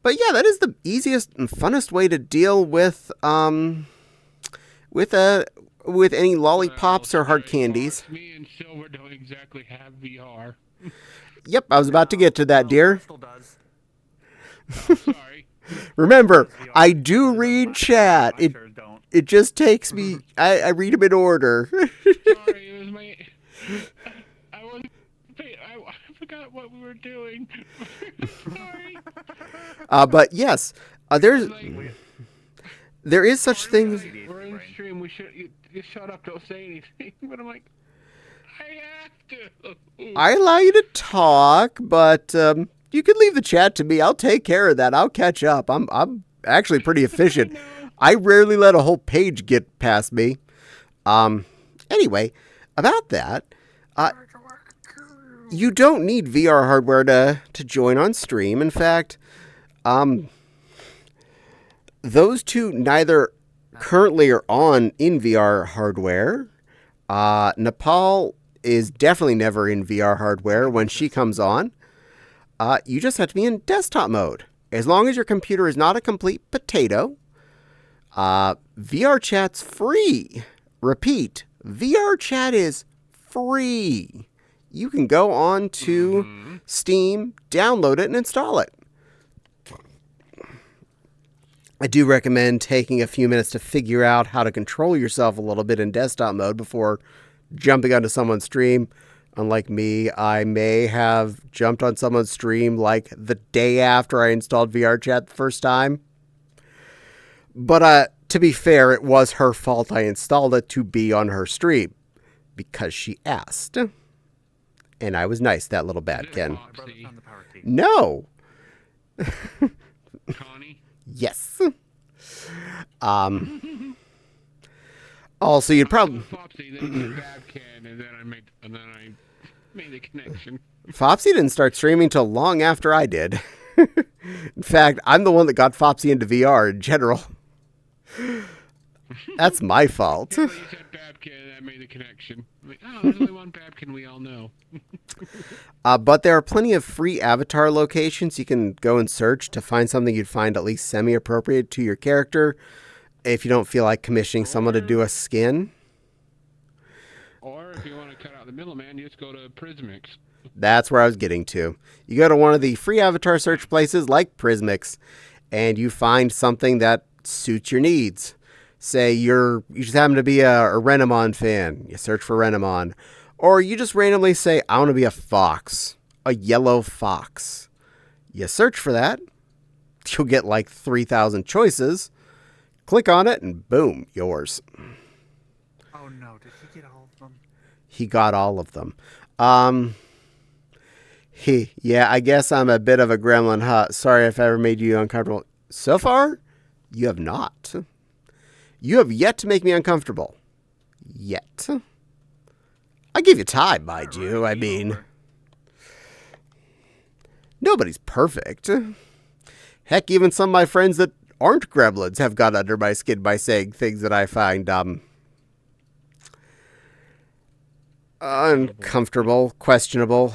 yeah, that is the easiest and funnest way to deal with any lollipops or hard candies. Me and Silver don't exactly have VR. Yep, I was about to get to that, dear. Crystal does. Oh, sorry. Remember, I do read chat. It just takes me. I read them in order. Sorry, it was my. I forgot what we were doing. Sorry. But yes, there is such things. We're in stream. We should. You shut up. Don't say anything. But I'm like, I have to. I allow you to talk, but you can leave the chat to me. I'll take care of that. I'll catch up. I'm actually pretty efficient. I rarely let a whole page get past me. Anyway, about that, you don't need VR hardware to join on stream. In fact, those two neither currently are on in VR hardware. Nepal is definitely never in VR hardware when she comes on. You just have to be in desktop mode. As long as your computer is not a complete potato. VR chat's free. Repeat, VR chat is free. You can go on to Steam, download it, and install it. I do recommend taking a few minutes to figure out how to control yourself a little bit in desktop mode before jumping onto someone's stream. Unlike me, I may have jumped on someone's stream the day after I installed VR chat the first time. But to be fair, it was her fault I installed it to be on her stream. Because she asked. And I was nice, that little badkin. No. Connie? Yes. Also, you'd probably... Fopsy, then Babcan, and then I made the connection. Fopsy didn't start streaming till long after I did. In fact, I'm the one that got Fopsy into VR in general. That's my fault. Yeah, you said Babcan, and I made the connection. There's only one Babcan we all know. But there are plenty of free avatar locations you can go and search to find something you'd find at least semi-appropriate to your character if you don't feel like commissioning someone to do a skin. Or if you want to cut out the middleman, you just go to Prismix. That's where I was getting to. You go to one of the free avatar search places like Prismix, and you find something that suits your needs. Say you just happen to be a Renamon fan. You search for Renamon. Or you just randomly say, I want to be a fox. A yellow fox. You search for that. You'll get 3,000 choices. Click on it and boom, yours. Oh no, did he get all of them? He got all of them. Yeah, I guess I'm a bit of a gremlin, huh? Sorry if I ever made you uncomfortable. So far, you have not. You have yet to make me uncomfortable. Yet. I give you time, mind you. I mean, nobody's perfect. Heck, even some of my friends that aren't gremlins have got under my skin by saying things that I find uncomfortable, questionable.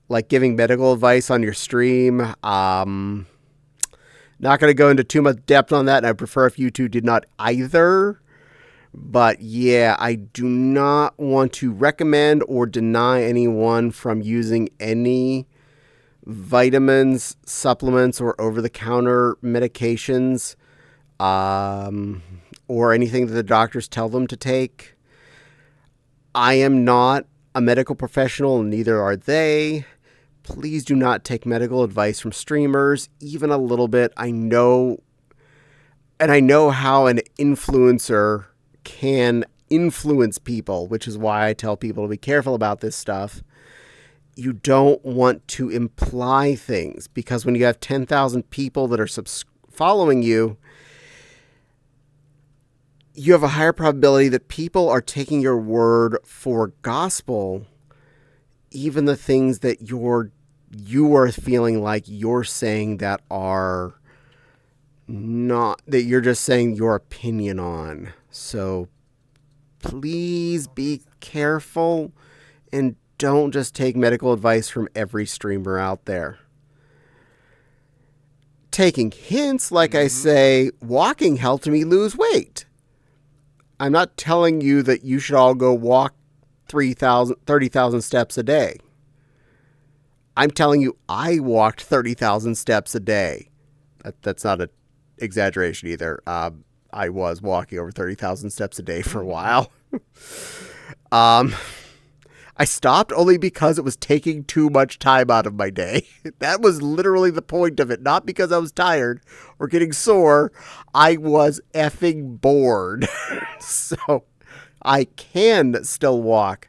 Like giving medical advice on your stream. Not going to go into too much depth on that, and I prefer if you two did not either. But yeah, I do not want to recommend or deny anyone from using any vitamins, supplements, or over-the-counter medications, or anything that the doctors tell them to take. I am not a medical professional, and neither are they. Please do not take medical advice from streamers, even a little bit. I know how an influencer can influence people, which is why I tell people to be careful about this stuff. You don't want to imply things, because when you have 10,000 people that are following you, you have a higher probability that people are taking your word for gospel, even the things that you are feeling like you're saying that are not, that you're just saying your opinion on. So please be careful and don't just take medical advice from every streamer out there. Taking hints, like I say, walking helped me lose weight. I'm not telling you that you should all go walk 30,000 steps a day. I'm telling you, I walked 30,000 steps a day. That's not an exaggeration either. I was walking over 30,000 steps a day for a while. I stopped only because it was taking too much time out of my day. That was literally the point of it. Not because I was tired or getting sore. I was effing bored. So I can still walk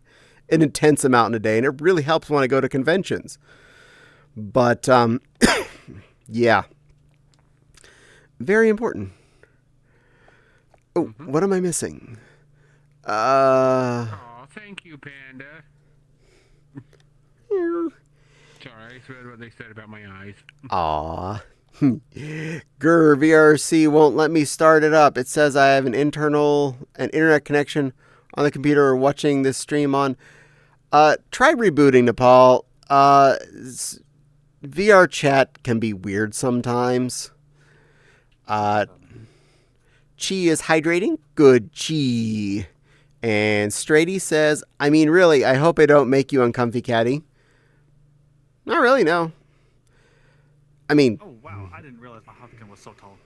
an intense amount in a day, and it really helps when I go to conventions. But, yeah. Very important. Oh, what am I missing? Oh, thank you, Panda. Sorry, I read what they said about my eyes. Aw. Grr, VRC won't let me start it up. It says I have an internet connection on the computer or watching this stream on. Try rebooting, Nepal. VR chat can be weird sometimes. Chi is hydrating. Good Chi. And Strady says, I mean, really, I hope I don't make you uncomfy, Caddie. Not really, no. I mean... Oh, wow. I didn't realize my Hopkins was so tall.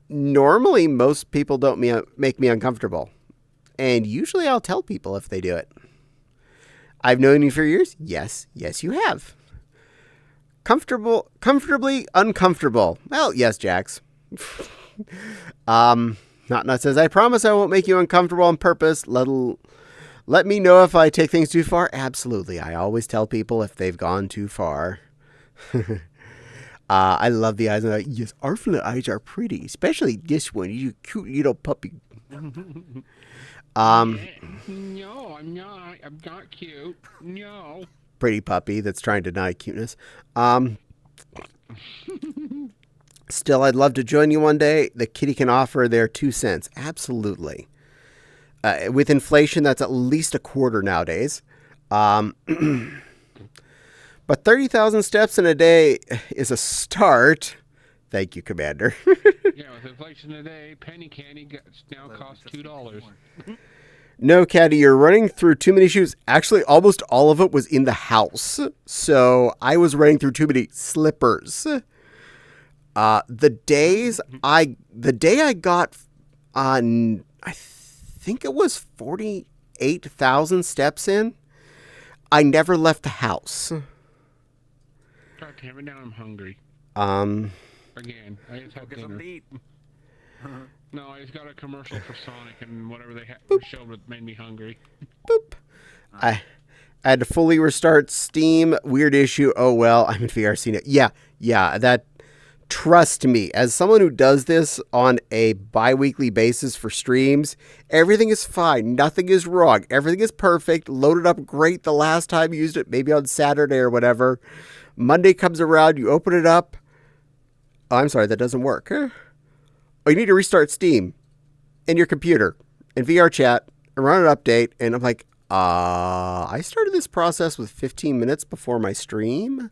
Normally, most people don't make me uncomfortable. And usually I'll tell people if they do it. I've known you for years? Yes. Yes, you have. Comfortably uncomfortable. Well, yes, Jax. Not says, I promise I won't make you uncomfortable on purpose. Let me know if I take things too far. Absolutely. I always tell people if they've gone too far. I love the eyes. Yes, Arfla eyes are pretty, especially this one. He's a cute little puppy. No, I'm not. I'm not cute. No. Pretty puppy that's trying to deny cuteness. Still, I'd love to join you one day. The kitty can offer their 2 cents. Absolutely. With inflation, that's at least a quarter nowadays. But 30,000 steps in a day is a start. Thank you, Commander. Yeah, with inflation today, penny candy now costs $2. No, Caddie, you're running through too many shoes. Actually, almost all of it was in the house. So I was running through too many slippers. The day I got on, I think it was 48,000 steps in, I never left the house. God damn it, now I'm hungry. Again, I just had dinner. No, I just got a commercial for Sonic and whatever they showed that made me hungry. Boop. I had to fully restart Steam. Weird issue. Oh, well, I'm in VRC now. Yeah, that... Trust me, as someone who does this on a bi-weekly basis for streams, everything is fine. Nothing is wrong. Everything is perfect. Loaded up great the last time you used it, maybe on Saturday or whatever. Monday comes around, you open it up. Oh, I'm sorry, that doesn't work. Oh, you need to restart Steam and your computer and VR chat and run an update. And I'm like, I started this process with 15 minutes before my stream.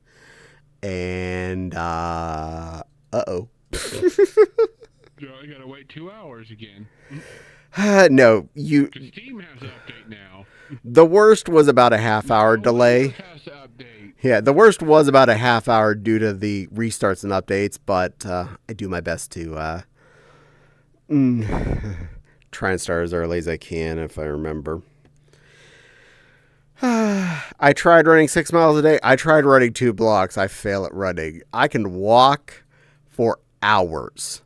And, uh-oh. I gotta wait 2 hours again. No, Because Steam has to update now. The worst was about a half-hour delay. Has to update. Yeah, the worst was about a half hour due to the restarts and updates, but I do my best to try and start as early as I can if I remember. I tried running 6 miles a day. I tried running 2 blocks. I fail at running. I can walk for hours.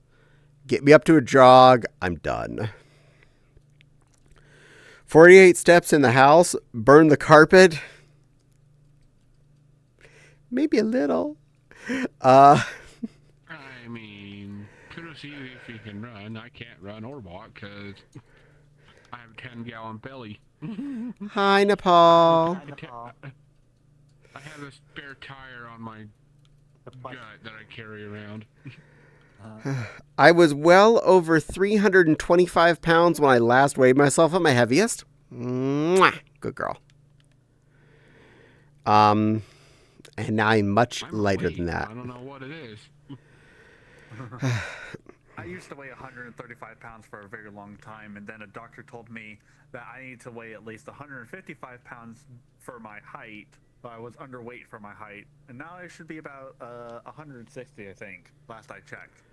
Get me up to a jog. I'm done. 48 steps in the house. Burn the carpet. Maybe a little. I mean, kudos to you if you can run. I can't run or walk because I have a 10-gallon belly. Hi, Nepal. I have a spare tire on my gut that I carry around. I was well over 325 pounds when I last weighed myself at my heaviest. Mwah! Good girl. And now I'm much lighter than that. I don't know what it is. I used to weigh 135 pounds for a very long time, and then a doctor told me that I need to weigh at least 155 pounds for my height. So I was underweight for my height, and now I should be about 160, I think, last I checked.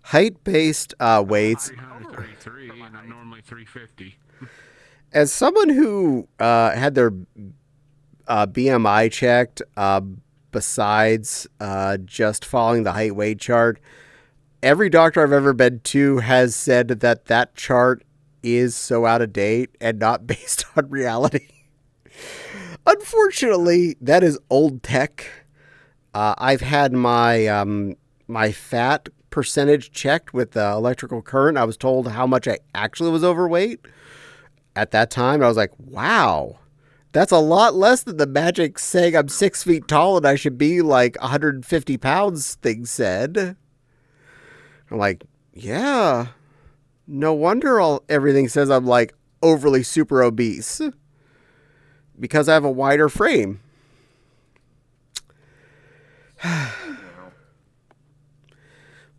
Height-based weights. 333, and I'm normally 350. As someone who had their BMI checked, besides just following the height weight chart, every doctor I've ever been to has said that that chart is so out of date and not based on reality. Unfortunately, that is old tech. I've had my my fat percentage checked with the electrical current. I was told how much I actually was overweight. At that time, I was like, wow, that's a lot less than the magic saying I'm 6 feet tall and I should be like 150 pounds thing said. I'm like, yeah, no wonder everything says I'm like overly super obese. Because I have a wider frame.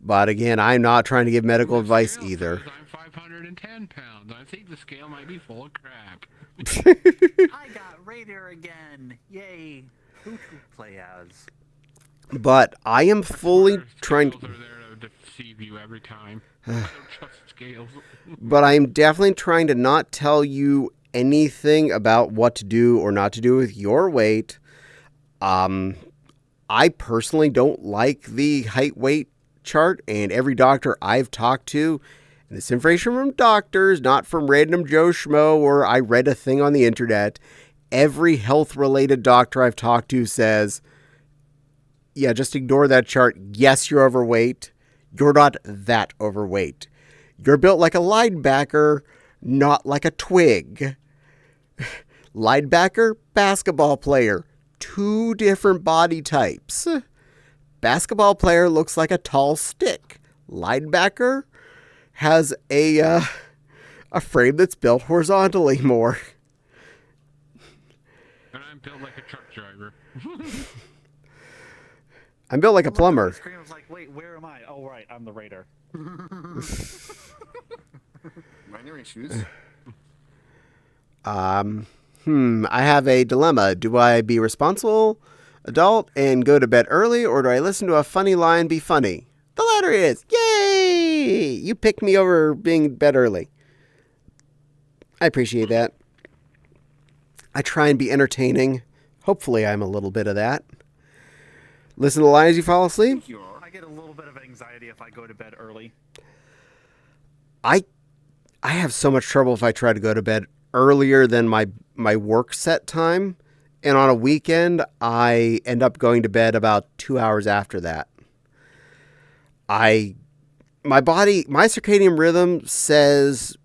But again, I'm not trying to give medical advice either. I'm 510 pounds. I think the scale might be full of crap. I got Raider again. Yay. Who to play as? But I am fully trying to... Scales are there to deceive you every time. I don't trust scales. But I am definitely trying to not tell you anything about what to do or not to do with your weight. I personally don't like the height weight chart, and every doctor I've talked to, and this information from doctors, not from random Joe Schmo or I read a thing on the internet, every health related doctor I've talked to says, yeah, just ignore that chart. Yes, you're overweight. You're not that overweight. You're built like a linebacker, not like a twig. Linebacker, basketball player. 2 different body types. Basketball player looks like a tall stick. Linebacker has a frame that's built horizontally more. And I'm built like a truck driver. I'm built like a plumber. The screen was like, wait, where am I? Oh, right, I'm the Raider. Am I wearing shoes? I have a dilemma. Do I be responsible adult and go to bed early, or do I listen to a funny line, be funny? The latter is, yay! You picked me over being in bed early. I appreciate that. I try and be entertaining. Hopefully I'm a little bit of that. Listen to the line as you fall asleep. I get a little bit of anxiety if I go to bed early. I have so much trouble if I try to go to bed earlier than my work set time. And on a weekend, I end up going to bed about 2 hours after that. My circadian rhythm says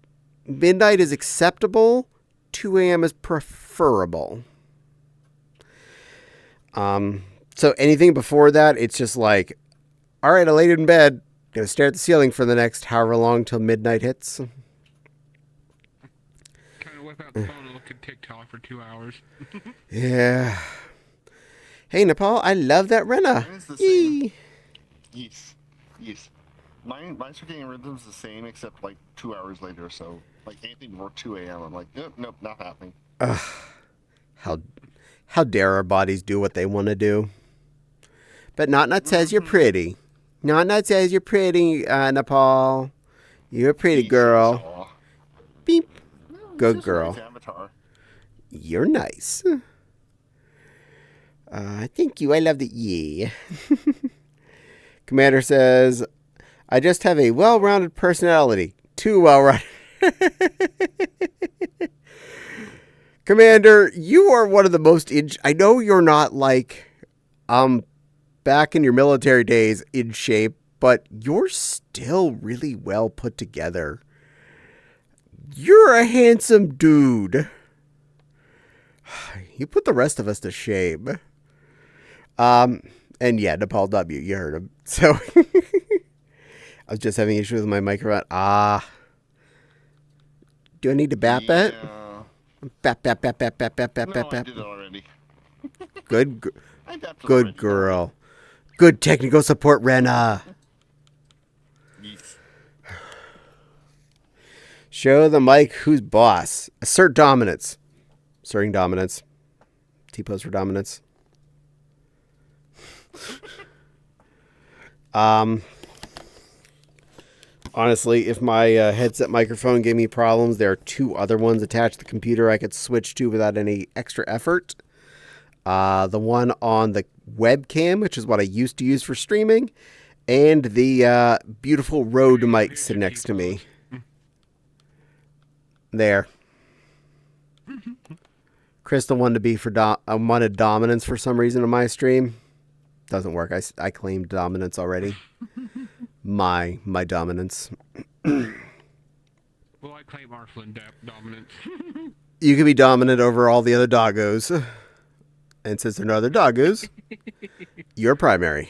midnight is acceptable, 2 a.m. is preferable. So anything before that, it's just like, all right, I laid in bed, gonna stare at the ceiling for the next however long till midnight hits. Kind of whip out the phone and look at TikTok for 2 hours. Yeah. Hey, Nepal, I love that Rena. Mine is the same. Yes. My circadian rhythm's the same, except like 2 hours later or so. Like anything before 2 a.m., I'm like, nope, not happening. How dare our bodies do what they want to do? But Not says you're pretty. Not says you're pretty, Nepal. You're a pretty girl. Beep. Good girl. Avatar. You're nice. Thank you. I love the yeah. Commander says, I just have a well-rounded personality. Too well-rounded. Commander, you are one of the most I know you're not like back in your military days in shape, but you're still really well put together. You're a handsome dude. You put the rest of us to shame. And yeah, Nepal W, you heard him. So I was just having issues with my microphone. Do I need to bap it? Bap. No, I did it already. Good girl. Good technical support, Rena. Yes. Show the mic who's boss. Assert dominance. Asserting dominance. T-pose for dominance. Honestly, if my headset microphone gave me problems, there are 2 other ones attached to the computer I could switch to without any extra effort. The one on the webcam, which is what I used to use for streaming, and the beautiful Rode mic sitting next to me. There. Crystal wanted to be wanted dominance for some reason on my stream. Doesn't work. I claimed dominance already. My dominance. Well, I claim Arflin dominance. You can be dominant over all the other doggos. And since there are no other doggos, you're primary.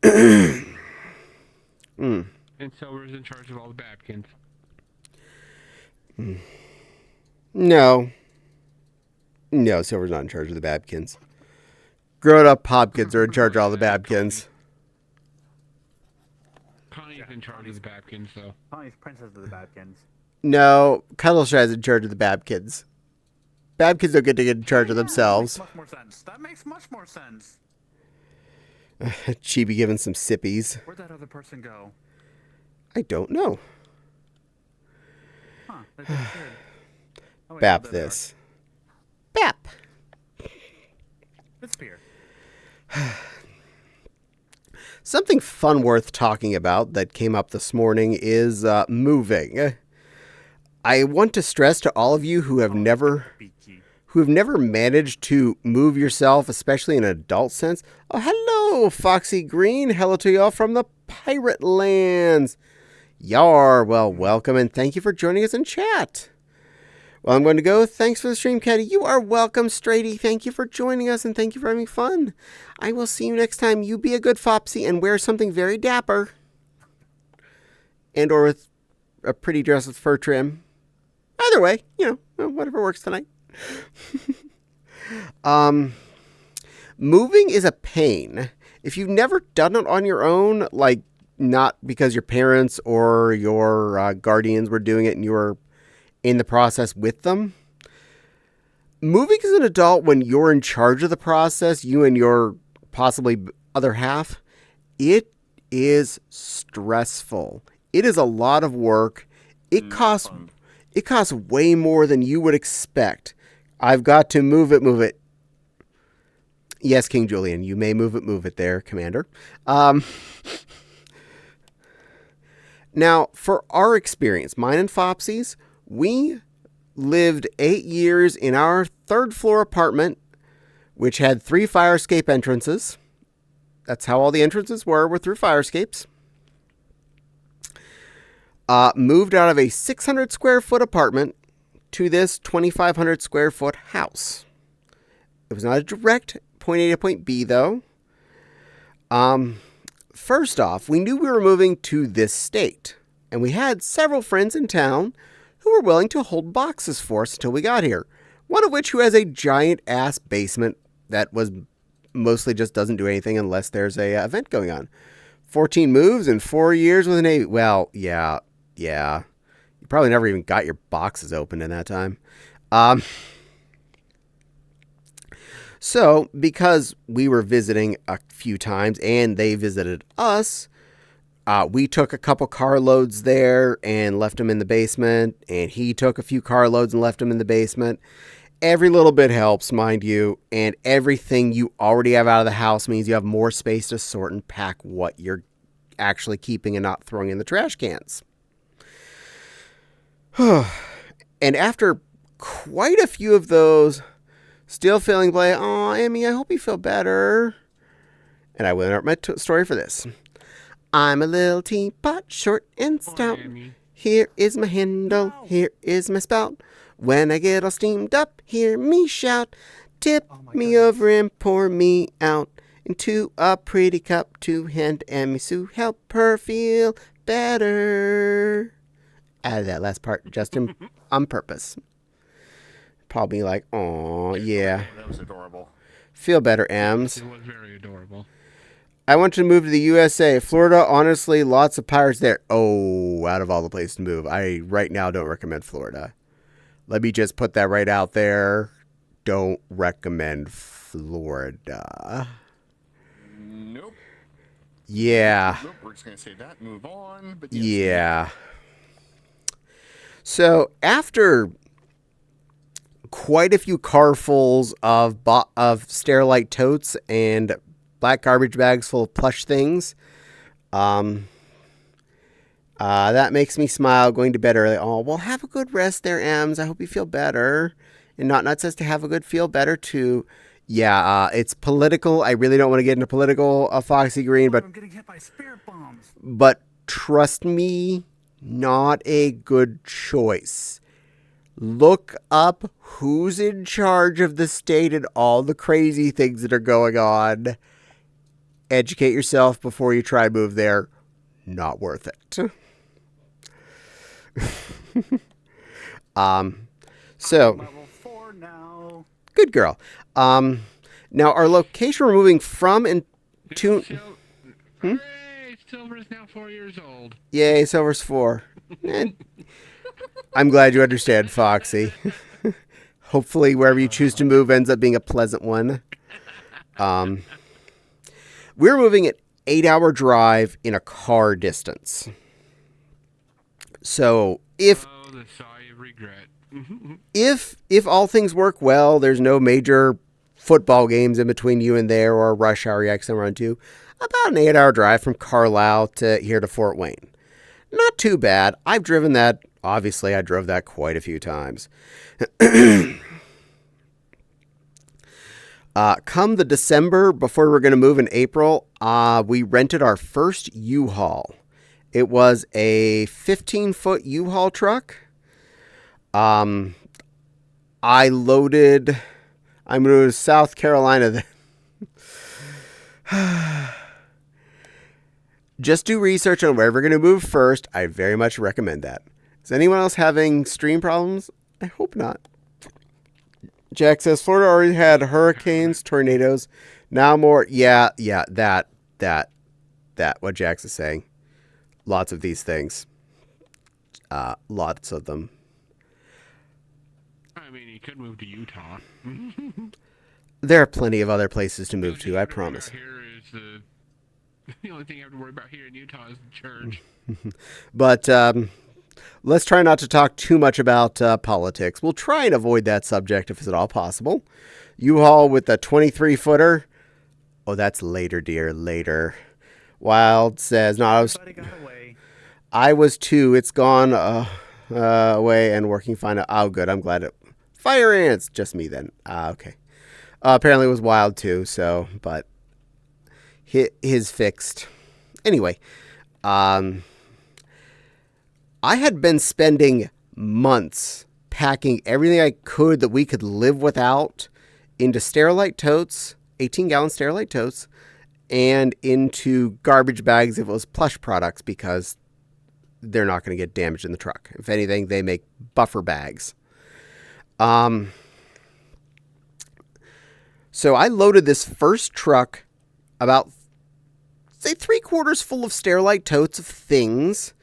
And Silver's in charge of all the Babkins. No, Silver's not in charge of the Babkins. Grown-up Hopkins are in charge of all the Babkins. Connie's in charge of the Babkins, though. Connie's princess of the Babkins. No, Cuddleshad's in charge of the Babkins. Babkins don't get to get in charge of themselves. That makes much more sense. That makes much more sense. Chibi giving some sippies. Where'd that other person go? I don't know. Huh. That did good. Oh, wait, Bap no, there they this. Bap. are. Disappear. Something fun worth talking about that came up this morning is moving. I want to stress to all of you who have never managed to move yourself, especially in an adult sense. Oh, hello, Foxy Green. Hello to y'all from the Pirate Lands. Yar, well, welcome, and thank you for joining us in chat. Well, I'm going to go. Thanks for the stream, Caddie. You are welcome, Straighty. Thank you for joining us, and thank you for having fun. I will see you next time. You be a good Fopsy and wear something very dapper. And or with a pretty dress with fur trim. Either way, whatever works tonight. Moving is a pain. If you've never done it on your own, like not because your parents or your guardians were doing it and you were in the process with them, moving as an adult when you're in charge of the process, you and your possibly other half, it is stressful. It is a lot of work. It costs way more than you would expect. I've got to move it. Yes, King Julian, you may move it there, Commander. Now, for our experience, mine and Fopsy's, we lived 8 years in our 3rd floor apartment, which had 3 fire escape entrances. That's how all the entrances were through fire escapes. Moved out of a 600 square foot apartment to this 2,500 square foot house. It was not a direct point A to point B, though. First off, we knew we were moving to this state, and we had several friends in town who were willing to hold boxes for us until we got here. One of which who has a giant-ass basement that was mostly just doesn't do anything unless there's a event going on. 14 moves in 4 years with an A. Well, yeah. You probably never even got your boxes open in that time. So, because we were visiting a few times and they visited us, we took a couple carloads there and left them in the basement, and he took a few carloads and left them in the basement. Every little bit helps, mind you, and everything you already have out of the house means you have more space to sort and pack what you're actually keeping and not throwing in the trash cans. And after quite a few of those, still feeling like, oh, Emmy, I hope you feel better. And I will interrupt my story for this. I'm a little teapot, short and stout. Here is my handle, here is my spout. When I get all steamed up, hear me shout. Tip me over and pour me out into a pretty cup to hand Emmy Sue. Help her feel better. Added that last part just on purpose. Probably like, oh yeah. That was adorable. Feel better, Ems. It was very adorable. I want to move to the USA. Florida, honestly, lots of pirates there. Oh, out of all the places to move, I right now don't recommend Florida. Let me just put that right out there. Don't recommend Florida. Nope. Yeah. Nope, we're just going to say that, move on. But yes. Yeah. So, after quite a few carfuls of Sterilite totes and black garbage bags full of plush things, that makes me smile going to bed early. Oh, well, have a good rest there, Ems. I hope you feel better. And Not says to have a good feel better too. Yeah, it's political. I really don't want to get into political, Foxy Green, but I'm getting hit by spirit bombs. But trust me, not a good choice. Look up who's in charge of the state and all the crazy things that are going on. Educate yourself before you try to move there. Not worth it. So Level 4 now. good girl. Now our location we're moving from and to. Hooray! Silver is now 4 years old. Yay, Silver's 4. I'm glad you understand, Foxy. Hopefully, wherever you choose to move ends up being a pleasant one. We're moving an 8-hour drive in a car distance. So if the sigh of regret. if all things work well, there's no major football games in between you and there or a rush hour you accidentally run to. About an 8-hour drive from Carlisle to here to Fort Wayne. Not too bad. I've driven that. Obviously, I drove that quite a few times. Come the December, before we're going to move in April, we rented our first U-Haul. It was a 15-foot U-Haul truck. I loaded... I'm going to South Carolina. Just do research on where we're going to move first. I very much recommend that. Is anyone else having stream problems? I hope not. Jack says, Florida already had hurricanes, tornadoes. Now more. Yeah, that. What Jax is saying. Lots of these things. Lots of them. I mean, you could move to Utah. There are plenty of other places to move to, I promise. Here is the only thing you have to worry about here in Utah is the church. But let's try not to talk too much about politics. We'll try and avoid that subject if it's at all possible. U-Haul with the 23-footer. Oh, that's later, dear, later. Wild says, no, I was too. It's gone. away and working fine. Oh, good. I'm glad it. Fire ants. Just me then. Okay. Apparently it was wild too. So, but his fixed. Anyway, I had been spending months packing everything I could that we could live without into Sterilite totes, 18-gallon Sterilite totes, and into garbage bags if it was plush products because they're not going to get damaged in the truck. If anything, they make buffer bags. So I loaded this first truck about, say, 3/4 full of Sterilite totes of things,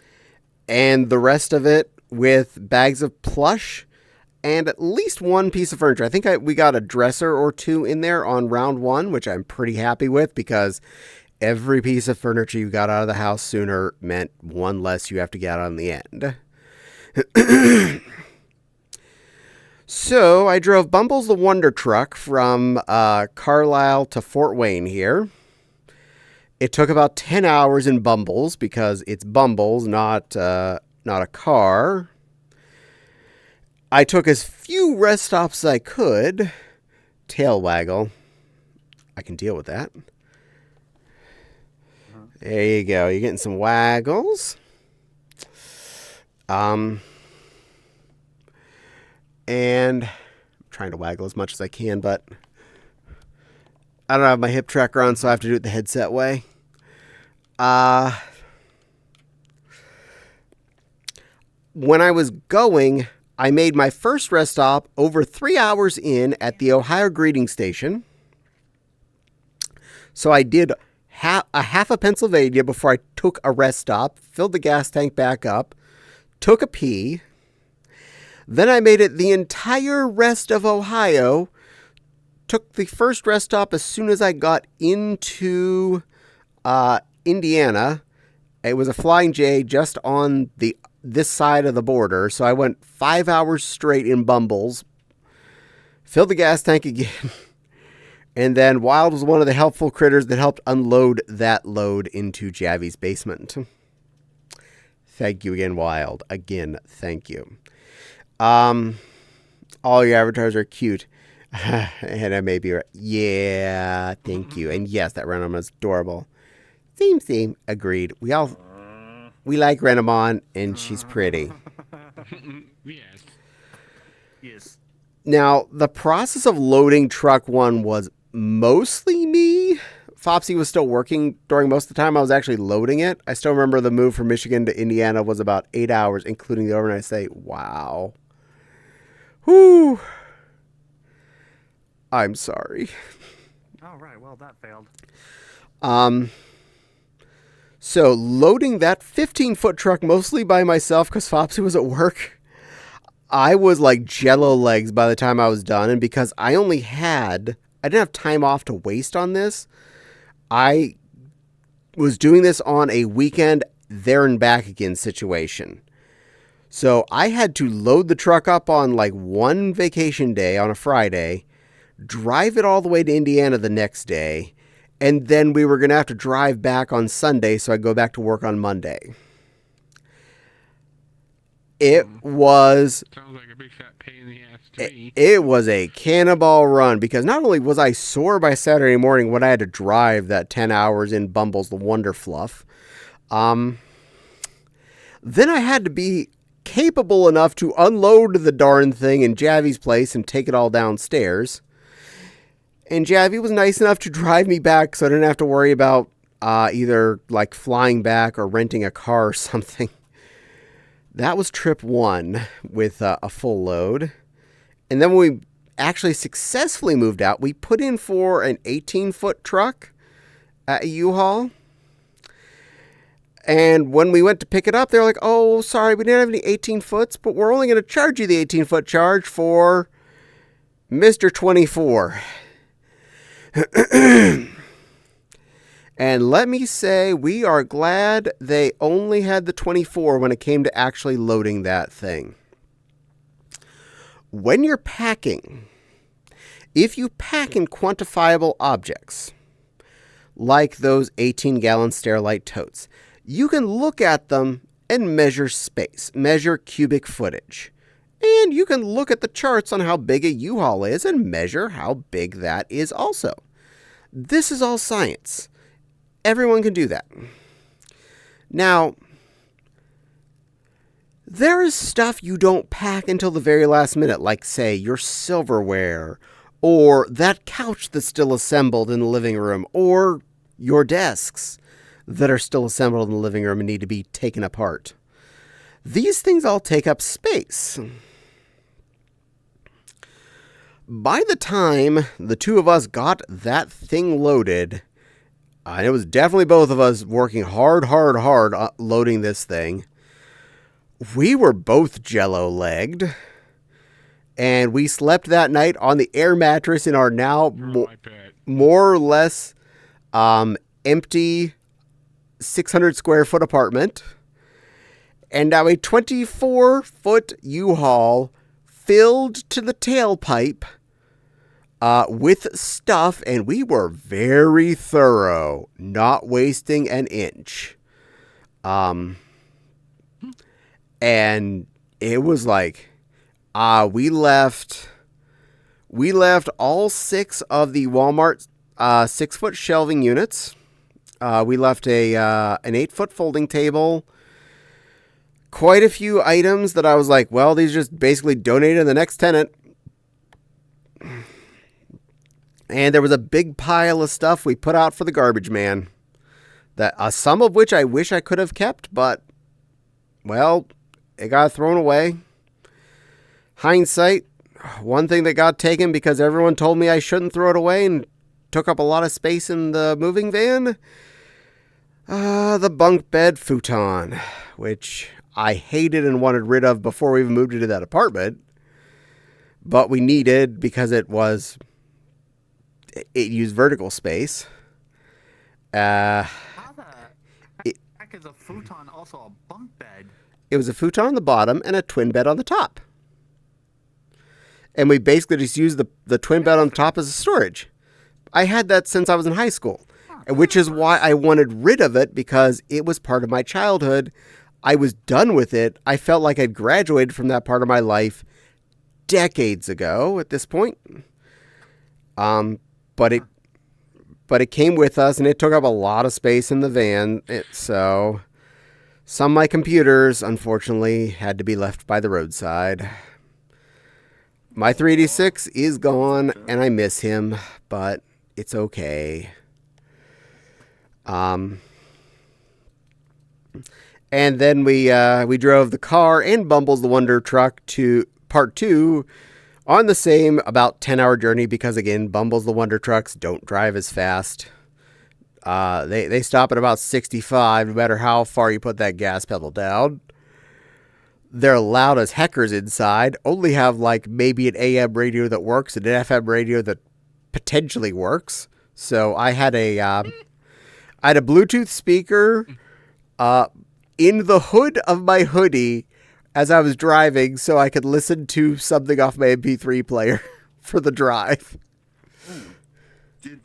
and the rest of it with bags of plush and at least one piece of furniture. I think we got a dresser or two in there on round one, which I'm pretty happy with because every piece of furniture you got out of the house sooner meant one less you have to get on the end. So I drove Bumbles the Wonder Truck from Carlisle to Fort Wayne here. It took about 10 hours in Bumbles because it's Bumbles, not a car. I took as few rest stops as I could. Tail waggle. I can deal with that. There you go. You're getting some waggles. And I'm trying to waggle as much as I can, but I don't have my hip tracker on, so I have to do it the headset way. When I was going, I made my first rest stop over 3 hours in at the Ohio Greeting Station. So I did half of Pennsylvania before I took a rest stop, filled the gas tank back up, took a pee. Then I made it the entire rest of Ohio, took the first rest stop as soon as I got into Indiana. It was a Flying J just on this side of the border, so I went 5 hours straight in Bumbles, filled the gas tank again, and then Wild was one of the helpful critters that helped unload that load into Javi's basement. Thank you again, Wild. Again, thank you. All your avatars are cute. And I may be right. Yeah, thank you. And yes, that Renamon is adorable. Same. Agreed. We like Renamon, and she's pretty. Yes. Now, the process of loading truck one was mostly me. Fopsy was still working during most of the time I was actually loading it. I still remember the move from Michigan to Indiana was about 8 hours, including the overnight stay. Wow. Whew. I'm sorry. All right. Well, that failed. So loading that 15-foot truck mostly by myself because Fopsy was at work, I was like jello legs by the time I was done. And because I didn't have time off to waste on this, I was doing this on a weekend there and back again situation. So I had to load the truck up on like one vacation day on a Friday, drive it all the way to Indiana the next day, and then we were going to have to drive back on Sunday, so I'd go back to work on Monday. It was... Sounds like a big fat pain in the ass to me. It was a cannonball run, because not only was I sore by Saturday morning when I had to drive that 10 hours in Bumbles the Wonder Fluff, then I had to be capable enough to unload the darn thing in Javi's place and take it all downstairs. And Javi was nice enough to drive me back so I didn't have to worry about either like flying back or renting a car or something. That was trip one with a full load. And then when we actually successfully moved out, we put in for an 18-foot truck at a U-Haul. And when we went to pick it up, they were like, oh, sorry, we didn't have any 18-foots, but we're only going to charge you the 18-foot charge for Mr. 24. And let me say, we are glad they only had the 24 when it came to actually loading that thing. When you're packing, if you pack in quantifiable objects, like those 18-gallon Sterilite totes, you can look at them and measure space, measure cubic footage. And you can look at the charts on how big a U-Haul is and measure how big that is also. This is all science. Everyone can do that. Now, there is stuff you don't pack until the very last minute, like, say, your silverware, or that couch that's still assembled in the living room, or your desks that are still assembled in the living room and need to be taken apart. These things all take up space. By the time the two of us got that thing loaded, and it was definitely both of us working hard loading this thing, we were both jello-legged, and we slept that night on the air mattress in our now more or less empty 600 square foot apartment, and now a 24-foot U-Haul filled to the tailpipe with stuff, and we were very thorough, not wasting an inch. And it was like, we left all 6 of the Walmart 6-foot shelving units. We left an 8-foot folding table. Quite a few items that I was like, well, these just basically donated to the next tenant. And there was a big pile of stuff we put out for the garbage man. That some of which I wish I could have kept, but, well, it got thrown away. Hindsight, one thing that got taken because everyone told me I shouldn't throw it away and took up a lot of space in the moving van. The bunk bed futon, which I hated and wanted rid of before we even moved into that apartment. But we needed because it used vertical space. How the heck is a futon also a bunk bed? It was a futon on the bottom and a twin bed on the top. And we basically just used the twin bed on top as a storage. I had that since I was in high school, which is why I wanted rid of it, because it was part of my childhood. I was done with it. I felt like I'd graduated from that part of my life decades ago at this point. But it came with us, and it took up a lot of space in the van. So some of my computers, unfortunately, had to be left by the roadside. My 386 is gone, and I miss him, but it's okay. And then we drove the car and Bumbles the Wonder Truck to part 2 on the same about 10-hour journey, because again, Bumbles the Wonder Trucks don't drive as fast. They stop at about 65 no matter how far you put that gas pedal down. They're loud as heckers inside, only have like maybe an AM radio that works and an FM radio that potentially works. So I had a Bluetooth speaker in the hood of my hoodie as I was driving, so I could listen to something off my MP3 player for the drive. Did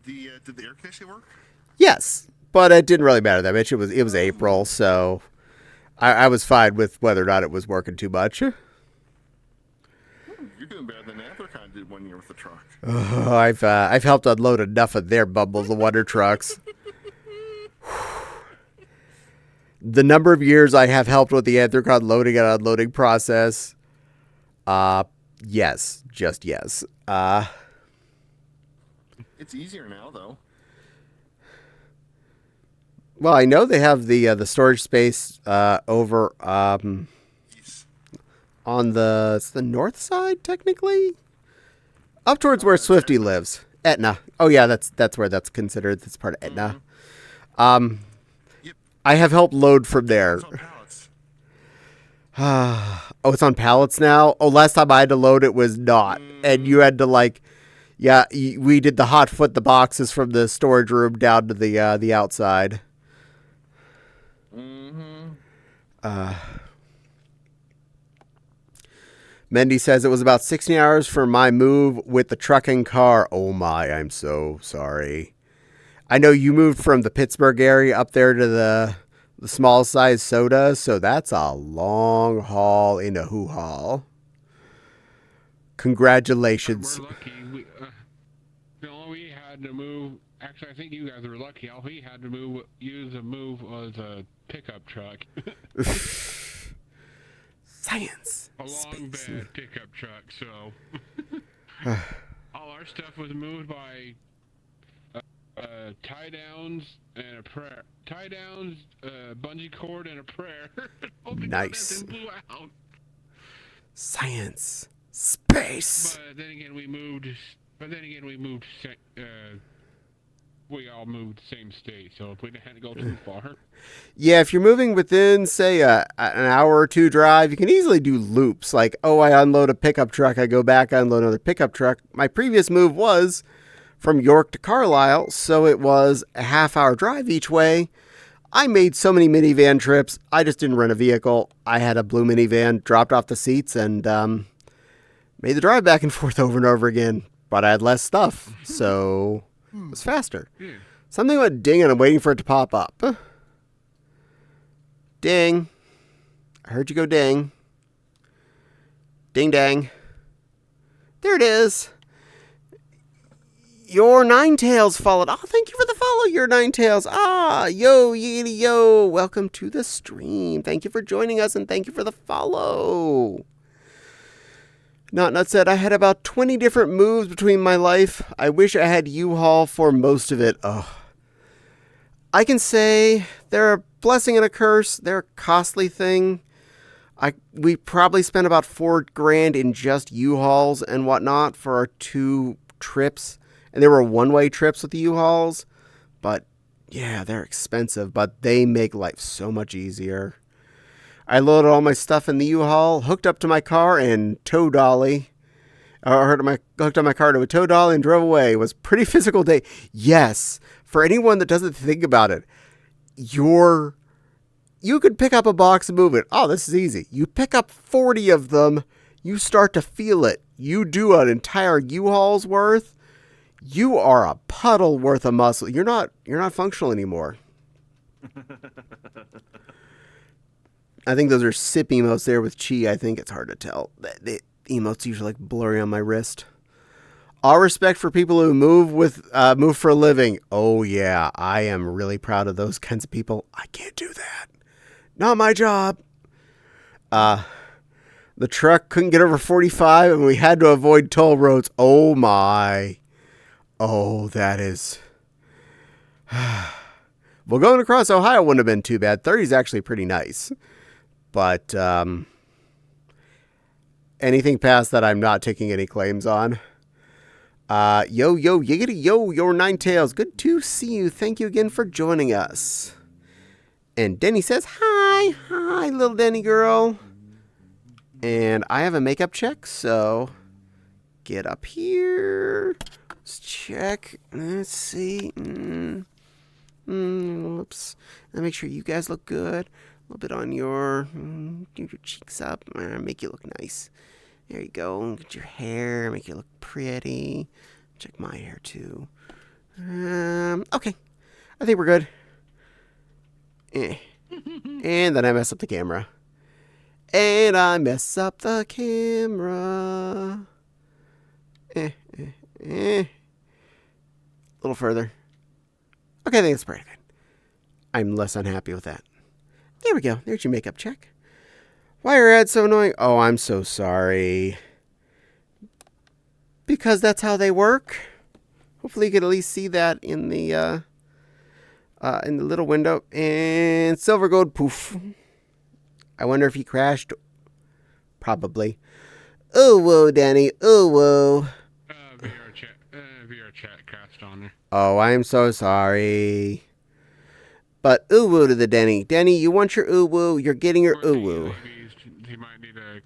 the air conditioning work? Yes, but it didn't really matter that much. It was April, so I was fine with whether or not it was working too much. You're doing better than Anthrocon did one year with the truck. I've helped unload enough of their Bumbles the Wonder Trucks. The number of years I have helped with the Anthrocon loading and unloading process, yes, just yes. It's easier now, though. Well, I know they have the storage space over on it's the north side, technically, up towards where Swifty lives, Etna. Oh yeah, that's where that's considered. That's part of Etna. Yep. I have helped load from there. It's on pallets. Oh, it's on pallets now? Oh, last time I had to load it was not. And you had to we did the hot foot the boxes from the storage room down to the outside. Mendy says it was about 16 hours for my move with the truck and car. Oh my, I'm so sorry. I know you moved from the Pittsburgh area up there to the the small size soda, so that's a long haul in a hoo-haul. Congratulations. We're lucky. All we had to move. Actually, I think you guys were lucky. All we had to use was a pickup truck. Science. A long bed pickup truck. So all our stuff was moved by tie downs and a prayer. Tie downs, bungee cord, and a prayer. Nice. Blew out. Science. Space. But then again, we moved. We all moved the same state, so we didn't have to go too far. Yeah, if you're moving within, say, an hour or two drive, you can easily do loops. Like, oh, I unload a pickup truck, I go back, I unload another pickup truck. My previous move was from York to Carlisle, so it was a half-hour drive each way. I made so many minivan trips, I just didn't rent a vehicle. I had a blue minivan, dropped off the seats, and made the drive back and forth over and over again. But I had less stuff, so it was faster. Yeah. Something went ding and I'm waiting for it to pop up. Ding. I heard you go ding. Ding dang. There it is. Your Ninetails followed. Oh, thank you for the follow, Your Ninetails. Ah, yo, yiggity, yo. Welcome to the stream. Thank you for joining us and thank you for the follow. Not Nut said, I had about 20 different moves between my life. I wish I had U-Haul for most of it. Oh. I can say they're a blessing and a curse. They're a costly thing. We probably spent about $4,000 in just U-Hauls and whatnot for our 2 trips. And they were one-way trips with the U-Hauls. But yeah, they're expensive, but they make life so much easier. I loaded all my stuff in the U-Haul, hooked up to my car, and tow dolly. Hooked up my car to a tow dolly and drove away. It was a pretty physical day. Yes, for anyone that doesn't think about it, you could pick up a box and move it. Oh, this is easy. You pick up 40 of them, you start to feel it. You do an entire U-Haul's worth, you are a puddle worth of muscle. You're not functional anymore. I think those are sip emotes there with Chi. I think it's hard to tell. The emotes usually like blurry on my wrist. All respect for people who move for a living. Oh yeah, I am really proud of those kinds of people. I can't do that. Not my job. The truck couldn't get over 45 and we had to avoid toll roads. Oh my. Oh, that is... Well, going across Ohio wouldn't have been too bad. 30 is actually pretty nice. But anything past that, I'm not taking any claims on. Yo, yiggity, yo, your Ninetails. Good to see you. Thank you again for joining us. And Denny says, hi, little Denny girl. And I have a makeup check, so get up here. Let's check. Let's see. Oops. Let me make sure you guys look good. A little bit on your cheeks up. Make you look nice. There you go. Get your hair. Make you look pretty. Check my hair too. Okay. I think we're good. And then I mess up the camera. A little further. Okay, I think that's pretty good. I'm less unhappy with that. There we go. There's your makeup check. Why are ads so annoying? Oh, I'm so sorry. Because that's how they work. Hopefully you can at least see that in the little window. And silver gold poof. I wonder if he crashed. Probably. Oh, whoa, Danny. Oh, whoa. VR chat crashed on there. Oh, I'm so sorry. But ooh-woo to the Denny. Denny, you want your ooh-woo. You're getting your ooh-woo. He might need a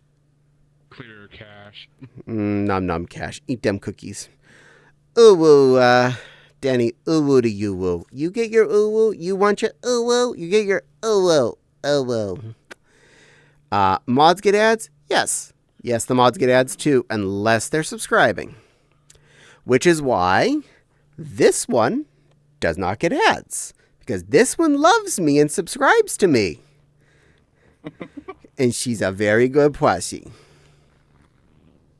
clear cache. Nom cash. Eat them cookies. Ooh-woo, Denny. Ooh-woo to you-woo. You get your ooh-woo. You want your ooh-woo. You get your ooh-woo. Ooh-woo. Mods get ads? Yes. Yes, the mods get ads too, unless they're subscribing. Which is why this one does not get ads. because this one loves me and subscribes to me. And she's a very good plushie.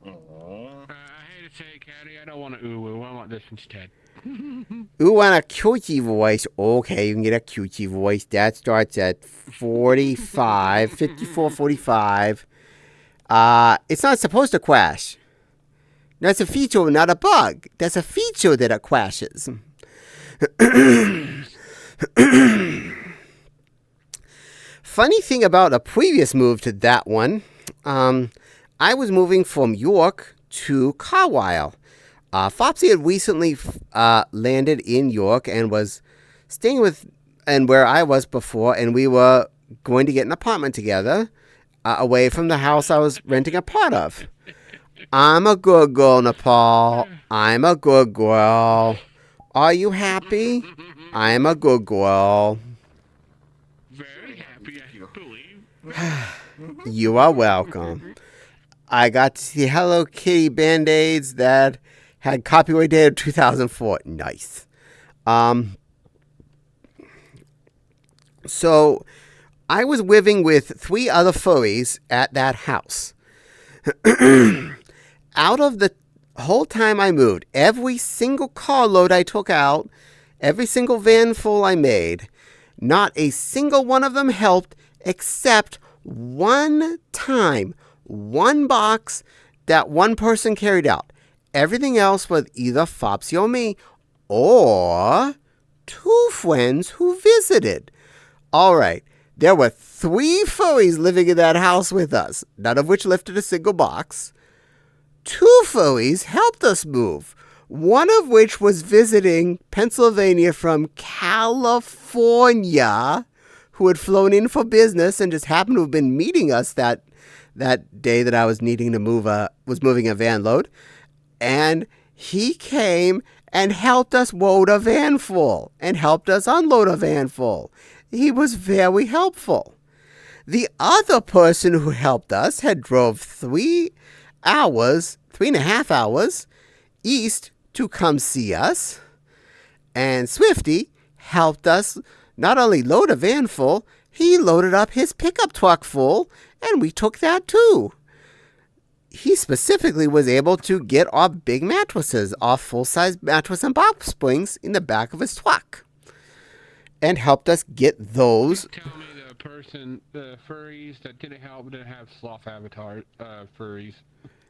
I hate to say it, Caddie, I don't want a uwu. I want this instead. Ooh, want a cutesy voice. Okay, you can get a cutesy voice. That starts at 45, 54, 45. It's not supposed to crash. That's a feature, not a bug. That's a feature that it crashes. Funny thing about a previous move to that one, I was moving from York to Carlisle. Flopsy had recently landed in York and was staying where I was before, and we were going to get an apartment together away from the house I was renting a part of. I'm a good girl, Nepal. I'm a good girl. Are you happy? I'm a good girl. Very happy, I believe. You are welcome. I got to see Hello Kitty Band-Aids that had copyright date of 2004. Nice. So I was living with 3 other furries at that house. Out of the whole time I moved, every single carload I took out, every single van full I made, not a single one of them helped except one time, one box that one person carried out. Everything else was either Flopsy or me, or 2 friends who visited. All right, there were 3 furries living in that house with us, none of which lifted a single box. 2 furries helped us move, one of which was visiting Pennsylvania from California, who had flown in for business and just happened to have been meeting us that day that I was needing to was moving a van load. And he came and helped us load a van full and helped us unload a van full. He was very helpful. The other person who helped us had drove 3.5 hours east to come see us. And Swifty helped us not only load a van full, he loaded up his pickup truck full, and we took that too. He specifically was able to get our big mattresses, our full-size mattress and box springs in the back of his truck, and helped us get those. Tell me the furries that didn't help didn't have sloth avatar furries.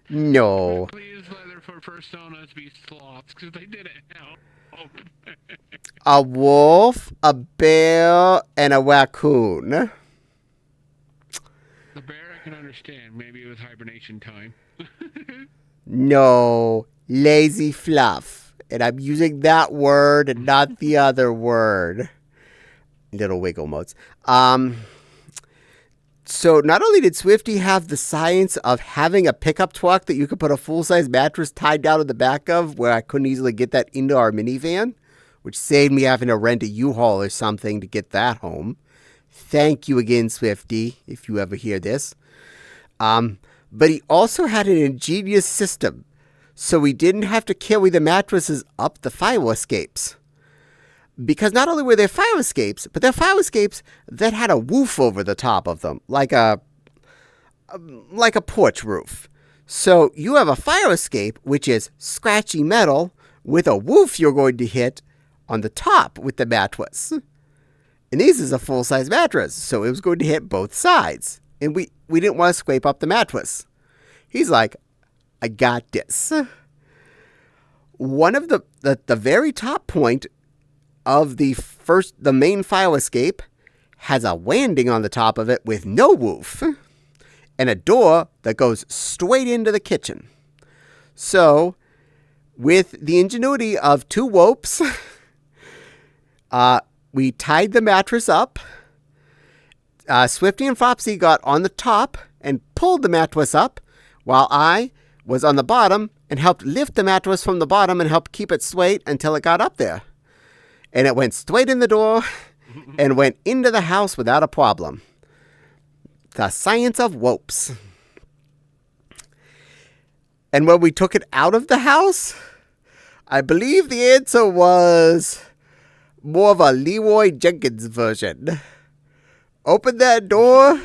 No. Please let their personas be sloths, because they didn't help. A wolf, a bear, and a raccoon. The bear I can understand. Maybe it was hibernation time. No, lazy fluff. And I'm using that word and not the other word. Little wiggle modes. So not only did Swifty have the science of having a pickup truck that you could put a full-size mattress tied down in the back of, where I couldn't easily get that into our minivan, which saved me having to rent a U-Haul or something to get that home. Thank you again, Swifty, if you ever hear this. But he also had an ingenious system, so we didn't have to carry the mattresses up the fire escapes. Because not only were there fire escapes, but they're fire escapes that had a roof over the top of them, like a porch roof. So you have a fire escape, which is scratchy metal, with a roof you're going to hit on the top with the mattress. And this is a full-size mattress, so it was going to hit both sides. And we didn't want to scrape up the mattress. He's like, I got this. One of the very top point of the main fire escape has a landing on the top of it with no roof and a door that goes straight into the kitchen. So, with the ingenuity of 2 ropes, we tied the mattress up. Swifty and Flopsy got on the top and pulled the mattress up, while I was on the bottom and helped lift the mattress from the bottom and helped keep it straight until it got up there. And it went straight in the door and went into the house without a problem. The science of ropes. And when we took it out of the house, I believe the answer was more of a Leroy Jenkins version. Open that door.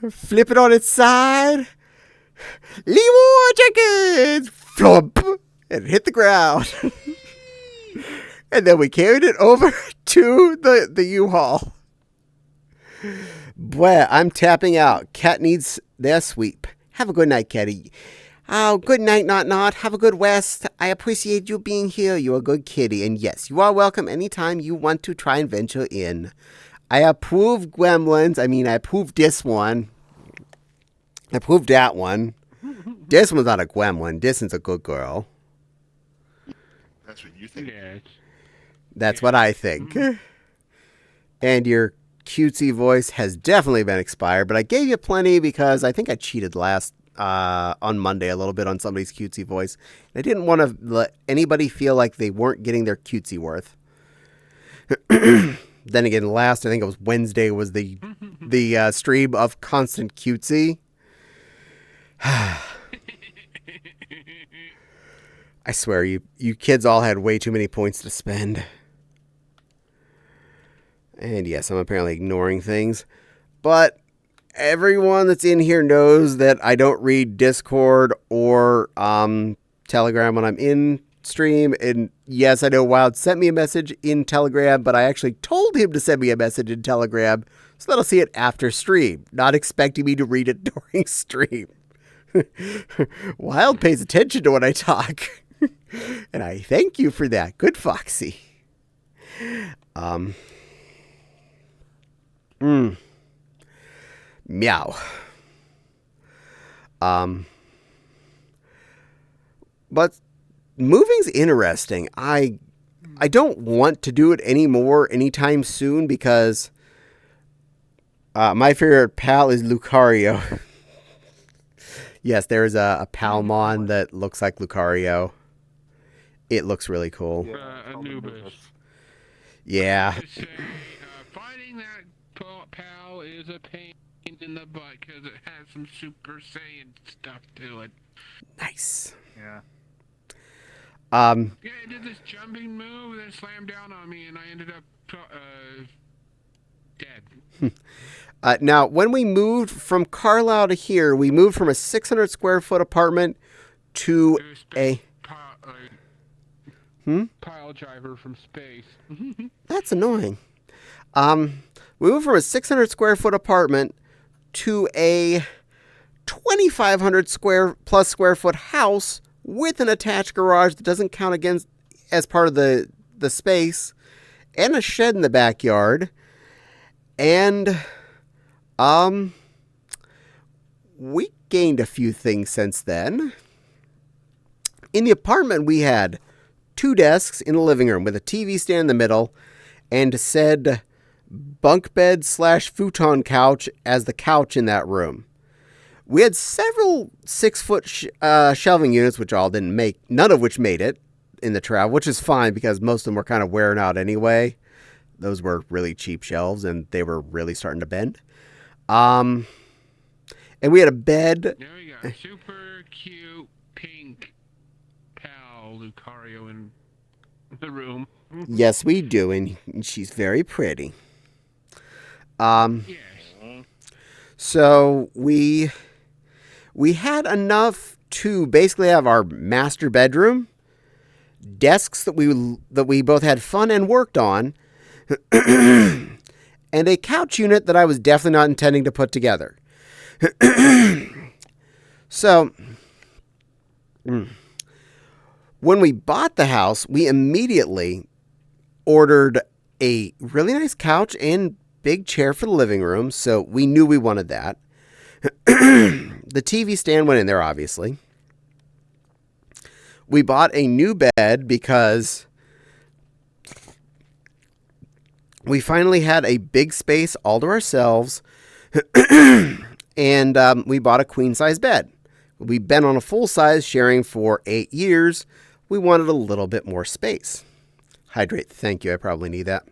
Flip it on its side. Leroy Jenkins! Flump! And hit the ground. And then we carried it over to the U-Haul. Boy, I'm tapping out. Cat needs their sweep. Have a good night, Caddie. Oh, good night, not. Have a good rest. I appreciate you being here. You're a good kitty. And yes, you are welcome anytime you want to try and venture in. I approve Gremlins. I mean, I approve this one. I approve that one. This one's not a gremlin. This one's a good girl. That's what you think. Yes. That's what I think. And your cutesy voice has definitely been expired, but I gave you plenty because I think I cheated last on Monday a little bit on somebody's cutesy voice. I didn't want to let anybody feel like they weren't getting their cutesy worth. Then again, last I think it was Wednesday was the stream of constant cutesy. I swear, you kids all had way too many points to spend. And yes, I'm apparently ignoring things. But everyone that's in here knows that I don't read Discord or Telegram when I'm in stream. And yes, I know Wild sent me a message in Telegram, but I actually told him to send me a message in Telegram so that I'll see it after stream, not expecting me to read it during stream. Wild pays attention to when I talk. And I thank you for that. Good Foxy. Meow. But moving's interesting. I don't want to do it anymore anytime soon because my favorite pal is Lucario. Yes, there's a Palmon that looks like Lucario. It looks really cool. Anubis. Yeah. Finding that pal is a pain in the butt because it has some Super Saiyan stuff to it. Nice. Yeah. Yeah, it did this jumping move and then slammed down on me, and I ended up dead. Now, when we moved from Carlisle to here, we moved from a 600 square foot apartment to a pile driver from space. That's annoying. We moved from a 600 square foot apartment to a 2,500 square foot house with an attached garage that doesn't count against as part of the space, and a shed in the backyard. And we gained a few things since then. In the apartment, we had 2 desks in the living room with a TV stand in the middle and said bunk bed / futon couch as the couch in that room. We had several 6-foot shelving units, which none of which made it in the travel, which is fine because most of them were kind of wearing out anyway. Those were really cheap shelves and they were really starting to bend. And we had a bed. There we go. Super cute pink pal Lucario in the room. Yes, we do, and she's very pretty. Yes. So we had enough to basically have our master bedroom, desks that we both had fun and worked on, and a couch unit that I was definitely not intending to put together. So when we bought the house, we immediately ordered a really nice couch and big chair for the living room, so we knew we wanted that. The TV stand went in there, obviously. We bought a new bed because we finally had a big space all to ourselves, and we bought a queen-size bed. We've been on a full-size sharing for 8 years. We wanted a little bit more space. Hydrate, thank you. I probably need that.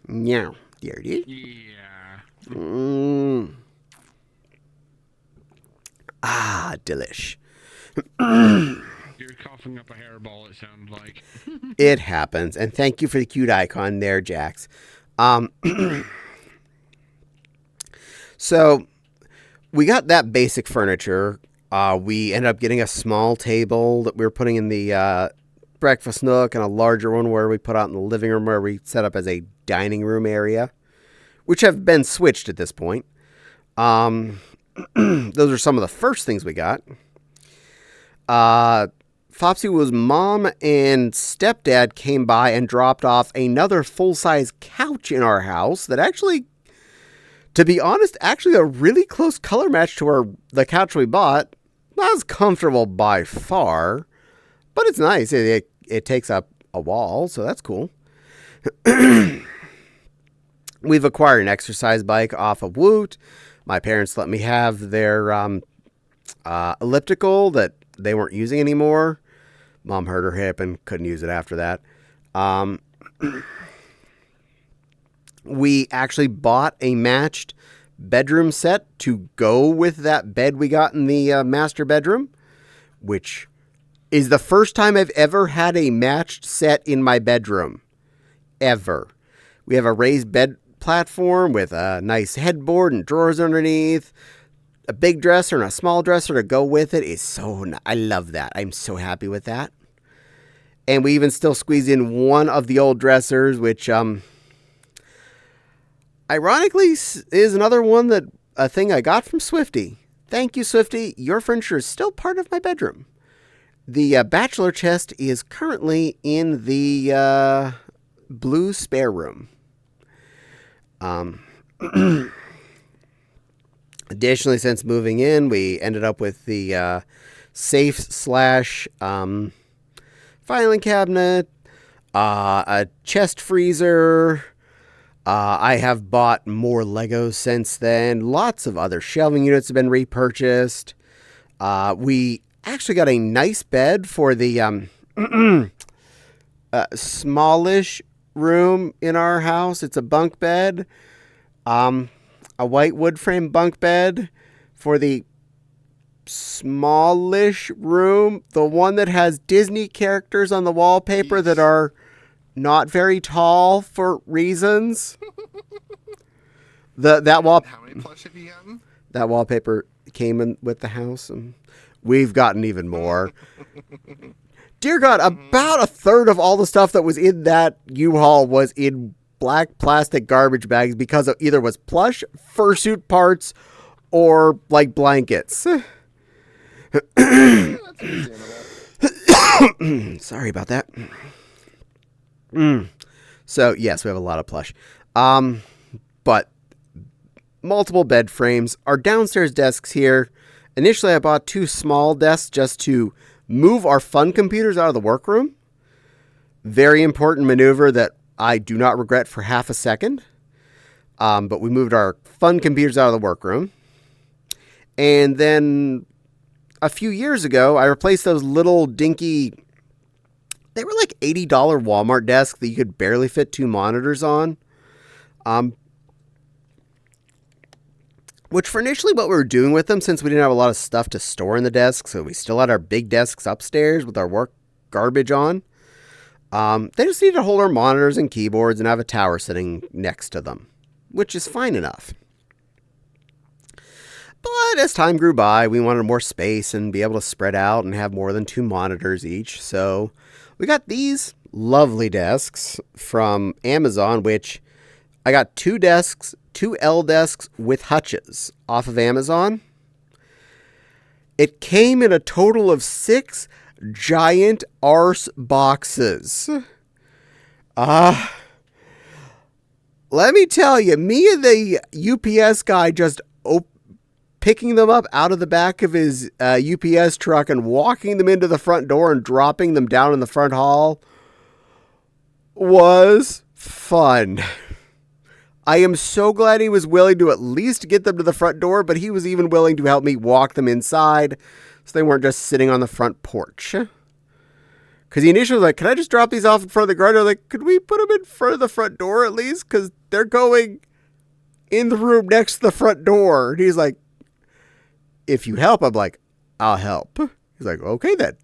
Yeah, there it is. Yeah. Ah, delish. You're coughing up a hairball, it sounds like. It happens. And thank you for the cute icon there, Jax. So we got that basic furniture. We ended up getting a small table that we were putting in the breakfast nook and a larger one where we put out in the living room where we set up as a dining room area, which have been switched at this point. Those are some of the first things we got. Fopsy's mom and stepdad came by and dropped off another full-size couch in our house that actually, to be honest, actually a really close color match to the couch we bought. Not as comfortable by far, but it's nice. It takes up a wall, so that's cool. We've acquired an exercise bike off of Woot. My parents let me have their elliptical that they weren't using anymore. Mom hurt her hip and couldn't use it after that. We actually bought a matched bedroom set to go with that bed we got in the master bedroom, which is the first time I've ever had a matched set in my bedroom. Ever. We have a raised bed platform with a nice headboard and drawers underneath. A big dresser and a small dresser to go with it is so nice. I love that. I'm so happy with that. And we even still squeeze in one of the old dressers, which ironically is another one that a thing I got from Swifty. Thank you, Swifty. Your furniture is still part of my bedroom. The bachelor chest is currently in the blue spare room. Additionally, since moving in, we ended up with the safe / filing cabinet, a chest freezer. I have bought more Legos since then. Lots of other shelving units have been repurchased. We actually got a nice bed for the smallish room in our house. It's a bunk bed. A white wood frame bunk bed for the smallish room. The one that has Disney characters on the wallpaper that are not very tall for reasons. How many plush have you gotten? That wallpaper came in with the house, and we've gotten even more. Dear God, about a third of all the stuff that was in that U-Haul was in black plastic garbage bags because it either was plush, fursuit parts, or like blankets. Sorry about that. So yes, we have a lot of plush. But multiple bed frames. Our downstairs desks here. Initially, I bought 2 small desks just to move our fun computers out of the workroom. Very important maneuver that I do not regret for half a second. But we moved our fun computers out of the workroom. And then a few years ago, I replaced those little dinky, they were like $80 Walmart desks that you could barely fit 2 monitors on. Which for initially what we were doing with them, since we didn't have a lot of stuff to store in the desk, so we still had our big desks upstairs with our work garbage on. They just needed to hold our monitors and keyboards and have a tower sitting next to them, which is fine enough. But as time grew by, we wanted more space and be able to spread out and have more than 2 monitors each. So we got these lovely desks from Amazon, which I got 2 desks, 2 L desks with hutches off of Amazon. It came in a total of 6 giant arse boxes. Let me tell you, me and the UPS guy just picking them up out of the back of his UPS truck and walking them into the front door and dropping them down in the front hall was fun. I am so glad he was willing to at least get them to the front door, but he was even willing to help me walk them inside so they weren't just sitting on the front porch. Because he initially was like, can I just drop these off in front of the garden? I was like, could we put them in front of the front door at least? Because they're going in the room next to the front door. And he's like, if you help, I'm like, I'll help. He's like, okay then.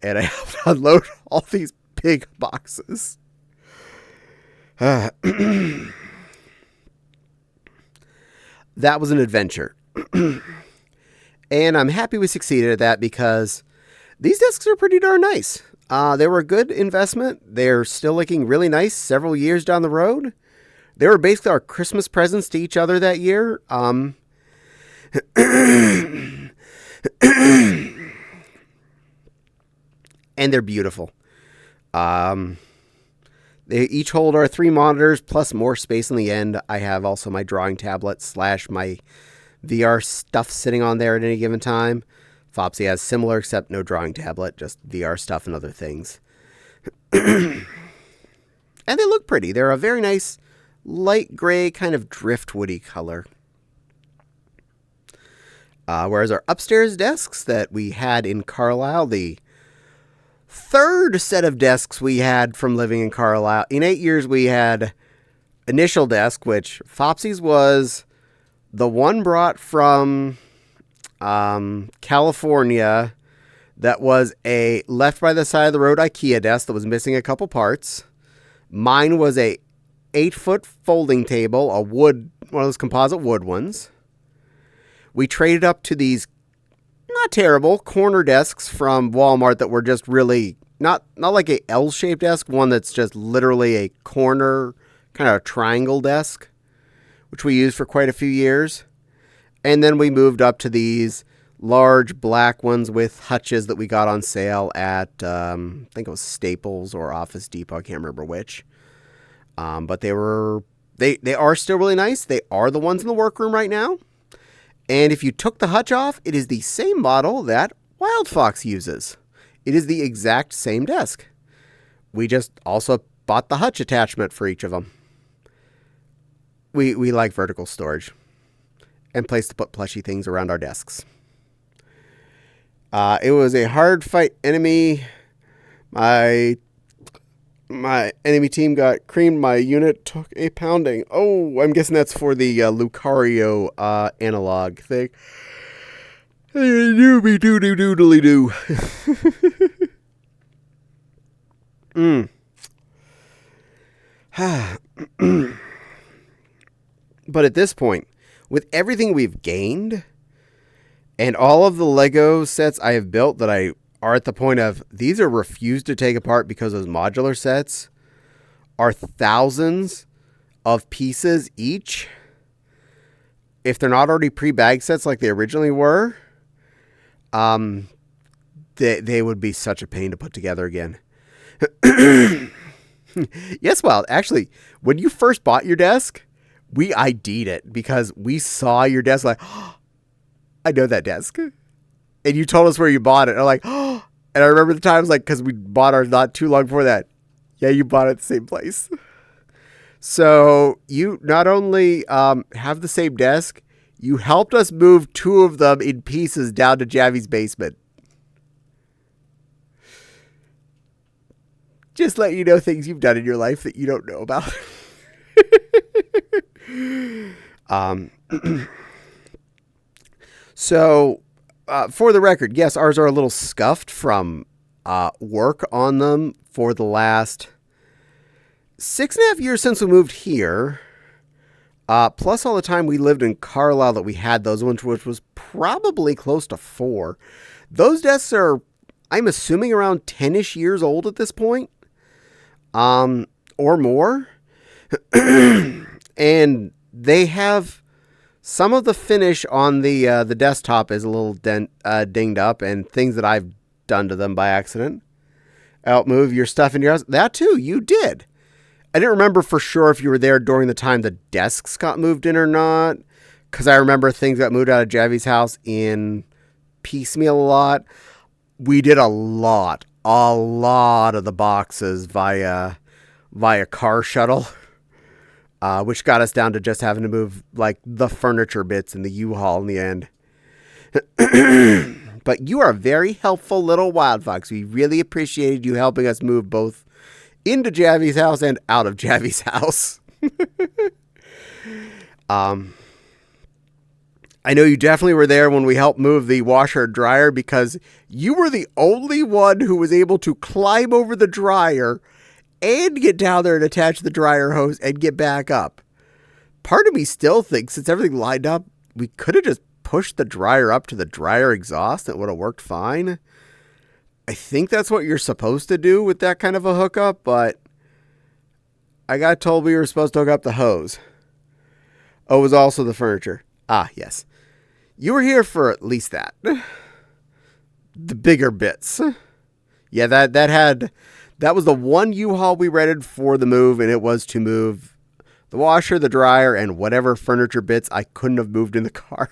and I helped unload all these big boxes. That was an adventure. And I'm happy we succeeded at that because these desks are pretty darn nice. They were a good investment. They're still looking really nice several years down the road. They were basically our Christmas presents to each other that year. And they're beautiful. They each hold our 3 monitors plus more space in the end. I have also my drawing tablet / my VR stuff sitting on there at any given time. Fopsy has similar, except no drawing tablet, just VR stuff and other things. And they look pretty. They're a very nice light gray kind of driftwoody color. Whereas our upstairs desks that we had in Carlisle, the 3rd set of desks we had from living in Carlisle. In 8 years, we had initial desk, which Fopsy's was the one brought from California that was a left by the side of the road IKEA desk that was missing a couple parts. Mine was a 8-foot folding table, one of those composite wood ones. We traded up to these not terrible corner desks from Walmart that were just really not like a L-shaped desk, one that's just literally a corner kind of triangle desk, which we used for quite a few years. And then we moved up to these large black ones with hutches that we got on sale at I think it was Staples or Office Depot, I can't remember which. But they are still really nice. They are the ones in the workroom right now. And if you took the hutch off, it is the same model that Wild Fox uses. It is the exact same desk. We just also bought the hutch attachment for each of them. We like vertical storage and place to put plushy things around our desks. It was a hard fight enemy. My enemy team got creamed. My unit took a pounding. Oh, I'm guessing that's for the Lucario analog thing. Doobie doo doo doodly doo. But at this point, with everything we've gained and all of the Lego sets I have built that are at the point of these are refused to take apart because those modular sets are thousands of pieces each. If they're not already pre-bag sets like they originally were, they would be such a pain to put together again. Yes, Wild. Actually, when you first bought your desk, we ID'd it because we saw your desk like, oh, I know that desk. And you told us where you bought it. And I'm like, oh. And I remember the times like, because we bought ours not too long before that. Yeah, you bought it at the same place. So you not only have the same desk, you helped us move 2 of them in pieces down to Javi's basement. Just let you know things you've done in your life that you don't know about. So, for the record, yes, ours are a little scuffed from work on them for the last 6.5 years since we moved here. Plus all the time we lived in Carlisle that we had those ones, which was probably close to 4. Those desks are, I'm assuming, around 10-ish years old at this point. Or more. And they have some of the finish on the desktop is a little dinged up, and things that I've done to them by accident. Outmove your stuff in your house. That too, you did. I didn't remember for sure if you were there during the time the desks got moved in or not, because I remember things got moved out of Javi's house in piecemeal a lot. We did a lot of the boxes via car shuttle, which got us down to just having to move like the furniture bits in the U-Haul in the end. But you are a very helpful little Wild Fox. We really appreciated you helping us move both into Javi's house and out of Javi's house. I know you definitely were there when we helped move the washer and dryer because you were the only one who was able to climb over the dryer and get down there and attach the dryer hose and get back up. Part of me still thinks, since everything lined up, we could have just pushed the dryer up to the dryer exhaust and it would have worked fine. I think that's what you're supposed to do with that kind of a hookup, but I got told we were supposed to hook up the hose. Oh, it was also the furniture. Ah, yes. You were here for at least that. The bigger bits. Yeah, that was the one U-Haul we rented for the move, and it was to move the washer, the dryer, and whatever furniture bits I couldn't have moved in the car.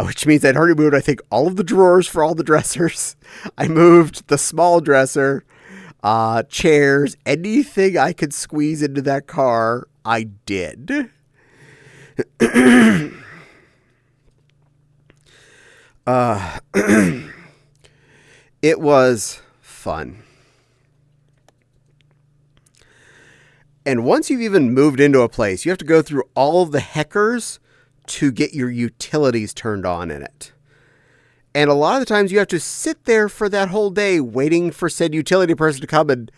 Which means I'd already moved, I think, all of the drawers for all the dressers. I moved the small dresser, chairs, anything I could squeeze into that car, I did. It was fun. And once you've even moved into a place, you have to go through all of the heckers to get your utilities turned on in it. And a lot of the times you have to sit there for that whole day waiting for said utility person to come and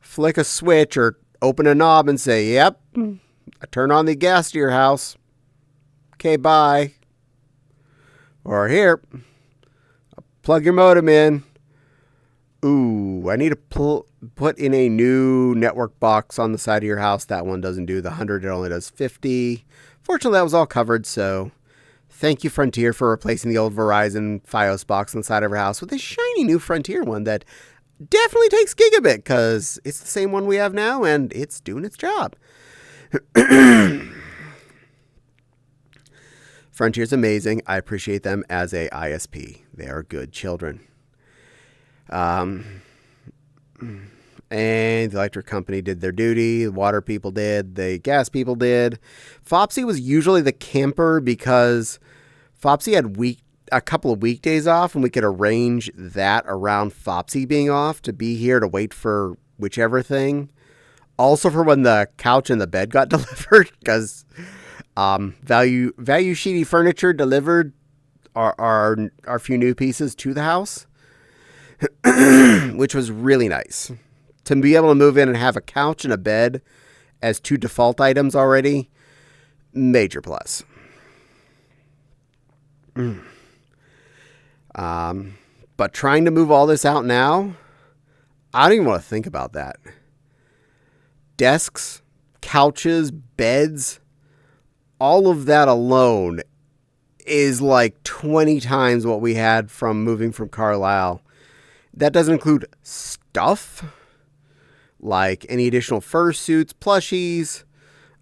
flick a switch or open a knob and say, yep, I turn on the gas to your house. Okay, bye. Or here, plug your modem in. Ooh, I need to put in a new network box on the side of your house. That one doesn't do the 100, it only does 50. Fortunately, that was all covered, so thank you, Frontier, for replacing the old Verizon Fios box on the side of our house with a shiny new Frontier one that definitely takes gigabit, because it's the same one we have now, and it's doing its job. Frontier's amazing. I appreciate them as a ISP. They are good children. And the electric company did their duty. The water people did. The gas people did. Fopsy was usually the camper because Fopsy had a couple of weekdays off, and we could arrange that around Fopsy being off to be here to wait for whichever thing. Also for when the couch and the bed got delivered, because Value Sheety Furniture delivered our few new pieces to the house, which was really nice. To be able to move in and have a couch and a bed as two default items already, major plus. But trying to move all this out now, I don't even want to think about that. Desks, couches, beds, all of that alone is like 20 times what we had from moving from Carlisle. That doesn't include stuff like any additional fursuits, plushies,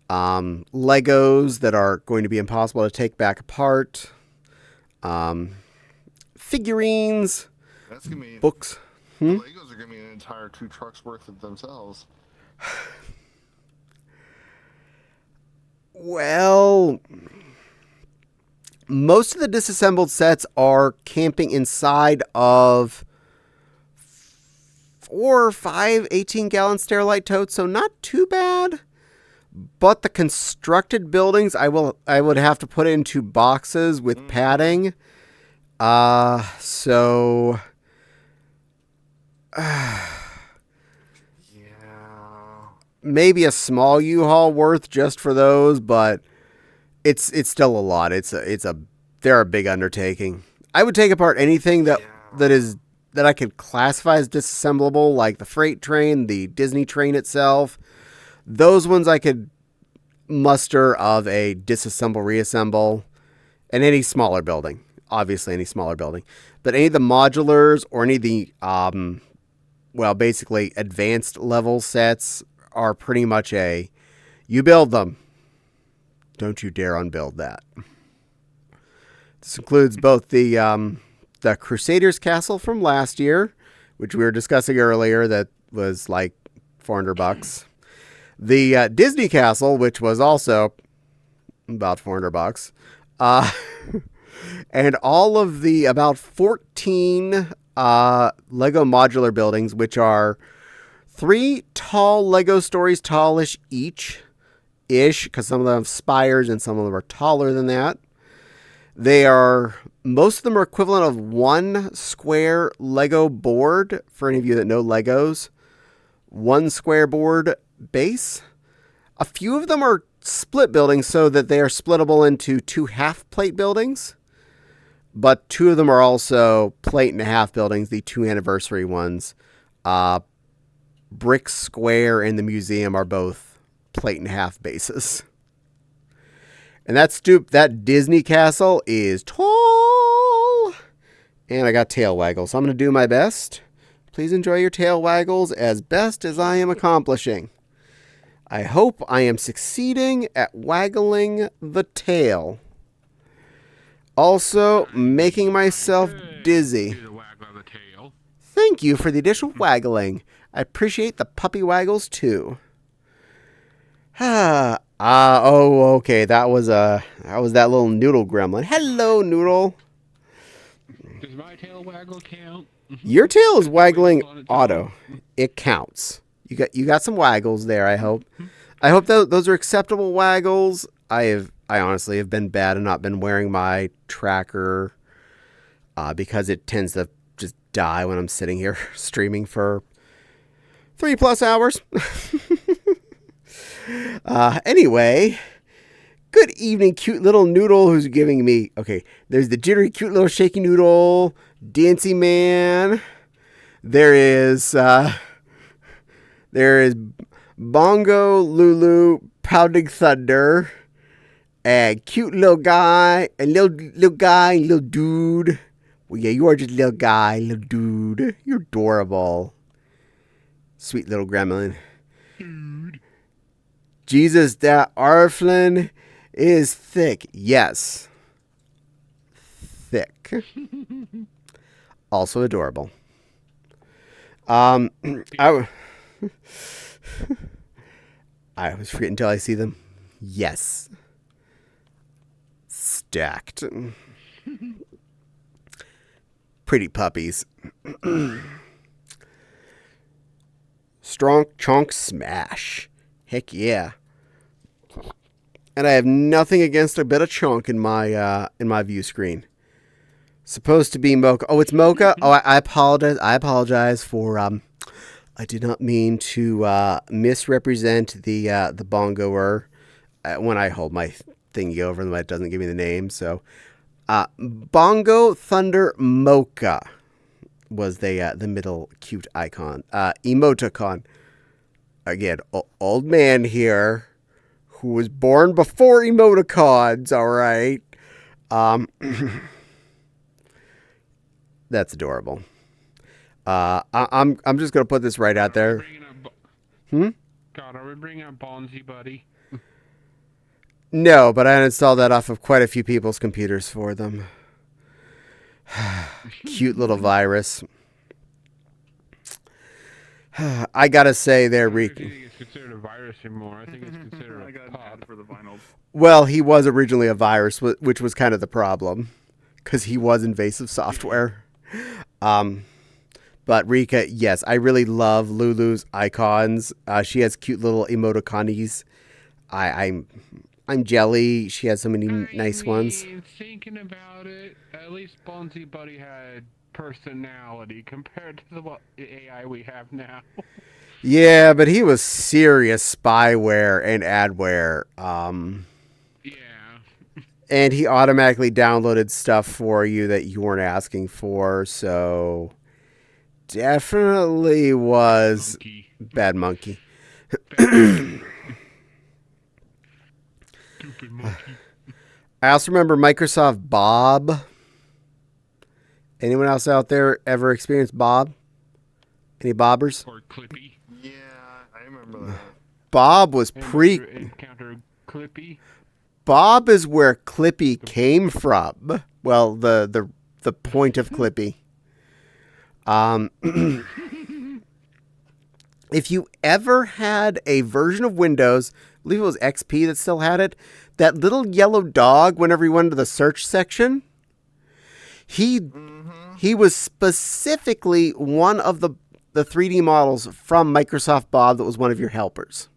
Legos that are going to be impossible to take back apart, figurines, That's gonna be books. Legos are gonna be an entire 2 trucks worth of themselves. Well, most of the disassembled sets are camping inside of 4 or 5 18-gallon Sterilite totes, so not too bad. But the constructed buildings, I would have to put into boxes with padding. So maybe a small U-Haul worth just for those, but it's still a lot. They're a big undertaking. I would take apart anything that I could classify as disassemblable, like the freight train, the Disney train itself. Those ones I could muster of a disassemble, reassemble, and any smaller building. Obviously, any smaller building. But any of the modulars or any of the, basically advanced level sets are pretty much you build them. Don't you dare unbuild that. This includes both the Crusaders Castle from last year, which we were discussing earlier, that was like $400. The Disney Castle, which was also about $400. And all of the about 14 Lego modular buildings, which are 3 tall Lego stories tallish each, ish, because some of them have spires and some of them are taller than that. Most of them are equivalent of one square Lego board, for any of you that know Legos. One square board base. A few of them are split buildings so that they are splittable into two half plate buildings. But two of them are also plate and a half buildings, the two anniversary ones. Brick Square and the museum are both plate and a half bases. And that Disney castle is tall. And I got tail waggles. So I'm going to do my best. Please enjoy your tail waggles as best as I am accomplishing. I hope I am succeeding at waggling the tail. Also, making myself dizzy. Do the waggle of the tail. Thank you for the additional waggling. I appreciate the puppy waggles too. Okay. That was that little Noodle gremlin. Hello, Noodle. Does my tail waggle count? Your tail is waggling auto. It counts. You got some waggles there, I hope. I hope those are acceptable waggles. I honestly have been bad and not been wearing my tracker because it tends to just die when I'm sitting here streaming for 3+ hours. Anyway, good evening, cute little Noodle who's giving me... Okay, there's the jittery, cute little shaky Noodle, Dancy Man. There is Bongo, Lulu, Pounding Thunder, and cute little guy, and little guy, little dude. Well, yeah, you are just little guy, little dude. You're adorable. Sweet little gremlin. Dude. Jesus, that Arflin is thick. Yes. Thick. Also adorable. I always forget until I see them. Yes. Stacked. Pretty puppies. Strong chunk smash. Heck yeah. And I have nothing against a bit of chunk in my view screen. Supposed to be Mocha. Oh, it's Mocha? Oh, I apologize. I apologize for I did not mean to misrepresent the bongoer when I hold my thingy over them. It doesn't give me the name. So, Bongo Thunder Mocha was the middle cute icon. Emoticon. Again, old man here who was born before emoticons. All right. That's adorable. I'm just gonna put this right out there. God, are we bringing up Bonzi Buddy? No, but I uninstalled that off of quite a few people's computers for them. Cute little virus. I gotta say, I don't Rick. think it's considered a virus anymore. I think it's considered I a got an pod. ad for the vinyls. Well, he was originally a virus, which was kind of the problem, because he was invasive software. But Rika, yes, I really love Lulu's icons. She has cute little emoticonies. I'm jelly. She has so many nice ones. Thinking about it, at least Bonzi Buddy had personality compared to the AI we have now. Yeah, but he was serious spyware and adware. Yeah. And he automatically downloaded stuff for you that you weren't asking for, so definitely was Monkey. bad monkey. Stupid monkey. I also remember Microsoft Bob. Anyone else out there ever experienced Bob? Any bobbers? Or Clippy. Yeah, I remember that. Bob was Encounter Clippy. Bob is where Clippy came from. Well, the point of Clippy. If you ever had a version of Windows, I believe it was XP that still had it, that little yellow dog whenever you went to the search section, he was specifically one of the 3D models from Microsoft Bob that was one of your helpers.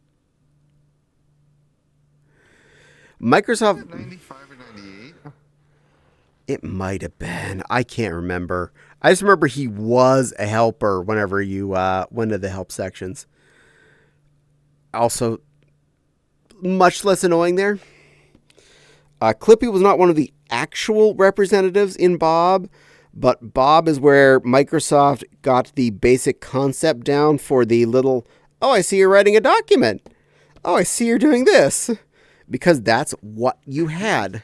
Microsoft, 95 or 98? it might have been. I can't remember. I just remember he was a helper whenever you went to the help sections. Also, much less annoying there. Clippy was not one of the actual representatives in Bob, but Bob is where Microsoft got the basic concept down for the little, oh, I see you're writing a document. Oh, I see you're doing this. Because that's what you had.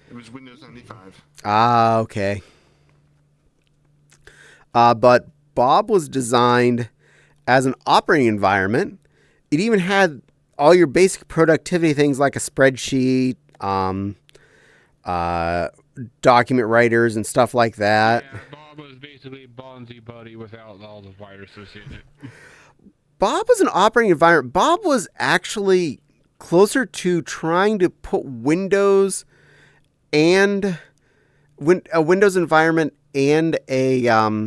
It was Windows 95. Ah, okay. But Bob was designed as an operating environment. It even had all your basic productivity things like a spreadsheet, document writers and stuff like that. Yeah, Bob was basically Bonzi Buddy without all the wire associated. Bob was an operating environment. Bob was actually closer to trying to put Windows and a Windows environment and a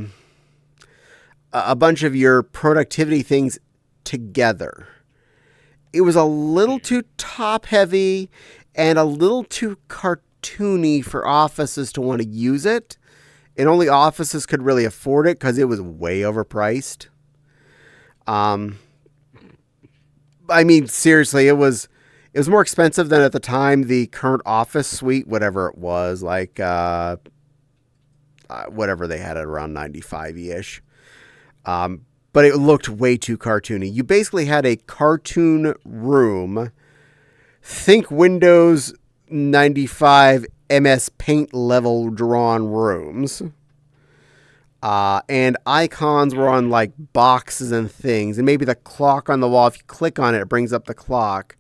bunch of your productivity things together. It was a little too top heavy and a little too cartoony for offices to want to use it. And only offices could really afford it because it was way overpriced. I mean, seriously, it was more expensive than at the time the current Office suite, whatever it was, like whatever they had at around 95-ish. But it looked way too cartoony. You basically had a cartoon room. Think Windows 95 MS Paint level drawn rooms. And icons were on like boxes and things. And maybe the clock on the wall, if you click on it, it brings up the clock.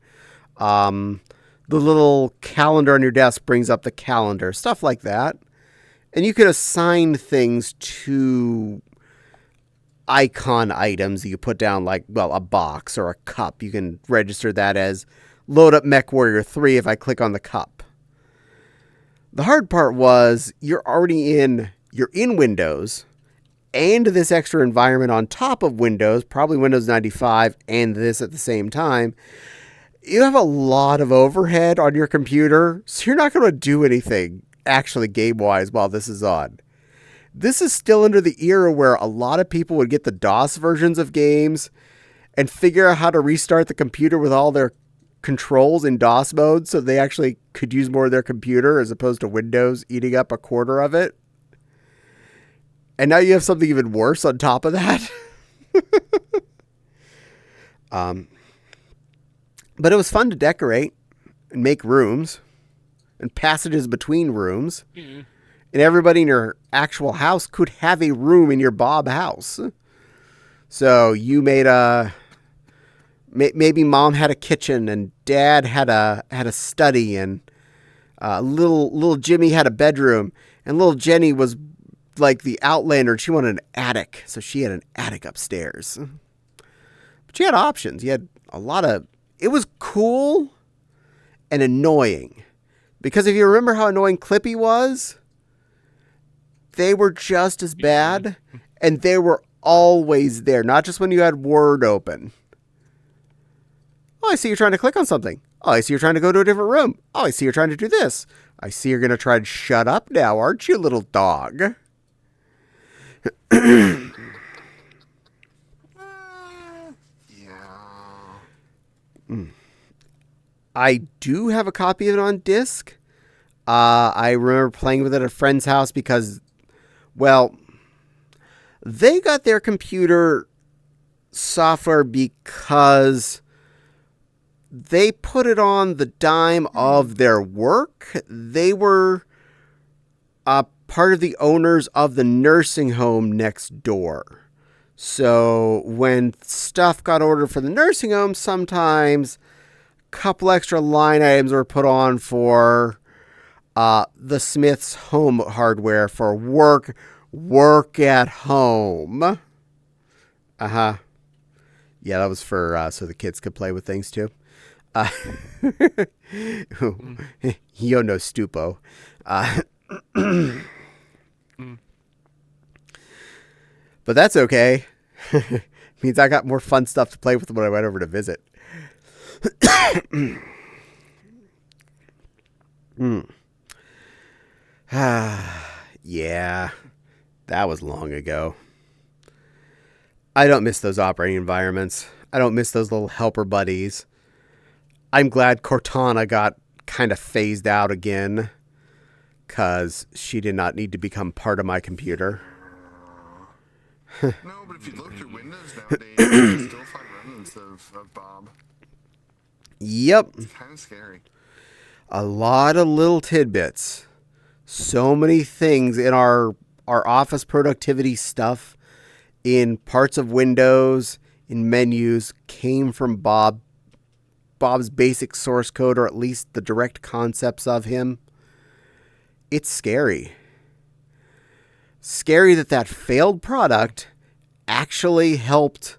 The little calendar on your desk brings up the calendar. Stuff like that. And you could assign things to icon items that you put down, like, well, a box or a cup. You can register that as load up MechWarrior 3 if I click on the cup. The hard part was you're in Windows and this extra environment on top of Windows, probably Windows 95 and this at the same time. You have a lot of overhead on your computer, so you're not going to do anything actually game-wise while this is on. This is still under the era where a lot of people would get the DOS versions of games and figure out how to restart the computer with all their controls in DOS mode so they actually could use more of their computer as opposed to Windows eating up a quarter of it. And now you have something even worse on top of that. But it was fun to decorate and make rooms and passages between rooms. Mm-hmm. And everybody in your actual house could have a room in your Bob house. So you made maybe mom had a kitchen and dad had a study, and little Jimmy had a bedroom, and little Jenny was like the Outlander and she wanted an attic. So she had an attic upstairs. But you had options. You had a lot of, it was cool and annoying. Because if you remember how annoying Clippy was, they were just as bad, and they were always there, not just when you had Word open. Oh, I see you're trying to click on something. Oh, I see you're trying to go to a different room. Oh, I see you're trying to do this. I see you're going to try to shut up now, aren't you, little dog? Yeah. I do have a copy of it on disc. I remember playing with it at a friend's house because, well, they got their computer software because they put it on the dime of their work. They were part of the owners of the nursing home next door. So when stuff got ordered for the nursing home, sometimes a couple extra line items were put on for the Smith's home hardware for work at home. Yeah, that was for so the kids could play with things too. Yo no stupo. But that's okay. Means I got more fun stuff to play with when I went over to visit. Yeah, that was long ago. I don't miss those operating environments. I don't miss those little helper buddies. I'm glad Cortana got kind of phased out again, because she did not need to become part of my computer. No, but if you look through Windows nowadays, you can still find remnants of Bob. Yep. It's kind of scary. A lot of little tidbits. So many things in our office productivity stuff, in parts of Windows, in menus, came from Bob's basic source code, or at least the direct concepts of him. It's scary. Scary that failed product actually helped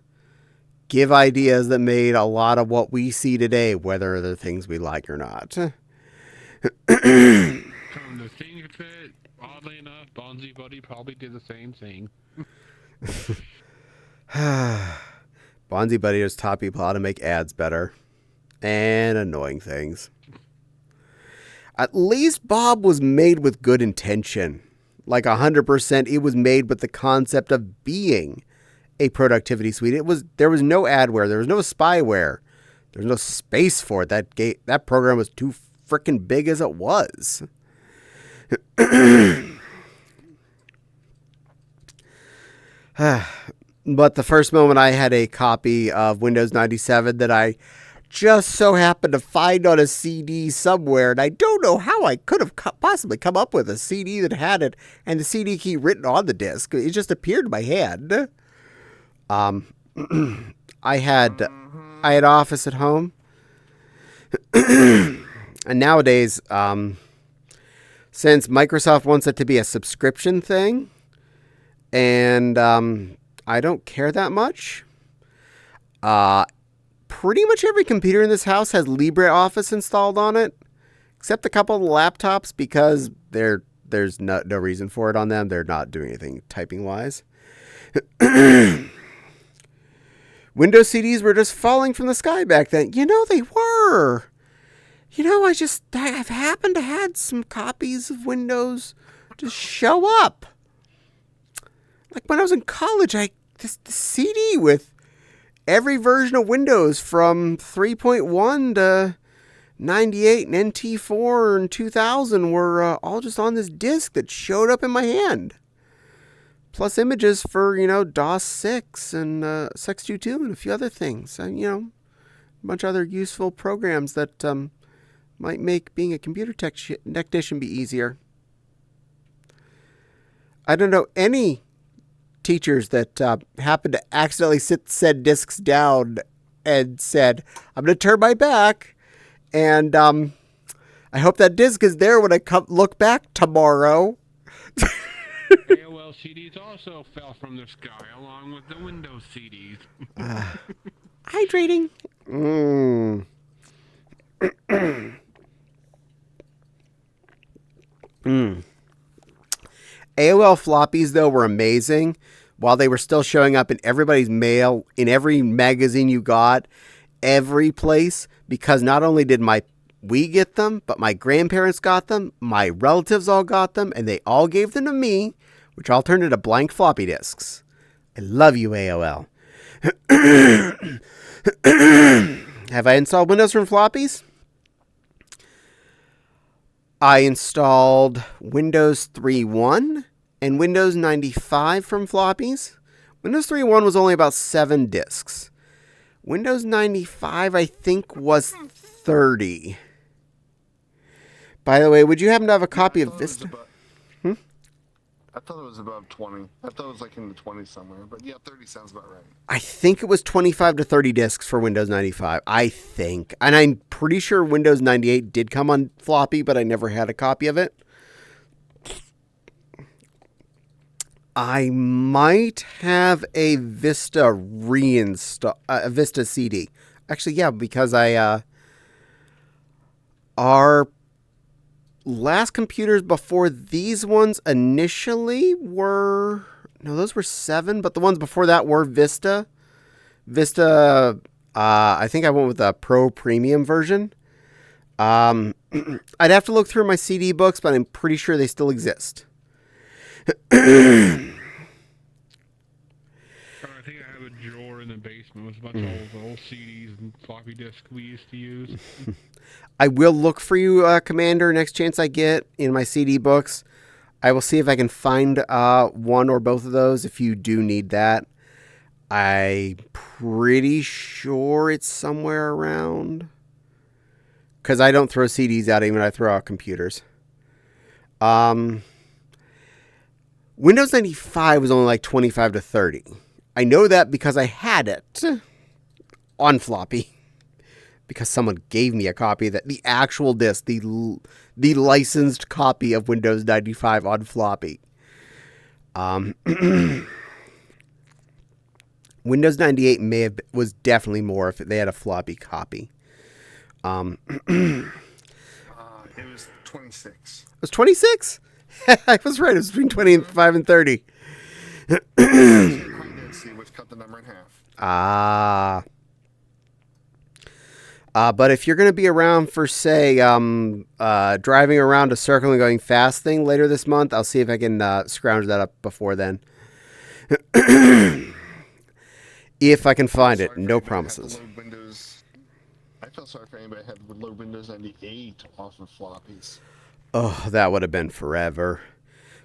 give ideas that made a lot of what we see today, whether they're things we like or not. Come to think of it, oddly enough, Bonzi Buddy probably did the same thing. Bonzi Buddy has taught people how to make ads better. And annoying things. At least Bob was made with good intention. Like 100%, it was made with the concept of being a productivity suite. There was no adware, there was no spyware, there was no space for it. That program was too freaking big as it was. But the first moment I had a copy of Windows 97 that I just so happened to find on a CD somewhere, and I don't know how I could have possibly come up with a CD that had it and the CD key written on the disc. It just appeared in my hand. I had Office at home, and nowadays, since Microsoft wants it to be a subscription thing, and I don't care that much. Pretty much every computer in this house has LibreOffice installed on it, except a couple of laptops, because there's no reason for it on them. They're not doing anything typing-wise. Windows CDs were just falling from the sky back then. They were. I've happened to had some copies of Windows just show up. Like when I was in college, the CD with every version of Windows from 3.1 to 98 and NT4 and 2000 were all just on this disc that showed up in my hand. Plus images for, DOS 6 and Sex22 and a few other things. A bunch of other useful programs that might make being a computer technician be easier. I don't know any teachers that happened to accidentally sit said discs down and said, I'm going to turn my back, and I hope that disc is there when I look back tomorrow. AOL CDs also fell from the sky along with the Windows CDs. Hydrating. AOL floppies, though, were amazing. While they were still showing up in everybody's mail, in every magazine you got, every place, because not only did we get them, but my grandparents got them, my relatives all got them, and they all gave them to me, which all turned into blank floppy disks. I love you, AOL. Have I installed Windows from floppies? I installed Windows 3.1 and Windows 95 from floppies. Windows 3.1 was only about 7 disks. Windows 95, I think, was 30. By the way, would you happen to have a copy of Vista? I thought it was about 20. I thought it was like in the 20s somewhere. But yeah, 30 sounds about right. I think it was 25 to 30 disks for Windows 95. I think. And I'm pretty sure Windows 98 did come on floppy, but I never had a copy of it. I might have a Vista a Vista CD. Actually, yeah, because our last computers before these ones initially were, those were 7, but the ones before that were Vista. I think I went with the Pro Premium version. I'd have to look through my CD books, but I'm pretty sure they still exist. I think I have a drawer in the basement with a bunch of old CDs and floppy disks we used to use. I will look for you, Commander, next chance I get in my CD books. I will see if I can find one or both of those if you do need that. I'm pretty sure it's somewhere around. Because I don't throw CDs out even when I throw out computers. Windows 95 was only like 25 to 30. I know that because I had it on floppy. Because someone gave me a copy that the actual disc, the licensed copy of Windows 95 on floppy. Windows 98 was definitely more if they had a floppy copy. It was 26. It was 26? I was right. It was between 25 and 30. High density, which cut the number in half. But if you're going to be around for, say, driving around a circle and going fast thing later this month, I'll see if I can scrounge that up before then. If I can find it. No promises. I feel sorry for anybody that had to load Windows 98 off of floppies. Oh, that would have been forever.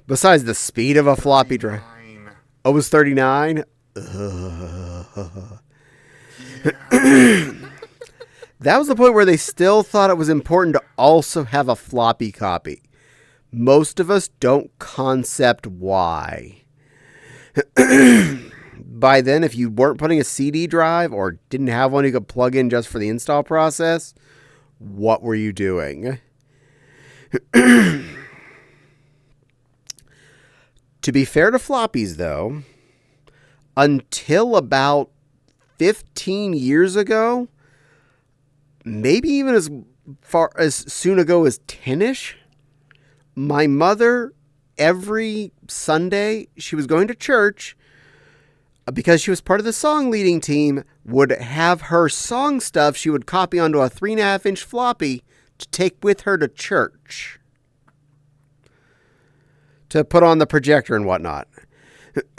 Besides the speed of a floppy drive. 39. Oh, it was 39? That was the point where they still thought it was important to also have a floppy copy. Most of us don't concept why. By then, if you weren't putting a CD drive or didn't have one you could plug in just for the install process, what were you doing? To be fair to floppies, though, until about 15 years ago, maybe even as far as soon ago as 10-ish, my mother, every Sunday, she was going to church because she was part of the song leading team, would have her song stuff she would copy onto a 3.5-inch floppy to take with her to church to put on the projector and whatnot.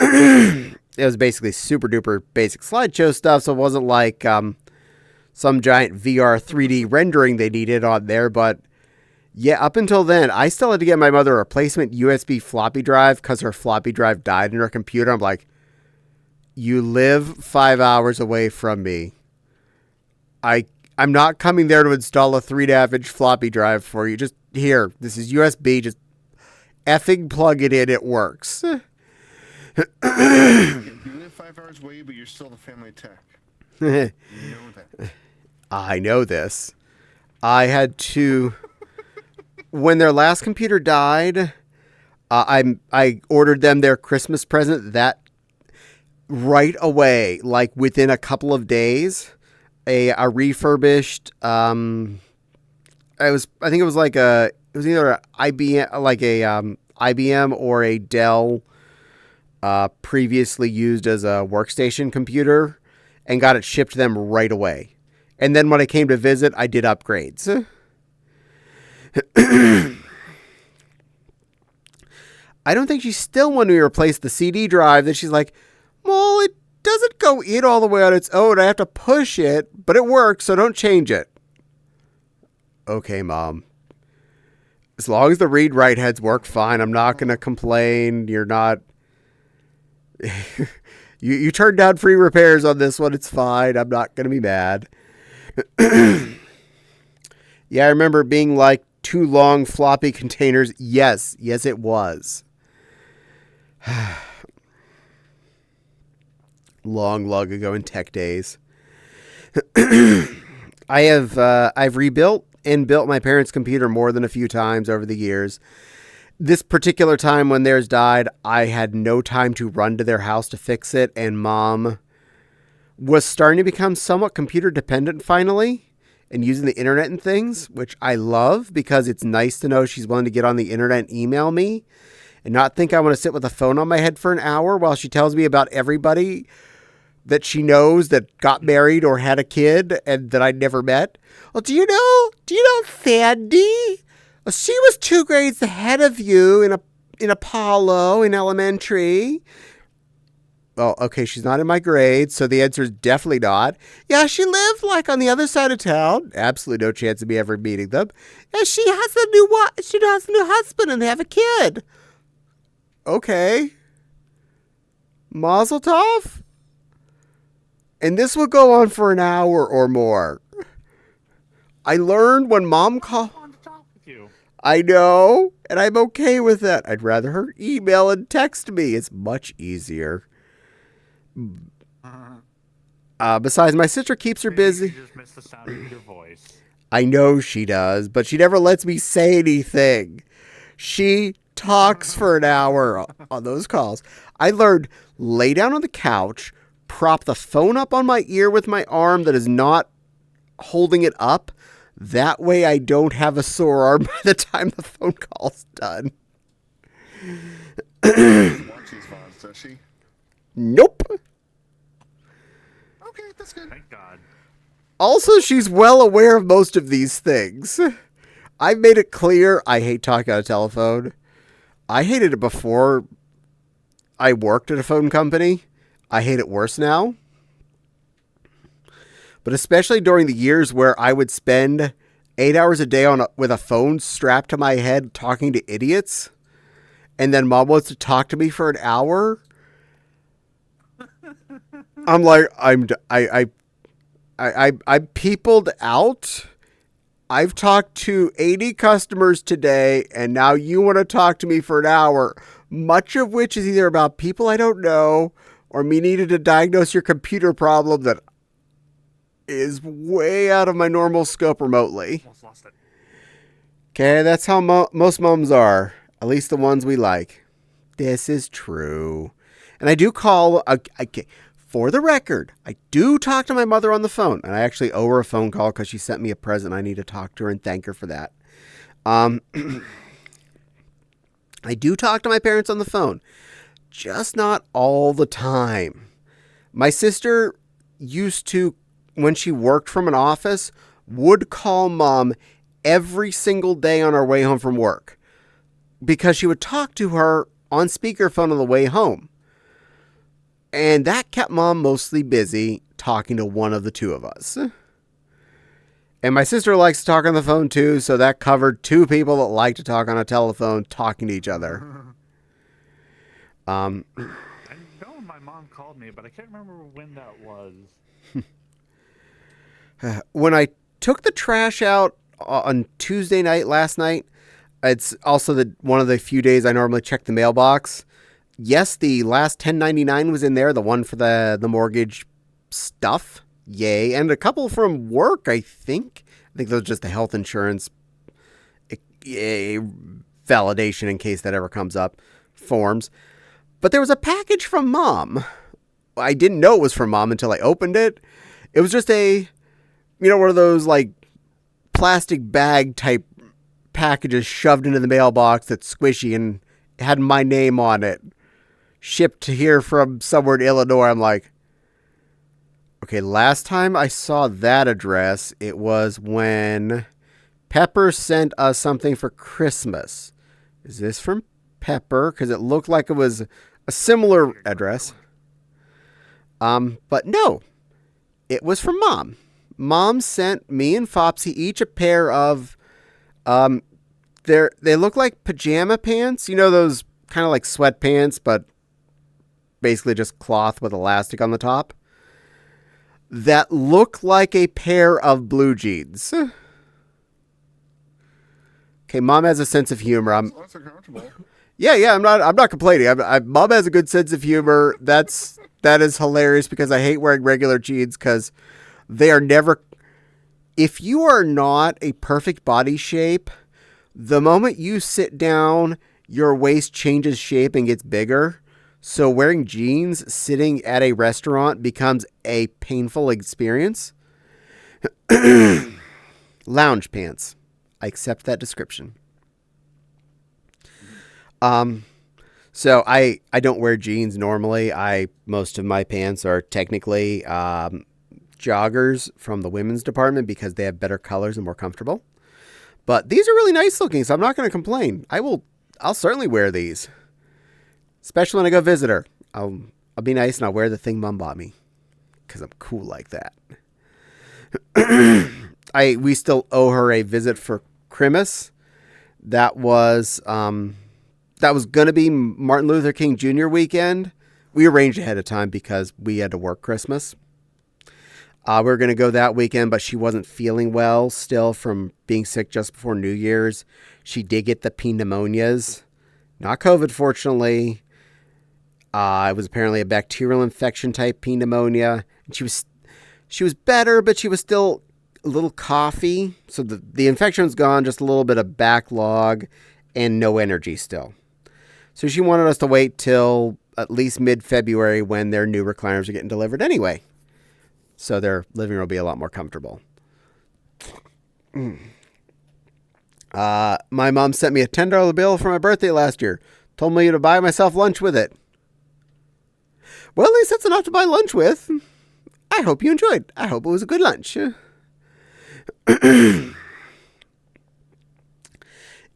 It was basically super duper basic slideshow stuff, so it wasn't like some giant VR 3D rendering they needed on there, but yeah, up until then, I still had to get my mother a replacement USB floppy drive because her floppy drive died in her computer. I'm like, you live 5 hours away from me. I'm not coming there to install a 3.5-inch floppy drive for you. Just here, this is USB. Just effing plug it in. It works. You live 5 hours away, but you're still the family tech. You know that. I know this. I had to... When their last computer died, I ordered them their Christmas present that right away, like within a couple of days, a refurbished. I think it was either an IBM, IBM or a Dell, previously used as a workstation computer, and got it shipped to them right away. And then when I came to visit, I did upgrades. I don't think she still wanted me to replace the CD drive. That she's like, well, it doesn't go in all the way on its own. I have to push it, but it works, so don't change it. Okay, Mom. As long as the read-write heads work fine, I'm not going to complain. You're not... you turned down free repairs on this one. It's fine. I'm not going to be mad. Yeah, I remember being like 2 long floppy containers. Yes, it was. Long ago in tech days. I've rebuilt and built my parents' computer more than a few times over the years. This particular time when theirs died, I had no time to run to their house to fix it, and Mom was starting to become somewhat computer dependent finally, and using the internet and things, which I love because it's nice to know she's willing to get on the internet and email me and not think I want to sit with a phone on my head for an hour while she tells me about everybody that she knows that got married or had a kid and that I never met. Well, do you know Sandy? Well, she was 2 grades ahead of you in Apollo in elementary. Oh, okay, she's not in my grade, so the answer is definitely not. Yeah, she lived like on the other side of town. Absolutely no chance of me ever meeting them. And she has a new husband and they have a kid. Okay. Mazel tov? And this will go on for an hour or more. I learned when Mom called. I know, and I'm okay with that. I'd rather her email and text me. It's much easier. Besides, my sister keeps her busy. You just miss the sound of your voice. I know she does, but she never lets me say anything. She talks for an hour on those calls. I learned lay down on the couch, prop the phone up on my ear with my arm that is not holding it up. That way I don't have a sore arm by the time the phone call's done. Watch these VODs, does she? Nope. Okay, that's good. Thank God. Also, she's well aware of most of these things. I've made it clear I hate talking on a telephone. I hated it before I worked at a phone company. I hate it worse now. But especially during the years where I would spend 8 hours a day with a phone strapped to my head talking to idiots, and then Mom wants to talk to me for an hour. I'm like, I'm peopled out. I've talked to 80 customers today, and now you want to talk to me for an hour, much of which is either about people I don't know or me needing to diagnose your computer problem that is way out of my normal scope remotely. Almost lost it. Okay, that's how most moms are, at least the ones we like. This is true. And I do call, for the record, I do talk to my mother on the phone. And I actually owe her a phone call because she sent me a present. I need to talk to her and thank her for that. I do talk to my parents on the phone. Just not all the time. My sister used to, when she worked from an office, would call Mom every single day on our way home from work because she would talk to her on speakerphone on the way home. And that kept Mom mostly busy talking to one of the two of us. And my sister likes to talk on the phone too, so that covered 2 people that like to talk on a telephone talking to each other. I know my mom called me, but I can't remember when that was. When I took the trash out on Tuesday night last night, it's also one of the few days I normally check the mailbox. Yes, the last 1099 was in there, the one for the mortgage stuff. Yay. And a couple from work, I think. I think those are just the health insurance validation in case that ever comes up forms. But there was a package from Mom. I didn't know it was from Mom until I opened it. It was just one of those like plastic bag type packages shoved into the mailbox that's squishy and had my name on it. Shipped to here from somewhere in Illinois. I'm like, okay, last time I saw that address, it was when Pepper sent us something for Christmas. Is this from Pepper? Because it looked like it was a similar address. But no, it was from Mom. Mom sent me and Fopsy each a pair of, they look like pajama pants. You know, those kind of like sweatpants, but basically just cloth with elastic on the top. That look like a pair of blue jeans. Okay, Mom has a sense of humor. That's uncomfortable. Yeah. I'm not complaining. Mom has a good sense of humor. That is hilarious because I hate wearing regular jeans because they are never. If you are not a perfect body shape, the moment you sit down, your waist changes shape and gets bigger. So wearing jeans sitting at a restaurant becomes a painful experience. Lounge pants. I accept that description. So I don't wear jeans normally. Most of my pants are technically joggers from the women's department because they have better colors and more comfortable. But these are really nice looking, so I'm not going to complain. I'll certainly wear these, especially when I go visit her. I'll be nice and I'll wear the thing Mom bought me because I'm cool like that. We still owe her a visit for Christmas. That was going to be Martin Luther King Jr. weekend. We arranged ahead of time because we had to work Christmas. We were going to go that weekend, but she wasn't feeling well still from being sick just before New Year's. She did get the pneumonias. Not COVID, fortunately. It was apparently a bacterial infection type pneumonia. And she was better, but she was still a little coughy. So the infection's gone, just a little bit of backlog and no energy still. So she wanted us to wait till at least mid-February when their new recliners are getting delivered anyway. So their living room will be a lot more comfortable. My mom sent me a $10 bill for my birthday last year. Told me to buy myself lunch with it. Well, at least that's enough to buy lunch with. I hope you enjoyed. I hope it was a good lunch.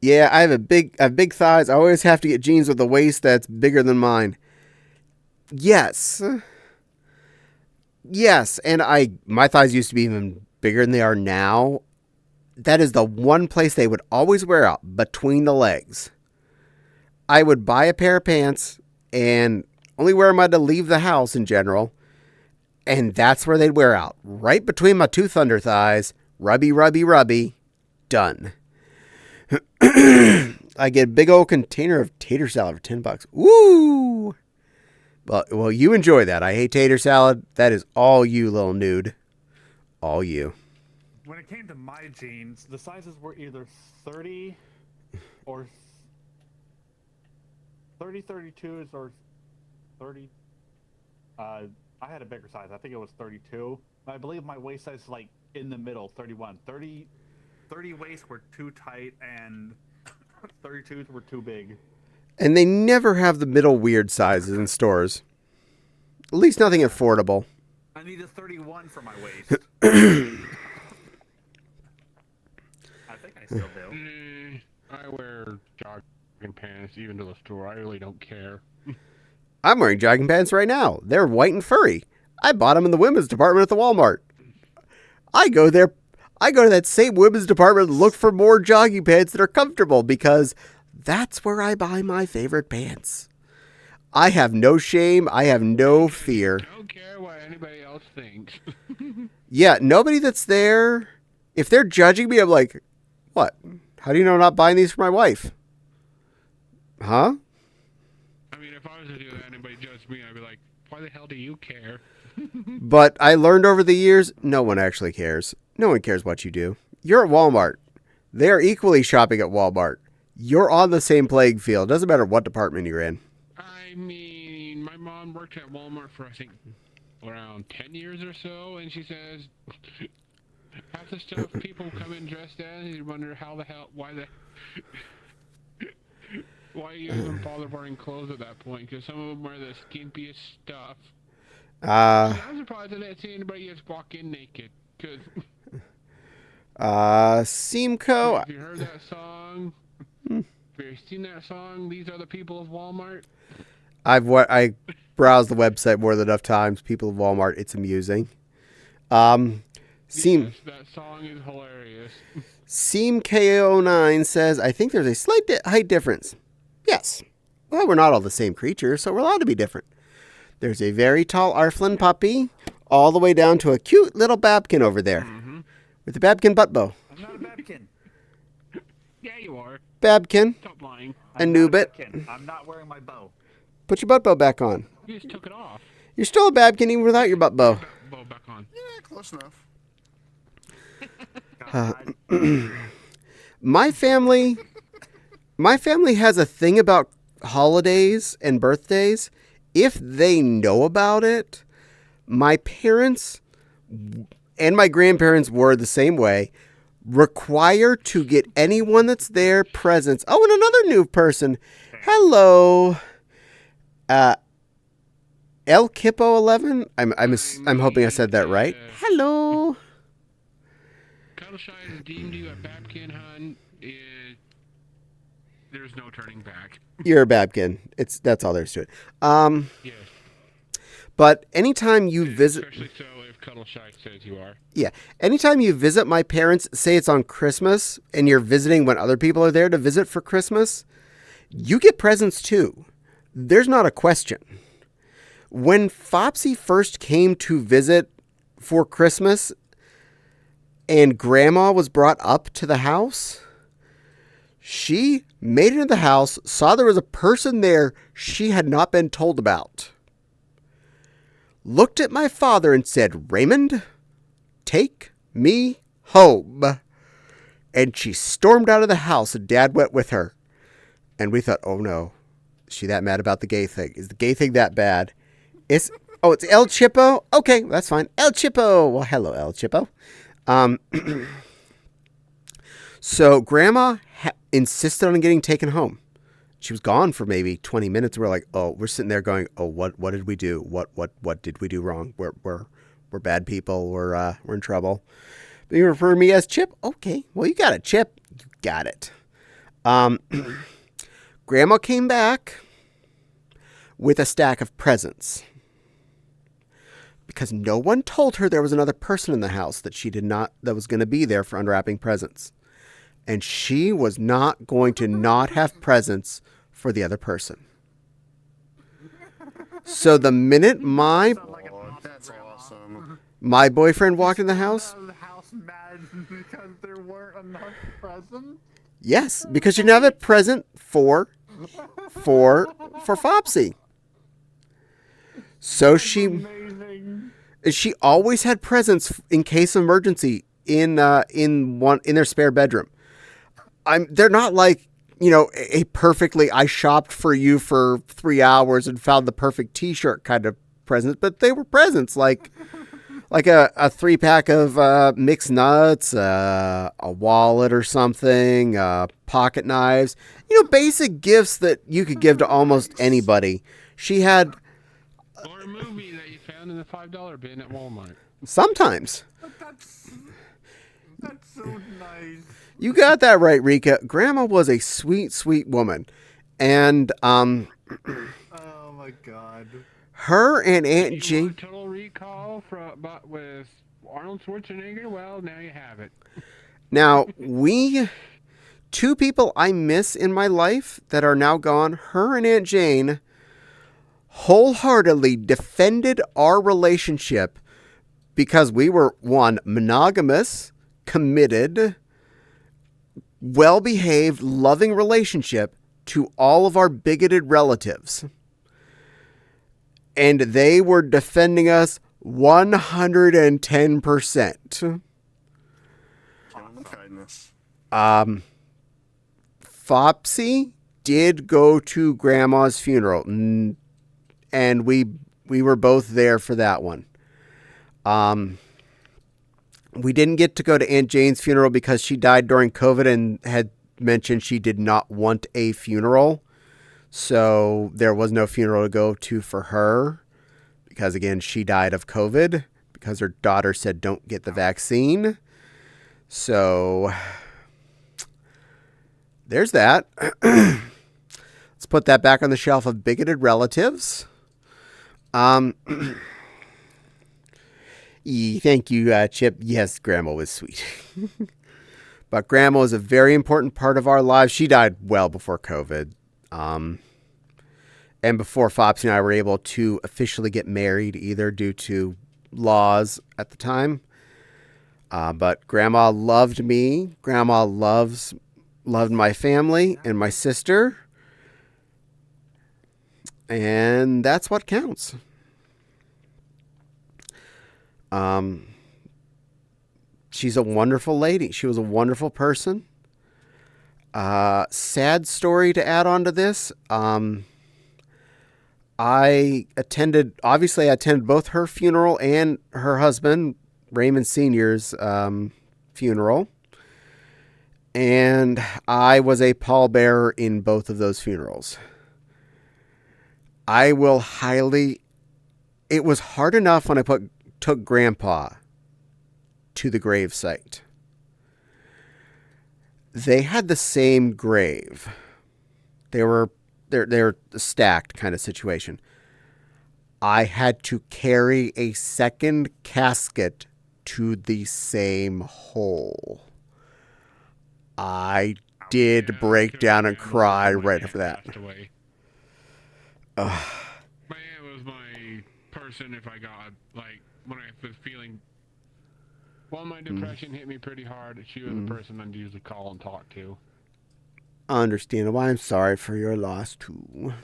Yeah, I have big thighs. I always have to get jeans with a waist that's bigger than mine. Yes. Yes, and my thighs used to be even bigger than they are now. That is the one place they would always wear out, between the legs. I would buy a pair of pants and only wear them to leave the house in general. And that's where they'd wear out. Right between my two thunder thighs. Rubby, rubby, rubby. Done. I get a big old container of tater salad for $10. Woo! Well, you enjoy that. I hate tater salad. That is all you, little nude. All you. When it came to my jeans, the sizes were either 30 or 32s or 30. I had a bigger size. I think it was 32. I believe my waist size is like in the middle, 31. 30 waists were too tight and 32s were too big. And they never have the middle weird sizes in stores. At least nothing affordable. I need a 31 for my waist. I think I still do. I wear jogging pants even to the store. I really don't care. I'm wearing jogging pants right now. They're white and furry. I bought them in the women's department at the Walmart. I go to that same women's department and look for more jogging pants that are comfortable because that's where I buy my favorite pants. I have no shame. I have no fear. I don't care what anybody else thinks. Yeah, nobody that's there, if they're judging me, I'm like, what? How do you know I'm not buying these for my wife? Huh? I mean, if I was to do that, anybody judged me, I'd be like, why the hell do you care? But I learned over the years, no one actually cares. No one cares what you do. You're at Walmart. They're equally shopping at Walmart. You're on the same playing field. Doesn't matter what department you're in. I mean, my mom worked at Walmart for, I think, around 10 years or so, and she says half the stuff people come in dressed as, you wonder why you even bother wearing clothes at that point, because some of them wear the skimpiest stuff. I'm surprised I didn't see anybody just walk in naked, because... Simcoe... Have you heard that song? Have you seen that song, These Are the People of Walmart? I browsed the website more than enough times. People of Walmart, it's amusing. Yes, that song is hilarious. SeamKO9 says, I think there's a slight height difference. Yes. Well, we're not all the same creature, so we're allowed to be different. There's a very tall Arflin puppy, all the way down to a cute little Babkin over there. Mm-hmm. With a Babkin butt bow. I'm not a Babkin. Yeah, you are. Babkin. Stop lying. A Nubit. I'm not wearing my bow. Put your butt bow back on. You just took it off. You're still a Babkin even without your butt bow. Bow back on. Yeah, close enough. My family has a thing about holidays and birthdays. If they know about it, my parents and my grandparents were the same way. Require to get anyone that's there presents. Oh, and another new person. Hello. El Kippo 11. I'm hoping I said that right. Hello. Cuddle Shy has deemed you a Babkin Hun. There's no turning back. You're a Babkin. That's all there's to it. Yes. But anytime you visit, especially so if Cuddle Shy says you are. yeah, anytime you visit my parents, say it's on Christmas, and you're visiting when other people are there to visit for Christmas, you get presents too. There's not a question. When Fopsy first came to visit for Christmas, and Grandma was brought up to the house, she made it into the house, saw there was a person there she had not been told about, looked at my father and said, "Raymond, take me home." And she stormed out of the house and Dad went with her. And we thought, oh no, is she that mad about the gay thing? Is the gay thing that bad? It's El Chippo? Okay, that's fine. El Chippo. Well, hello, El Chippo. So Grandma insisted on getting taken home. She was gone for maybe 20 minutes. We're like, oh, we're sitting there going, oh, what did we do? What did we do wrong? We're bad people. We're in trouble. But you refer to me as Chip? Okay, well, you got it, Chip. You got it. Grandma came back with a stack of presents because no one told her there was another person in the house that was going to be there for unwrapping presents. And she was not going to not have presents for the other person. So the minute That's awesome. my boyfriend walked in the house, The house mad because there weren't enough presents. yes, because you didn't have a present for Fopsy. So Amazing. she always had presents in case of emergency in their spare bedroom. They're not like, a perfectly, I shopped for you for 3 hours and found the perfect t-shirt kind of presents, but they were presents like a 3-pack of mixed nuts, a wallet or something, pocket knives, basic gifts that you could give to almost anybody. She had Or a movie that you found in the $5 bin at Walmart. sometimes. That's so nice. You got that right, Rika. Grandma was a sweet, sweet woman. And Oh my God. her and Aunt You Jean. want Total Recall with Arnold Schwarzenegger? Well, now you have it. Now, two people I miss in my life that are now gone, her and Aunt Jane wholeheartedly defended our relationship because we were, one, monogamous, committed, well-behaved, loving relationship to all of our bigoted relatives. And they were defending us 110%. Kindness. Fopsy did go to Grandma's funeral, and we were both there for that one. We didn't get to go to Aunt Jane's funeral because she died during COVID and had mentioned she did not want a funeral. So there was no funeral to go to for her because, again, she died of COVID because her daughter said don't get the vaccine. So there's that. Let's put that back on the shelf of bigoted relatives. Thank you, Chip. Yes, Grandma was sweet. But Grandma is a very important part of our lives. She died well before COVID. And before Fopsy and I were able to officially get married, either due to laws at the time. But Grandma loved me. Grandma loved my family and my sister. And that's what counts. She's a wonderful lady. She was a wonderful person. Sad story to add on to this. I attended both her funeral and her husband, Raymond Sr.'s funeral. And I was a pallbearer in both of those funerals. I will highly. It was hard enough when I took Grandpa to the grave site. They had the same grave. They're stacked kind of situation. I had to carry a second casket to the same hole. I did break down and cry right after that. My aunt was my person if I got, like, when I was feeling... Well, my depression hit me pretty hard. She was the person I'd usually call and talk to. Understandable. I'm sorry for your loss, too.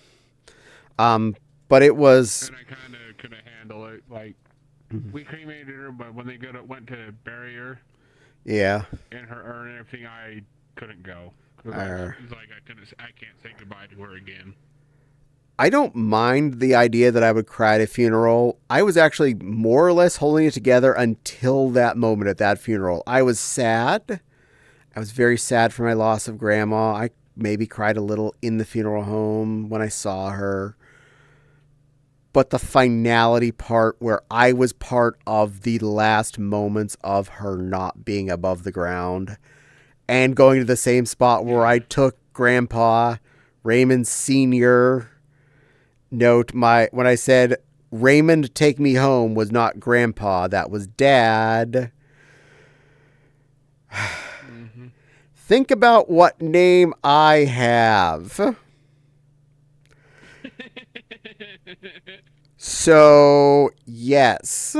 But it was... And I kind of couldn't handle it. Like, we cremated her, but when they went to bury her... Yeah. And her urn and everything, I couldn't go. It was like I can't say goodbye to her again. I don't mind the idea that I would cry at a funeral. I was actually more or less holding it together until that moment at that funeral. I was sad. I was very sad for my loss of Grandma. I maybe cried a little in the funeral home when I saw her. But the finality part where I was part of the last moments of her not being above the ground and going to the same spot where I took Grandpa, Raymond Sr. Note, when I said Raymond take me home was not Grandpa, that was Dad. Think about what name I have. So, yes.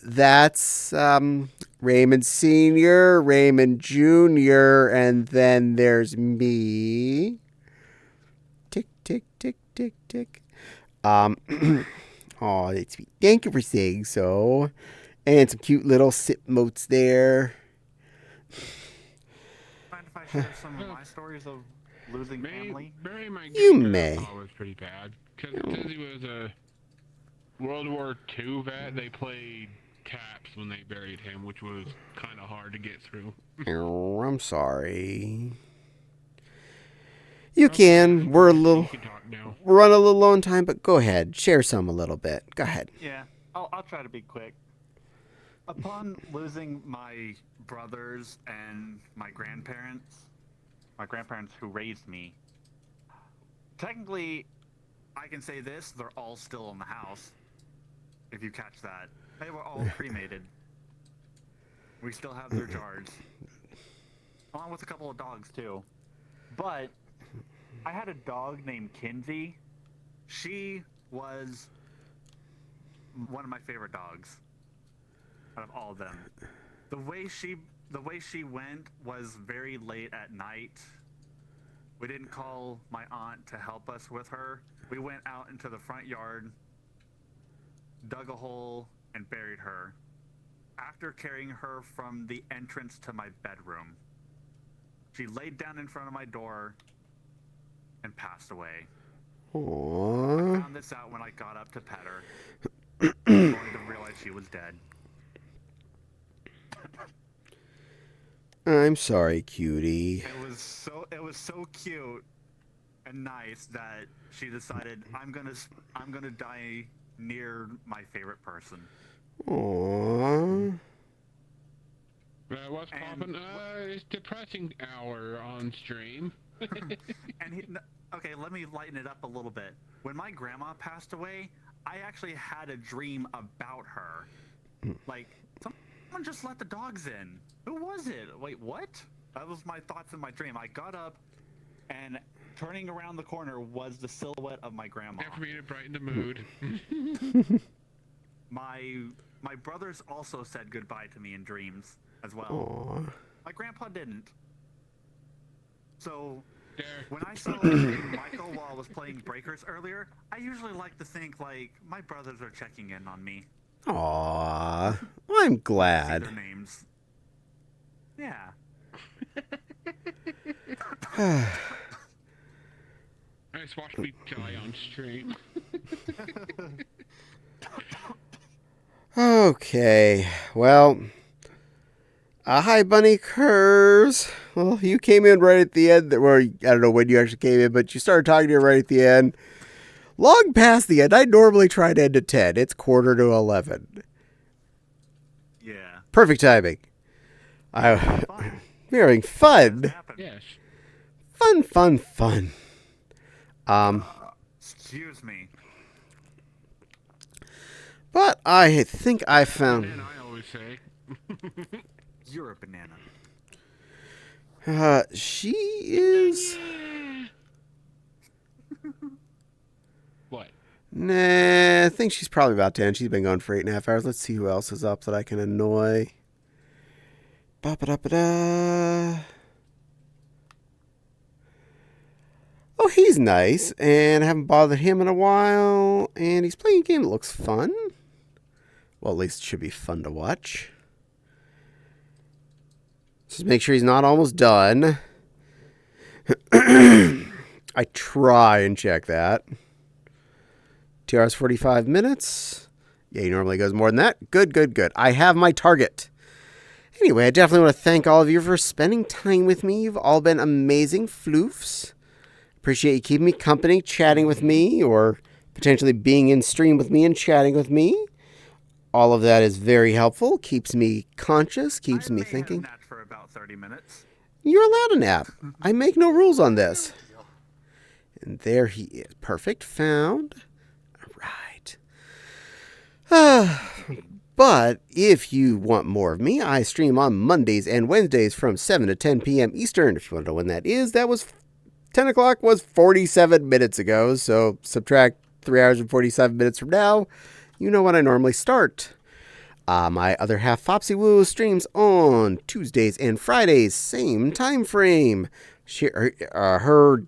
That's Raymond Sr., Raymond Jr., and then there's me. Tick, tick, tick, tick, tick. Oh, that's sweet. Thank you for saying so. And some cute little sip motes there. Mind if I share some of my stories of losing family? You may. Was pretty bad because since he was a World War II vet, they played taps when they buried him, which was kind of hard to get through. Oh, I'm sorry. You can. We're You can talk now. We're running a little low on time, but go ahead. Share some a little bit. Go ahead. Yeah, I'll try to be quick. Upon losing my brothers and my grandparents who raised me, technically, I can say this, they're all still in the house. If you catch that. They were all cremated. We still have their jars. Along with a couple of dogs, too. But I had a dog named Kinsey. She was one of my favorite dogs out of all of them. The way she went was very late at night. We didn't call my aunt to help us with her. We went out into the front yard, dug a hole, and buried her. After carrying her from the entrance to my bedroom, she laid down in front of my door and passed away. Aww. I found this out when I got up to pet her, only to realize she was dead. I'm sorry, cutie. It was so cute and nice that she decided I'm gonna die near my favorite person. Aww. What's poppin'? It's depressing hour on stream. Okay, let me lighten it up a little bit. When my grandma passed away, I actually had a dream about her. Like, someone just let the dogs in. Who was it? Wait, what? That was my thoughts in my dream. I got up, and turning around the corner was the silhouette of my grandma. For me to brighten the mood. My brothers also said goodbye to me in dreams as well. Aww. My grandpa didn't. So There. when I saw Michael while I was playing Breakers earlier, I usually like to think like my brothers are checking in on me. Aww. Well, I'm glad. See their names. Yeah. I just watched me die on stream. Okay. Well, Hi, Bunny Curves. Well, you came in right at the end. Or I don't know when you actually came in, but you started talking to her right at the end. Long past the end. I normally try to end at 10. It's quarter to 11. Yeah. Perfect timing. Fun. We're having fun. Happened. Yes. Fun. Excuse me. But I think I And found. I always say. You're a banana. She is. What? Nah, I think she's probably about 10. She's been going for 8.5 hours. Let's see who else is up that I can annoy. Ba-ba-da-ba-da. Oh, he's nice, and I haven't bothered him in a while, and he's playing a game that looks fun. Well, at least it should be fun to watch. Just make sure he's not almost done. I try and check that. 2 hours, 45 minutes. Yeah, he normally goes more than that. Good. I have my target. Anyway, I definitely want to thank all of you for spending time with me. You've all been amazing floofs. Appreciate you keeping me company, chatting with me, or potentially being in stream with me and chatting with me. All of that is very helpful. Keeps me conscious, keeps me thinking. I may have napped for about 30 minutes. You're allowed to nap. I make no rules on this. And there he is. Perfect. Found. All right. But if you want more of me, I stream on Mondays and Wednesdays from 7 to 10 p.m. Eastern. If you want to know when that is, that was 10 o'clock was 47 minutes ago. So subtract 3 hours and 47 minutes from now. You know when I normally start. My other half, Fopsy Woo, streams on Tuesdays and Fridays, same time frame. Her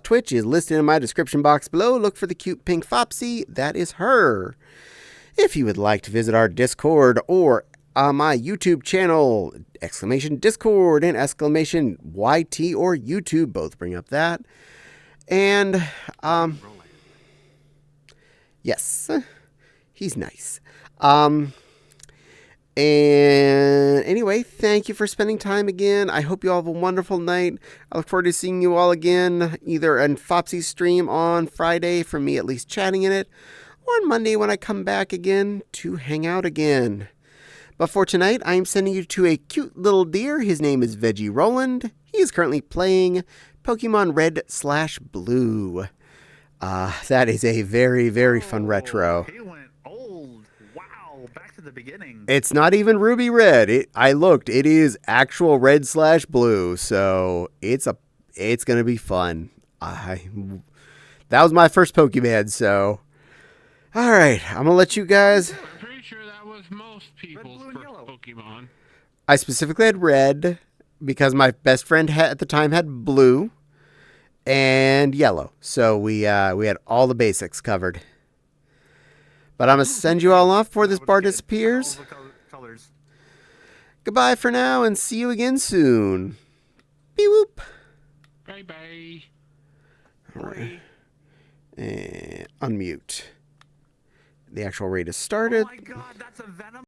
Twitch is listed in my description box below. Look for the cute pink Fopsy. That is her. If you would like to visit our Discord or my YouTube channel, exclamation Discord and exclamation YT or YouTube, both bring up that. And, yes, he's nice. And anyway, thank you for spending time again. I hope you all have a wonderful night. I look forward to seeing you all again, either on Fopsy's stream on Friday, for me at least chatting in it, or on Monday when I come back again to hang out again. But for tonight, I'm sending you to a cute little deer. His name is Veggie Roland. He is currently playing Pokemon Red/Blue. That is a very, very fun retro. He went old. Wow. Back to the beginning. It's not even Ruby Red. I looked. It is actual Red/Blue. So it's gonna be fun. That was my first Pokemon. So, all right, I'm gonna let you guys. I'm pretty sure that was most people's Red, blue, and first yellow. Pokemon. I specifically had red because my best friend at the time had blue and yellow. So we had all the basics covered. But I'm going to send you all off before this bar disappears. All the colors. Goodbye for now and see you again soon. Beep whoop. Bye. All right. And unmute. The actual raid has started. Oh my god, that's a Venom.